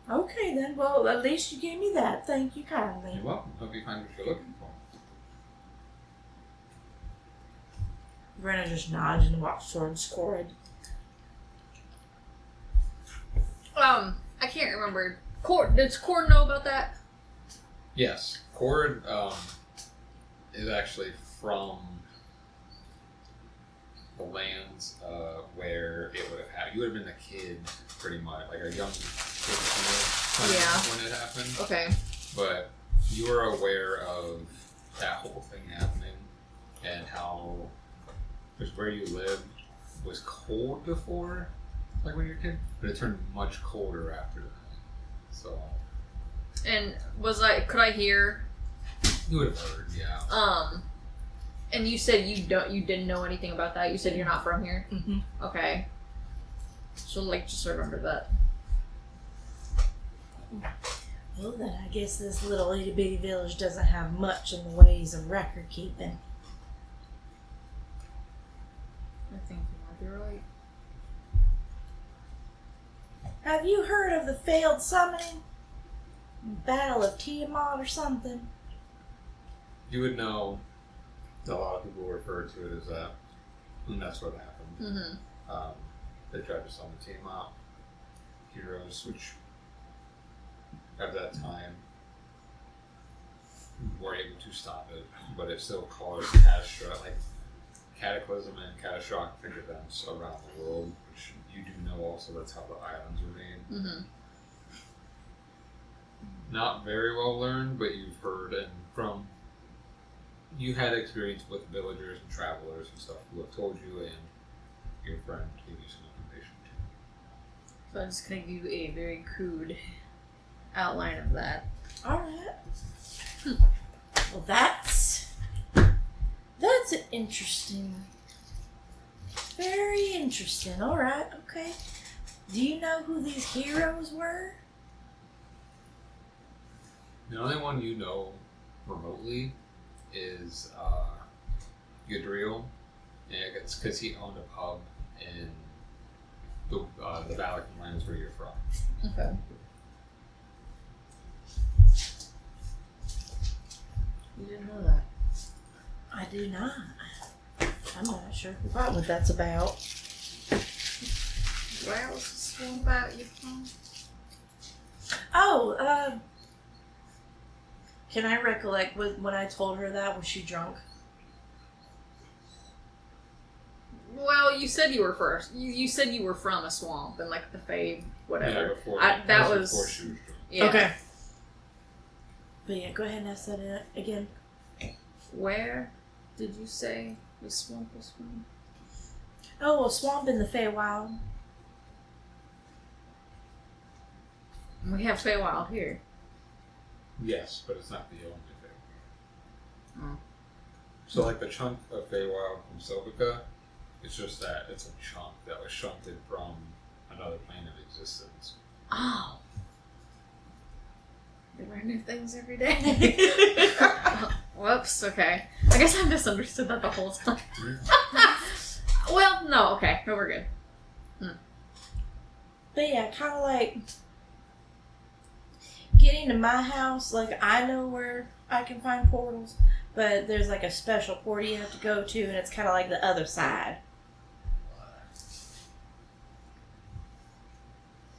Okay then, well, at least you gave me that. Thank you kindly. You're welcome. Hope you find what you're looking for. Ravenna just nods and walks towards Corrid. I can't remember. Does Corrid know about that? Yes, Corrid is actually from the lands where it would have happened. You would have been a kid, pretty much, like a young kid when it happened. Okay. But you were aware of that whole thing happening and how just where you lived was cold before, like when you were a kid, but it turned much colder after that. So. And could I hear? You would have heard, yeah. And you said you didn't know anything about that. You said you're not from here. Mm-hmm. Okay. So just remember that. Well then, I guess this little itty bitty village doesn't have much in the ways of record keeping. I think you might be right. Have you heard of the failed summoning? Battle of Tiamat or something? You would know that a lot of people refer to it as that, and that's what happened. Mm-hmm. They tried to summon Tiamat heroes, which at that time were able to stop it, but it still caused cataclysm and catastrophic events around the world, which you do know also that's how the islands were made. Mm-hmm. Not very well learned, but you've heard, and you had experience with villagers and travelers and stuff who have told you, and your friend gave you some information too. So I'm just gonna give you a very crude outline of that. Alright. Well, that's an interesting. Very interesting. Alright, okay. Do you know who these heroes were? The only one you know remotely is Gadriel, and it's because he owned a pub in the Vagrant lands where you're from. Okay. You didn't know that. I do not. I'm not sure quite what that's about. Where was the swamp at you from? Oh, can I recollect when I told her that? Was she drunk? Well, you said you were first. You said you were from a swamp and like the Fey, whatever. Yeah, before that was before she was drunk. yeah. Okay. But yeah, go ahead and ask that again. Where did you say the swamp was from? Oh, a swamp in the Feywild. We have Feywild here. Yes, but it's not the only thing. Oh. So, like the chunk of Feywild from Silvica, it's just that it's a chunk that was shunted from another plane of existence. Oh. You learn new things every day. Whoops, okay. I guess I misunderstood that the whole time. Well, no, okay. No, we're good. But yeah, kind of like getting to my house, like I know where I can find portals, but there's like a special portal you have to go to, and it's kind of like the other side.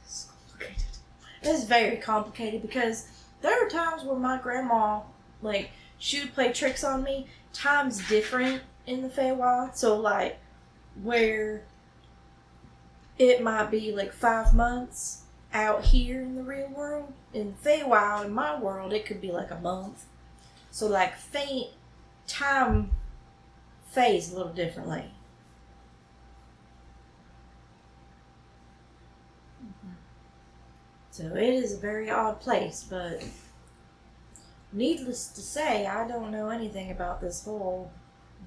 It's complicated. It's very complicated because there are times where my grandma, like, she would play tricks on me. Time's different in the Feywild, so like where it might be like 5 months out here in the real world, in Feywild, in my world, it could be like a month. So like time phase a little differently. So it is a very odd place, but needless to say, I don't know anything about this whole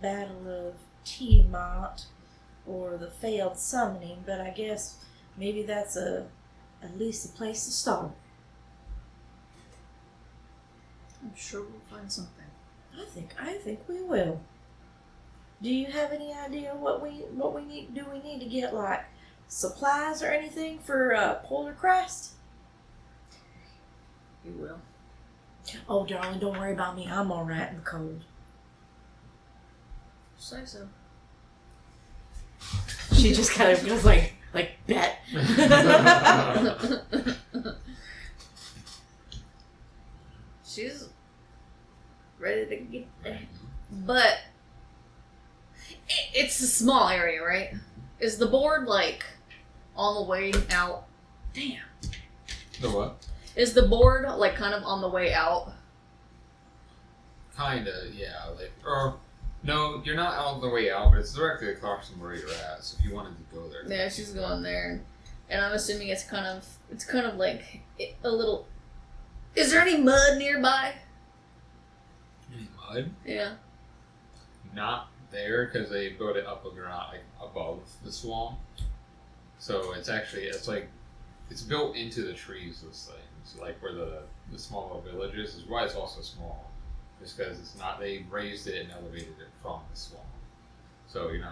Battle of Tiamat or the failed summoning, but I guess maybe that's at least a place to start. I'm sure we'll find something. I think we will. Do you have any idea what we need? Do we need to get like supplies or anything for Polar Crest? You will. Oh, darling, don't worry about me. I'm all right in the cold. Say so. She just kind of goes like bet. She's ready to get there. But it's a small area, right? Is the board like on the way out? Damn. The what? Is the board like kind of on the way out? Kinda, yeah. Like, or no, you're not on the way out, but it's directly across from where you're at. So if you wanted to go there, Yeah, she's going there, and I'm assuming it's kind of like a little. Is there any mud nearby? Any mud? Yeah. Not there because they built it up around, like above the swamp. So it's built into the trees. This thing, so like where the small little village is why it's also small. Just because it's not, they raised it and elevated it from the swamp. So it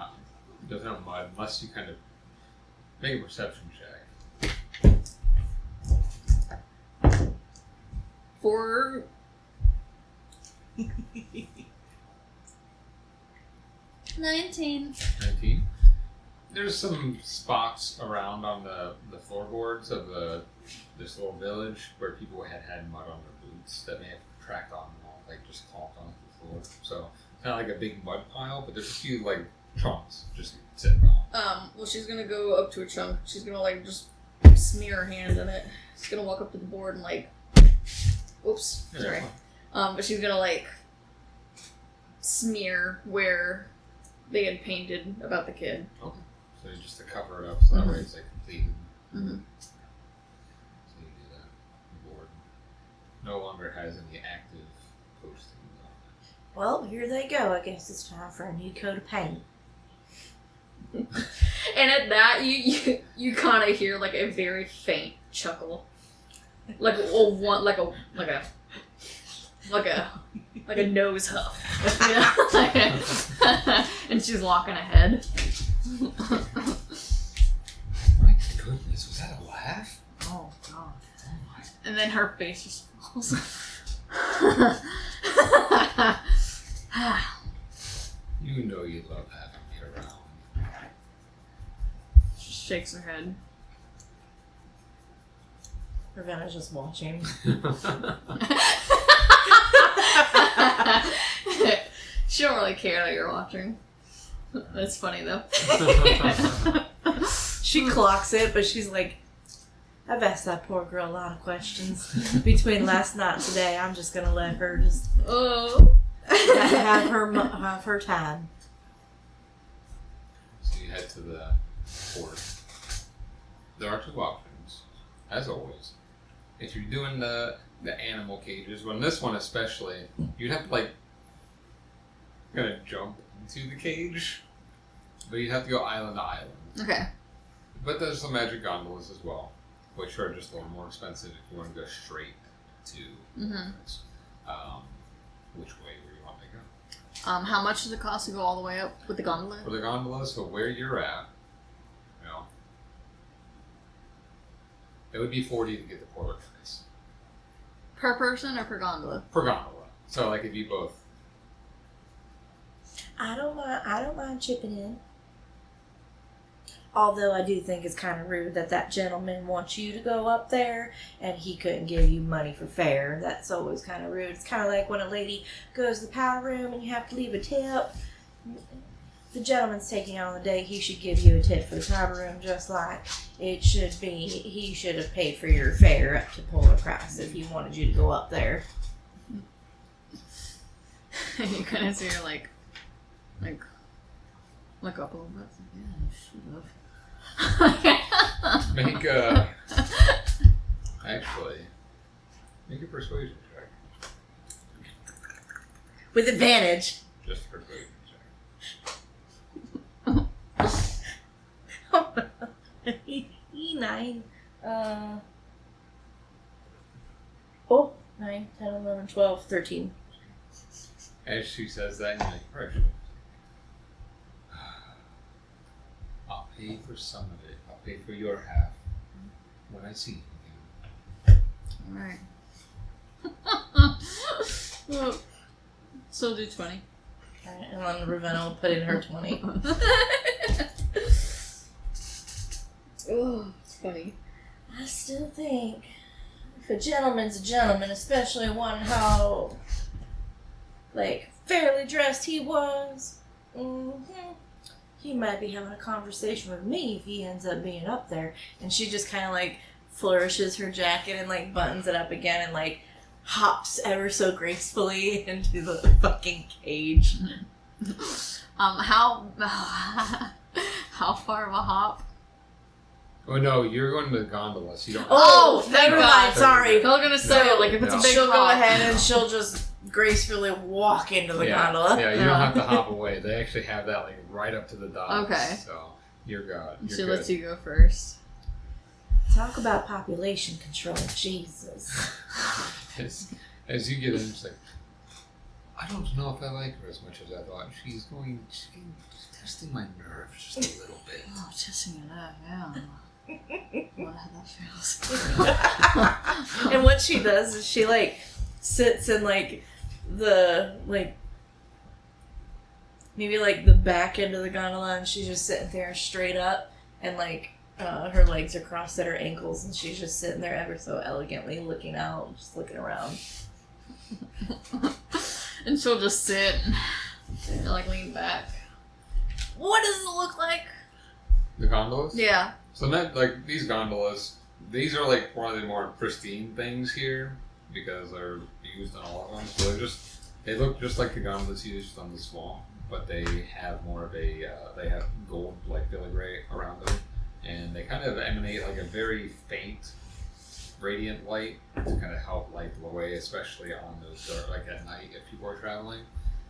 doesn't have mud unless you kind of make a perception check. For 19. 19. There's some spots around on the floorboards of this little village where people had mud on their boots that may have tracked on them all, like just clomped onto the floor. So it's not like a big mud pile, but there's a few like chunks just sitting around. Well, she's gonna go up to a chunk. She's gonna like just smear her hand in it. She's gonna walk up to the board and like, oops, Yeah, sorry. But she's gonna like smear where they had painted about the kid. Okay. So just to cover it up, so that way it's like completed. Mm-hmm. So you do that. The board no longer has any active postings on it. Well, here they go. I guess it's time for a new coat of paint. And at that, you kind of hear like a very faint chuckle, like a nose huff, and she's walking ahead. My goodness, was that a laugh? Oh god! And then her face just falls. You know you love having me around. She shakes her head. Ravenna's just watching. She don't really care that you're watching. That's funny though. She clocks it, but she's like, I've asked that poor girl a lot of questions between last night and today. I'm just gonna let her just have her time. So you head to the port. There are two options, as always. If you're doing the animal cages, well, in this one especially, you'd have to like kind of jump into the cage, but you'd have to go island to island. Okay. But there's some magic gondolas as well, which are just a little more expensive if you want to go straight to which way where you want to go. How much does it cost to go all the way up with the gondola? For the gondolas, so where you're at, you know, it would be 40 to get the polar price. Per person or per gondola? Per gondola. So like if you both. I don't mind chipping in. Although I do think it's kind of rude that gentleman wants you to go up there and he couldn't give you money for fare. That's always kind of rude. It's kind of like when a lady goes to the powder room and you have to leave a tip. If the gentleman's taking on the day, he should give you a tip for the powder room, just like it should be. He should have paid for your fare up to Polar Crest if he wanted you to go up there. You kind of see her like look up a little bit. It's like, yeah, I should have. Make a Actually, make a persuasion check. With advantage. Just a persuasion check. E9. 9, 10, 11, 12, 13. As she says that, you're like, pressure. I'll pay for some of it. I'll pay for your half when I see you again. Alright. So do 20. Alright, and then Ravenna will put in her 20. Oh, it's funny. I still think if a gentleman's a gentleman, especially one how, like, fairly dressed he was, he might be having a conversation with me if he ends up being up there. And she just kind of, like, flourishes her jacket and, like, buttons it up again and, like, hops ever so gracefully into the fucking cage. How far of a hop? Oh no, you're going to the gondola, so you don't. Oh, thank never God. mind, sorry. I was gonna say, like, if it's a big She'll hop. go ahead and she'll just gracefully walk into the gondola. Yeah, you don't have to hop away. They actually have that like right up to the docks. Okay. So you're good. You're She good. lets you go first. Talk about population control, Jesus. As you get in, it's like, I don't know if I like her as much as I thought. She's testing my nerves just a little bit. Oh, testing it out, yeah. What how that feels. And what she does is she, like, sits in, like, the, like, maybe, like, the back end of the gondola, and she's just sitting there straight up, and, like, her legs are crossed at her ankles, and she's just sitting there ever so elegantly looking out, just looking around. And she'll just sit and, like, lean back. What does it look like? The gondolas? Yeah. So that, like, these gondolas, these are like one of the more pristine things here because they're used on all of them. So they look just like the gondolas used on the swamp, but they have more of a, they have gold, like, filigree around them. And they kind of emanate like a very faint, radiant light to kind of help light the way, especially on those, like at night if people are traveling.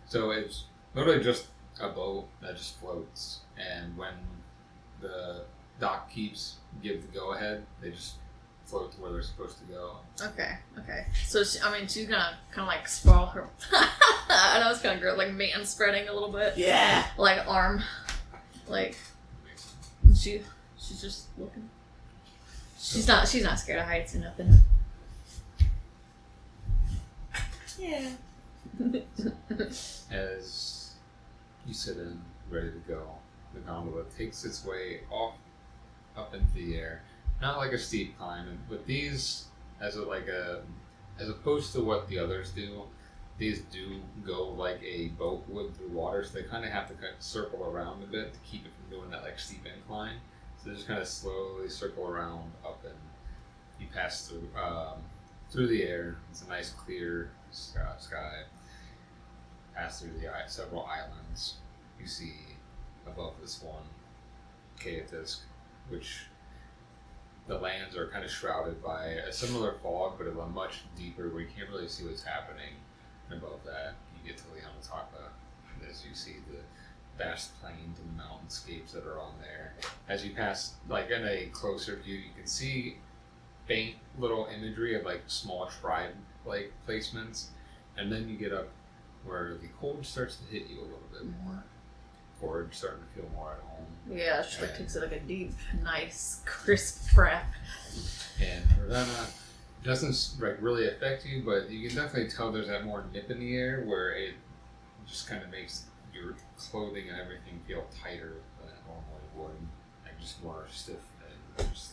So it's literally just a boat that just floats, and when the dock keeps give the go ahead, they just float to where they're supposed to go. Okay. So, she's gonna kind of like sprawl her. I know it's kind of gross, like man spreading a little bit. Yeah. Like arm. Like, she's just looking. She's not scared of heights or nothing. Yeah. As you sit in, ready to go, the gondola takes its way up into the air. Not like a steep climb, but these, as opposed to what the others do, these do go like a boat would through water, so they kind of have to circle around a bit to keep it from doing that like steep incline. So they just kind of slowly circle around up, and you pass through the air. It's a nice clear sky. Pass through several islands. You see above this one, Kaetisk, which the lands are kind of shrouded by a similar fog, but of a much deeper where you can't really see what's happening. And above that, you get to Leonataka, as you see the vast plains and mountainscapes that are on there. As you pass, like in a closer view, you can see faint little imagery of like small tribe-like placements, and then you get up where the cold starts to hit you a little bit more. Corrid starting to feel more at home. Yeah, she like takes it like a deep, nice, crisp breath. And Ravenna doesn't like really affect you, but you can definitely tell there's that more nip in the air where it just kind of makes your clothing and everything feel tighter than it normally would, like just more stiff and just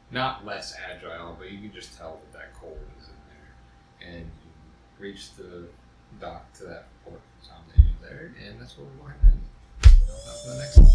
not less agile, but you can just tell that cold is in there. And you reach the dock to that port sound there, and that's where we're going to end. For the next one.